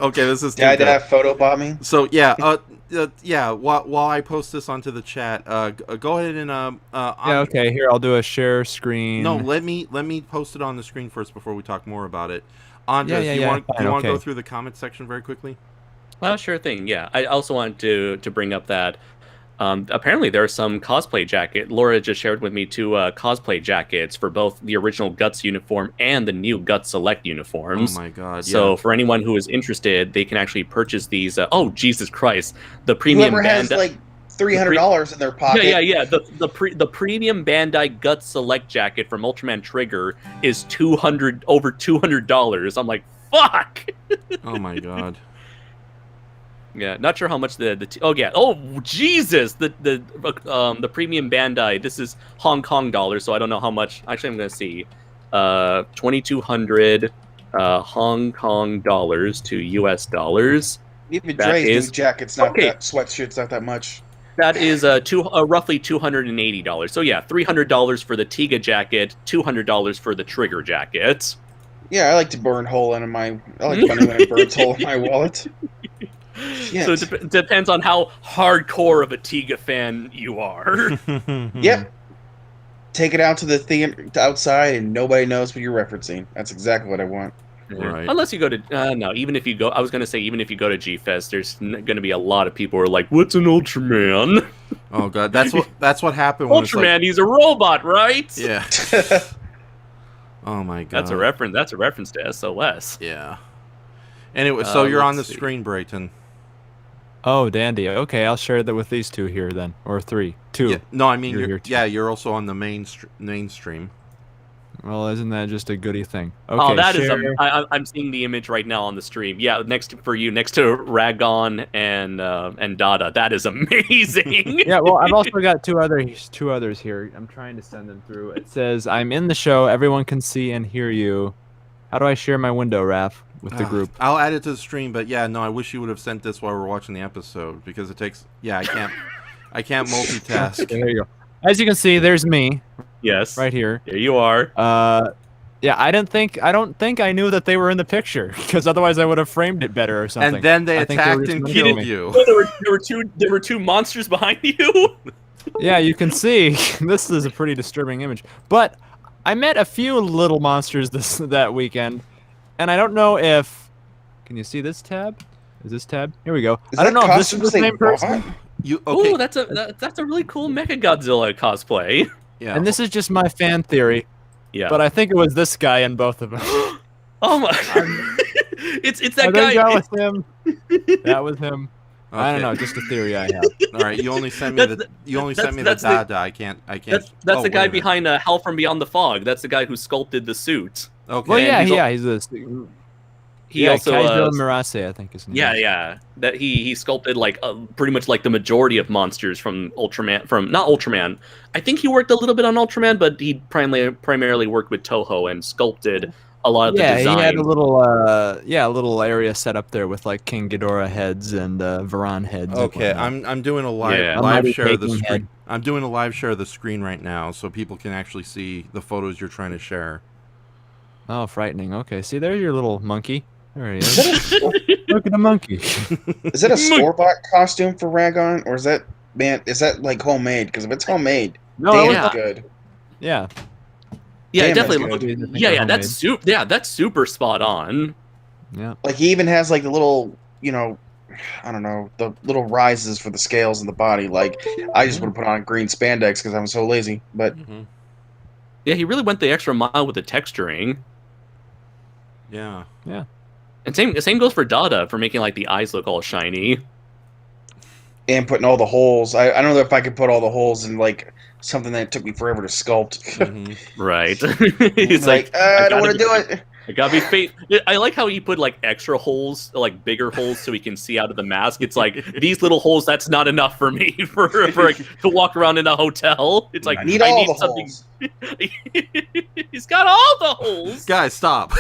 Okay, this is Dada photo bombing. So yeah, yeah. While I post this onto the chat, go ahead and yeah, okay. Here, I'll do a share screen. No, let me post it on the screen first before we talk more about it. Andres, Yeah, do you want to okay. go through the comment section very quickly? Sure thing. Yeah, I also want to bring up that apparently there are some cosplay jacket. Laura just shared with me 2 cosplay jackets for both the original Guts uniform and the new Guts Select uniforms. Oh my god! So yeah. for anyone who is interested, they can actually purchase these. Oh Jesus Christ! The premium Whoever has like $300 in their pocket. Yeah. The premium Bandai Guts Select jacket from Ultraman Trigger is over $200. I'm like, fuck. Oh my god. Yeah, not sure how much oh Jesus, the premium Bandai. This is Hong Kong dollars, so I don't know how much. Actually, I'm gonna see, 2,200 Hong Kong dollars to US dollars. Even Dre's new jacket's not that sweatshirt's not that much. That is roughly $280. So yeah, $300 for the Tiga jacket, $200 for the Trigger jacket. Yeah, I like to burn hole in my. I like money when it burns hole in my wallet. Shit. So it depends on how hardcore of a Tiga fan you are. Yep. Take it out to the theme outside, and nobody knows what you're referencing. That's exactly what I want. Right. Unless you go to no, even if you go, I was gonna say even if you go to G-Fest, there's gonna be a lot of people who are like, "What's an Ultraman?" Oh god, that's what happened. When Ultraman, it's he's a robot, right? Yeah. Oh my god. That's a reference. That's a reference to SOS. Yeah. Anyway, so you're on the screen, Brayton. Oh, dandy. Okay, I'll share that with these 2 here then, or 3, 2. Yeah, no, I mean you're also on the main stream. Well, isn't that just a goody thing? Okay, Oh, that is. share. I'm seeing the image right now on the stream. Yeah, next to Ragon and Dada. That is amazing. Yeah, well, I've also got two others here. I'm trying to send them through. It says, "I'm in the show. Everyone can see and hear you." How do I share my window, Raph, with the group? I'll add it to the stream, but yeah, no, I wish you would have sent this while we're watching the episode because it takes. Yeah, I can't multitask. Okay, there you go. As you can see, there's me. Yes. Right here. There you are. Yeah, I don't think I knew that they were in the picture because otherwise I would have framed it better or something. And then they attacked and killed you. There were 2 monsters behind you. Yeah, you can see this is a pretty disturbing image. But I met a few little monsters that weekend, and I don't know if. Can you see this tab? Is this tab? Here we go. I don't know if this is the same person. Oh, that's a really cool Mechagodzilla cosplay. Yeah. And this is just my fan theory. Yeah. But I think it was this guy in both of them. Oh my! it's that guy. That was him. That was him. Okay. I don't know, just a theory I have. All right, you only sent me the Dada. I can't. That's the guy behind Hell from Beyond the Fog. That's the guy who sculpted the suit. Okay. Well, he's a. He also Kaijo Mirase, I think his name. Yeah. That he sculpted like pretty much like the majority of monsters from Ultraman. Not Ultraman. I think he worked a little bit on Ultraman, but he primarily worked with Toho and sculpted a lot of the design. He had a little area set up there with like King Ghidorah heads and Varan heads. Okay, I'm doing a live share of the screen. I'm doing a live share of the screen right now, so people can actually see the photos you're trying to share. Oh, frightening. Okay, see, there's your little monkey. There he is. Look at the monkey. Is that a store-bought costume for Ragon, or is that like homemade? Because if it's homemade, it's good. Yeah. Yeah, Damn, definitely. Yeah, that's super spot on. Yeah. Like he even has like the little, I don't know, the little rises for the scales in the body. Like I just would have put on green spandex because I'm so lazy. But yeah, he really went the extra mile with the texturing. Yeah. Yeah. And same goes for Dada for making like the eyes look all shiny. And putting all the holes. I don't know if I could put all the holes in like something that took me forever to sculpt. Right. He's like, I don't want to do it. It gotta be fate. I like how he put like extra holes, like bigger holes, so he can see out of the mask. It's like these little holes. That's not enough for me for like, to walk around in a hotel. It's like I need something. He's got all the holes. Guys, stop.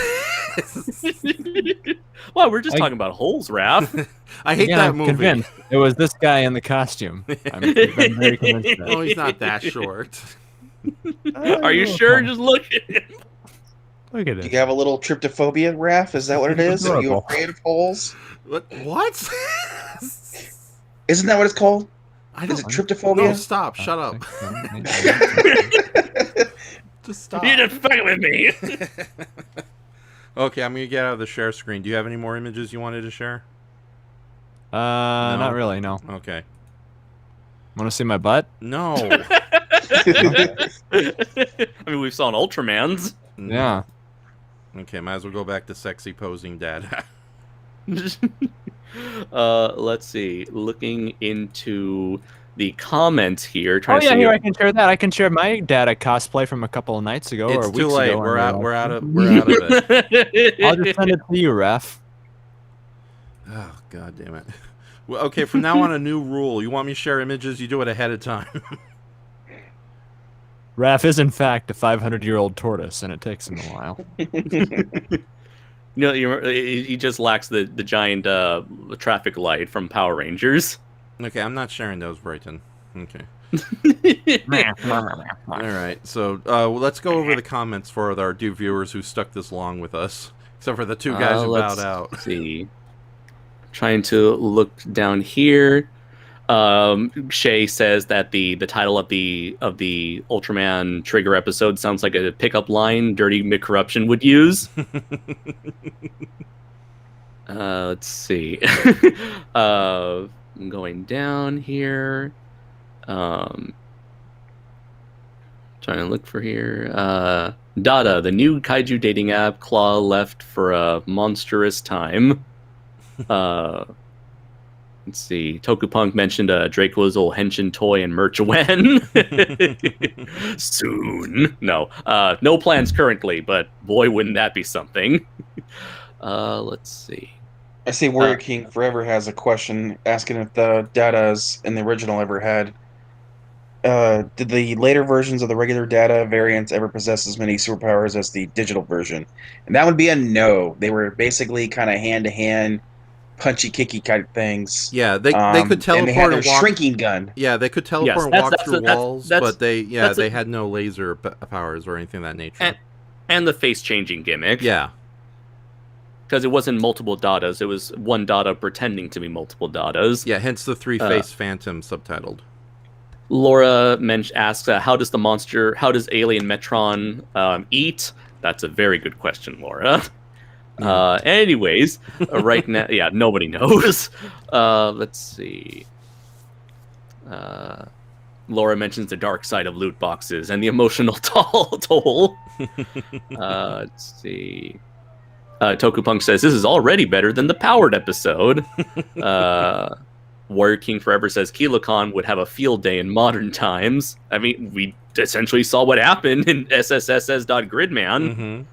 Well, we're just talking about holes, Raph. I hate that movie. Convinced. It was this guy in the costume. I'm very convinced. Oh, he's not that short. Are you sure? Just look at him. Look at Do it. you have a little tryptophobic, Raph? Is that what it is? Are you afraid of holes? What? Isn't that what it's called? Is it tryptophobia? No, stop. Shut up. Just stop. You didn't fuck with me. Okay, I'm going to get out of the share screen. Do you have any more images you wanted to share? Not really, no. Okay. Want to see my butt? No. I mean, we saw an Ultraman's. Yeah. Okay, might as well go back to sexy posing Dada. Let's see. Looking into the comments here. Oh Trying to yeah, see here I can share that. I can share my Dada cosplay from a couple of nights ago or It's weeks too late. ago. We're out of it. I'll just send it to you, Ref. Oh, god damn it. Well, okay, from now on, a new rule. You want me to share images, you do it ahead of time. Raph is, in fact, a 500-year-old tortoise, and it takes him a while. No, he just lacks the giant traffic light from Power Rangers. Okay, I'm not sharing those, Brighton. Okay. Alright, so let's go over the comments for our dear viewers who stuck this long with us. Except for the two guys who bowed out. Let's see. Trying to look down here. Shay says that the title of the Ultraman Trigger episode sounds like a pickup line Dirty McCorruption would use. Let's see. Going down here. Trying to look for here. Da-Da, the new kaiju dating app. Claw left for a monstrous time. Let's see. Tokupunk mentioned Draco's old henshin toy and merch when. Soon. No. No plans currently, but boy, wouldn't that be something. Let's see. I see Warrior King Forever has a question asking if the Dadas in the original ever had. Did the later versions of the regular Dada variants ever possess as many superpowers as the digital version? And that would be a no. They were basically kind of hand-to-hand, punchy-kicky kind of things. Yeah, they could teleport and they had and their walk. shrinking gun. Yeah, they could teleport and walk through walls, but they had no laser powers or anything of that nature. And the face-changing gimmick. Yeah. Because it wasn't multiple Dadas, it was one Dada pretending to be multiple Dadas. Yeah, hence the three-face phantom subtitled. Laura asks, how does Alien Metron eat? That's a very good question, Laura. Anyways, right now, yeah, nobody knows. Let's see. Laura mentions the dark side of loot boxes and the emotional toll. Let's see. Tokupunk says, this is already better than the Powered episode. Warrior King Forever says, Kilocon would have a field day in modern times. I mean, we essentially saw what happened in SSSS.Gridman.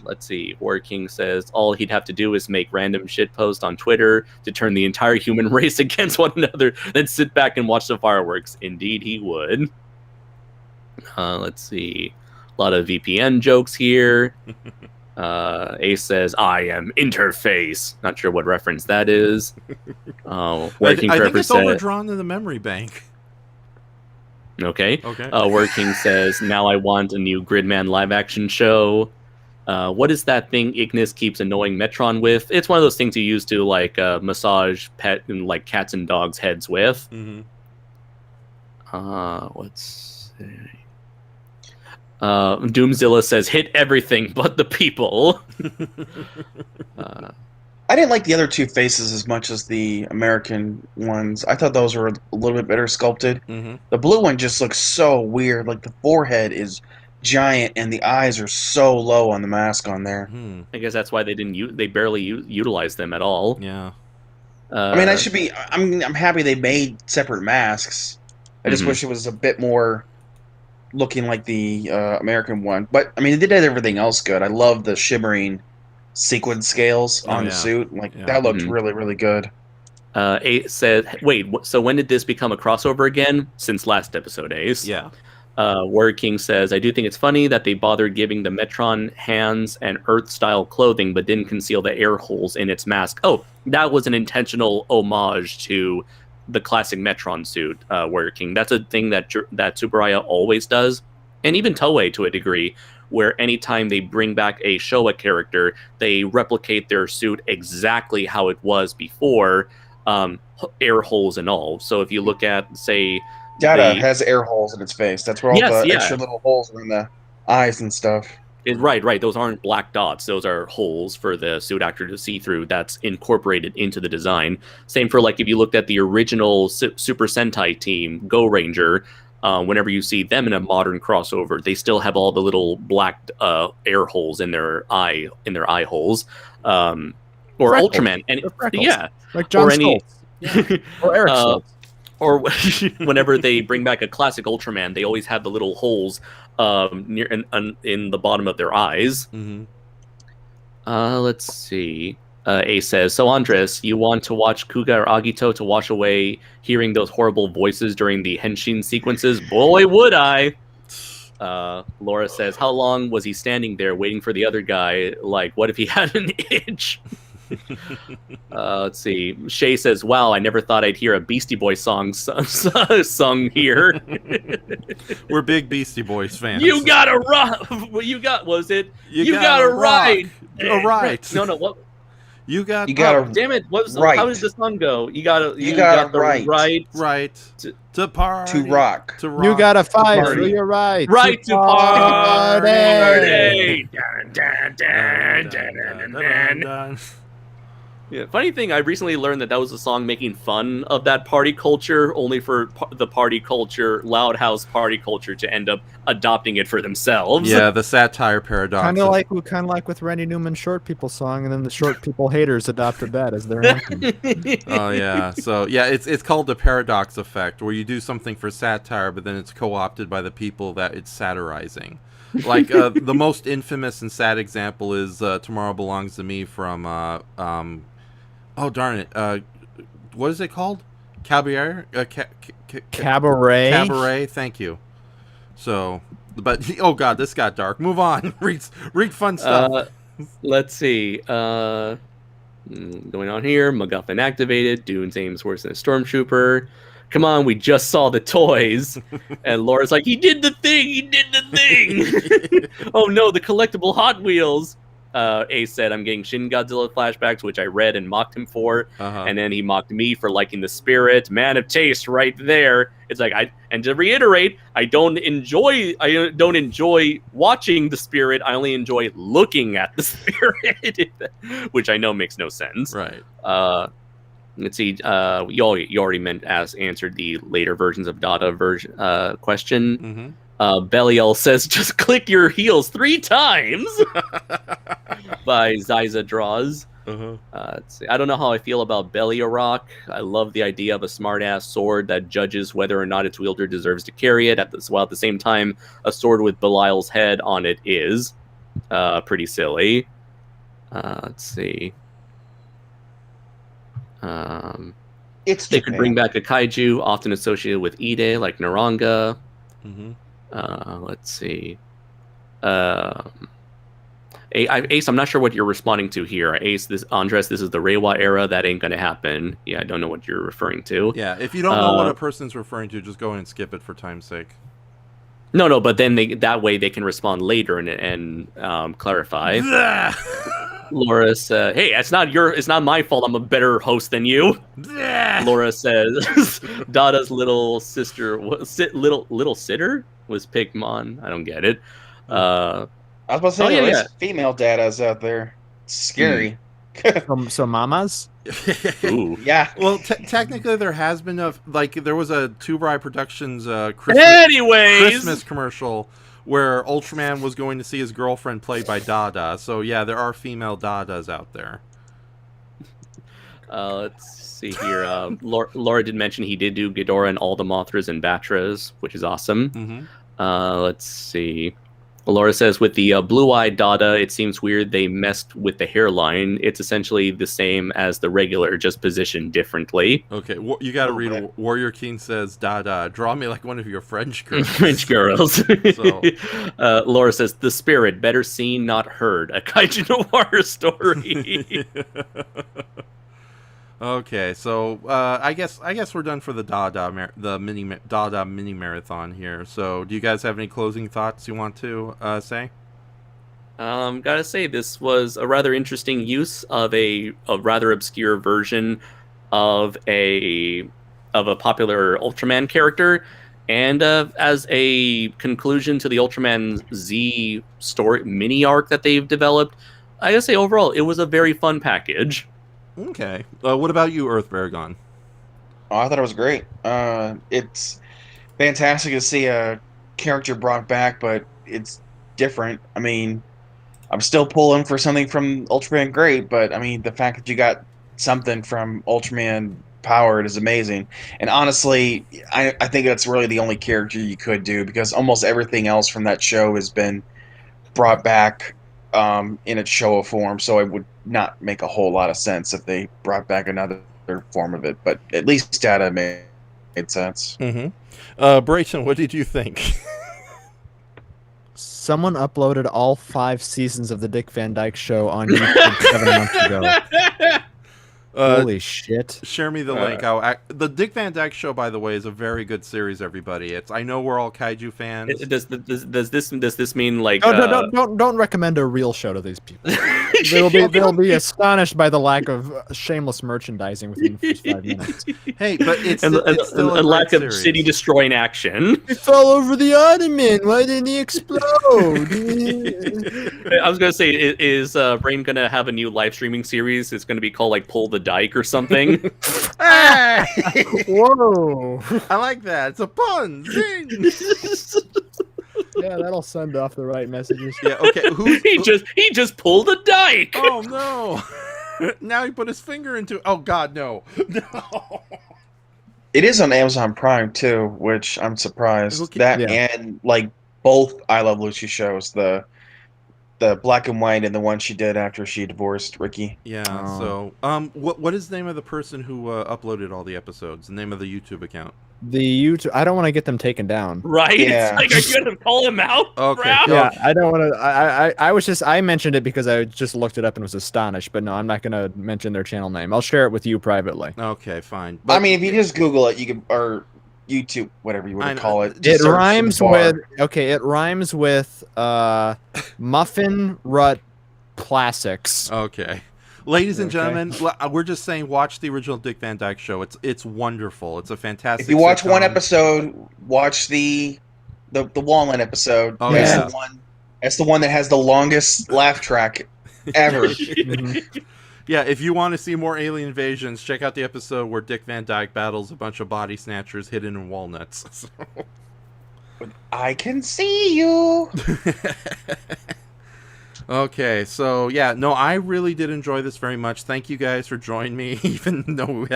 Let's see. Warrior King says, all he'd have to do is make random shit posts on Twitter to turn the entire human race against one another, then sit back and watch the fireworks. Indeed, he would. Let's see. A lot of VPN jokes here. Ace says, I am interface. Not sure what reference that is. I think it's overdrawn to the memory bank. Okay. Working says, now I want a new Gridman live action show. What is that thing Ignis keeps annoying Metron with? It's one of those things you use to like massage pet and like cats and dogs' heads with. Let's see. Doomzilla says, hit everything but the people. I didn't like the other two faces as much as the American ones. I thought those were a little bit better sculpted. The blue one just looks so weird. Like the forehead is giant and the eyes are so low on the mask on there. I guess that's why they barely utilized them at all. Yeah. I mean, I'm happy they made separate masks. I just wish it was a bit more looking like the American one. But I mean, they did everything else good. I love the shimmering sequin scales on the suit. Like that looked really, really good. Ace said, "Wait, so when did this become a crossover again? Since last episode, Ace." Yeah. Warrior King says, "I do think it's funny that they bothered giving the Metron hands and Earth-style clothing, but didn't conceal the air holes in its mask." Oh, that was an intentional homage to the classic Metron suit, Warrior King. That's a thing that Tsuburaya always does, and even Toei to a degree, where anytime they bring back a Showa character, they replicate their suit exactly how it was before, air holes and all. So if you look at, say, Dada has air holes in its face. That's where all the extra little holes are in the eyes and stuff. Right. Those aren't black dots. Those are holes for the suit actor to see through. That's incorporated into the design. Same for, like, if you looked at the original Super Sentai team, Go Ranger, whenever you see them in a modern crossover, they still have all the little black air holes in their eye holes. Or Freckles. Ultraman. And like John Stoltz. Or Eric Stoltz. Or whenever they bring back a classic Ultraman, they always have the little holes near in the bottom of their eyes. Let's see. Ace says, "So Andres, you want to watch Kuga or Agito to wash away hearing those horrible voices during the Henshin sequences? Boy, would I!" Laura says, "How long was he standing there waiting for the other guy? Like, what if he had an itch?" Let's see. Shay says, "Wow, I never thought I'd hear a Beastie Boys song sung here." We're big Beastie Boys fans. You gotta ride. What you got? Was it? You gotta ride. Right. No. What? You gotta. Damn it! What was? Right. How does the song go? You gotta right. To party. To rock. To rock. You gotta fight party. for your right. Right to party. Yeah, funny thing, I recently learned that was a song making fun of that party culture, only for the party culture, Loud House party culture, to end up adopting it for themselves. Yeah, the satire paradox. Kind of like with Randy Newman's Short People song, and then the Short People haters adopted that as their anthem. Oh yeah, so yeah, it's called the paradox effect, where you do something for satire, but then it's co-opted by the people that it's satirizing. Like the most infamous and sad example is "Tomorrow Belongs to Me" from oh darn it, what is it called? Cabaret? Cabaret. Cabaret. Thank you. So, but oh god, this got dark. Move on. read fun stuff. Let's see. Going on here. MacGuffin activated. Dune's aim's worse than a stormtrooper. Come on, we just saw the toys. And Laura's like, he did the thing. Oh no, the collectible Hot Wheels. Ace said, "I'm getting Shin Godzilla flashbacks," which I read and mocked him for, and then he mocked me for liking the Spirit. Man of taste, right there. It's like and to reiterate, I don't enjoy watching the Spirit. I only enjoy looking at the Spirit, which I know makes no sense. Right. Let's see. You already answered the later versions of Dada question. Belial says, "Just click your heels 3 times." By Zyza Draws. Let's see. I don't know how I feel about Beliarock. I love the idea of a smart-ass sword that judges whether or not its wielder deserves to carry it. While at the same time, a sword with Belial's head on it is pretty silly. Let's see. They could bring back a kaiju often associated with Ide, like Naranga. Let's see. Ace, I'm not sure what you're responding to here. Ace, Andres, this is the Reiwa era. That ain't gonna happen. Yeah, I don't know what you're referring to. Yeah, if you don't know what a person's referring to, just go and skip it for time's sake. No, but then that way they can respond later and clarify. Laura says, "Hey, it's not my fault. I'm a better host than you." Laura says, "Dada's little sister, little sitter was Pigmon." I don't get it. I was about to say, there's female Dadas out there. It's scary. So mamas? Ooh. Yeah. Well, technically there has been there was a Tsuburaya Productions Christmas commercial where Ultraman was going to see his girlfriend played by Dada. So yeah, there are female Dadas out there. Let's see here. Laura did mention he did do Ghidorah and all the Mothras and Batras, which is awesome. Let's see. Laura says, with the blue-eyed Dada, it seems weird they messed with the hairline. It's essentially the same as the regular, just positioned differently. Okay, you got to read. Warrior King says, "Dada, draw me like one of your French girls." French girls. So. Laura says, the spirit, better seen, not heard. A Kaiju Noir story. Okay, so I guess we're done for the Dada mini marathon here. So, do you guys have any closing thoughts you want to say? Gotta say, this was a rather interesting use of a rather obscure version of a popular Ultraman character, and as a conclusion to the Ultraman Z story mini arc that they've developed. I gotta say, overall, it was a very fun package. Okay. What about you, Earth Baragon? Oh, I thought it was great. It's fantastic to see a character brought back, but it's different. I mean, I'm still pulling for something from Ultraman Great, but I mean, the fact that you got something from Ultraman Powered is amazing. And honestly, I think that's really the only character you could do, because almost everything else from that show has been brought back in its show form, so it would not make a whole lot of sense if they brought back another form of it. But at least Dada made sense. Brayson, what did you think? Someone uploaded all 5 seasons of the Dick Van Dyke Show on YouTube 7 months ago. Holy shit! Share me the link. The Dick Van Dyke Show, by the way, is a very good series. Everybody, I know we're all kaiju fans. Does this mean like? Don't recommend a real show to these people. They'll be astonished by the lack of shameless merchandising within the first 5 minutes. Hey, but it's still a lack of city destroying action. He fell over the ottoman. Why didn't he explode? I was gonna say, is Brain gonna have a new live streaming series? It's gonna be called like Pull the Dyke or something. Whoa! I like that. It's a pun. Zing. Yeah, that'll send off the right messages. Yeah. Okay. He just pulled a dyke. Oh no! Now he put his finger into. Oh God, no! No. It is on Amazon Prime too, which I'm surprised. And like both I Love Lucy shows, the black and white and the one she did after she divorced Ricky. Yeah. So, what is the name of the person who uploaded all the episodes? The name of the YouTube account? The YouTube. I don't want to get them taken down. Right? Yeah. It's like, are you gonna call him out? Okay. Ralph? Yeah, I don't want to. I mentioned it because I just looked it up and was astonished. But no, I'm not gonna mention their channel name. I'll share it with you privately. Okay, fine. But, I mean, if you just Google it, you can, or YouTube, whatever you want to call it. It rhymes with Muffin Rut Classics. Okay. Ladies and gentlemen, we're just saying, watch the original Dick Van Dyke Show. It's wonderful. It's a fantastic. If you watch sitcom. one episode, watch the Walnut episode. Oh, that's that's the one that has the longest laugh track ever. Yeah, if you want to see more alien invasions, check out the episode where Dick Van Dyke battles a bunch of body snatchers hidden in walnuts. I can see you. Okay, so yeah, no, I really did enjoy this very much. Thank you guys for joining me, even though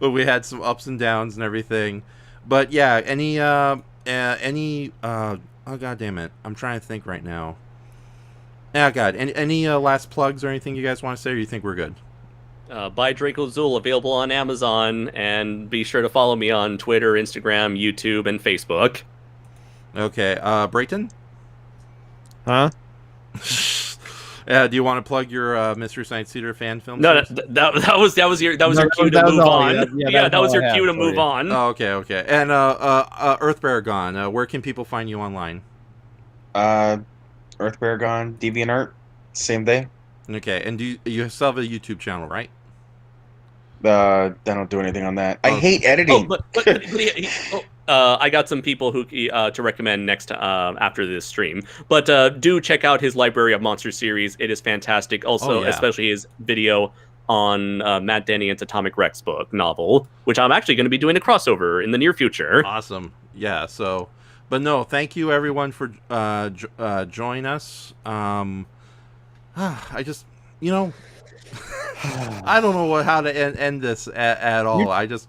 we had some ups and downs and everything. But yeah, oh god damn it, I'm trying to think right now. Yeah, God, any last plugs or anything you guys want to say, or you think we're good? Buy Draco Zool, available on Amazon, and be sure to follow me on Twitter, Instagram, YouTube, and Facebook. Okay, Brayton? Huh? Do you want to plug your Mystery Science Theater fan film? No, that was your cue to move on. That was your cue to move on. Oh, okay. And Earth Baragon, where can people find you online? Earth Baragon, DeviantArt, same day. Okay, and you still have a YouTube channel, right? I don't do anything on that. I hate editing. I got some people who to recommend next after this stream. But do check out his Library of Monsters series. It is fantastic. Also, especially his video on Matt Denian's Atomic Rex novel, which I'm actually going to be doing a crossover in the near future. Awesome. Yeah, so... But no, thank you everyone for joining us. I just, I don't know how to end this at all. I just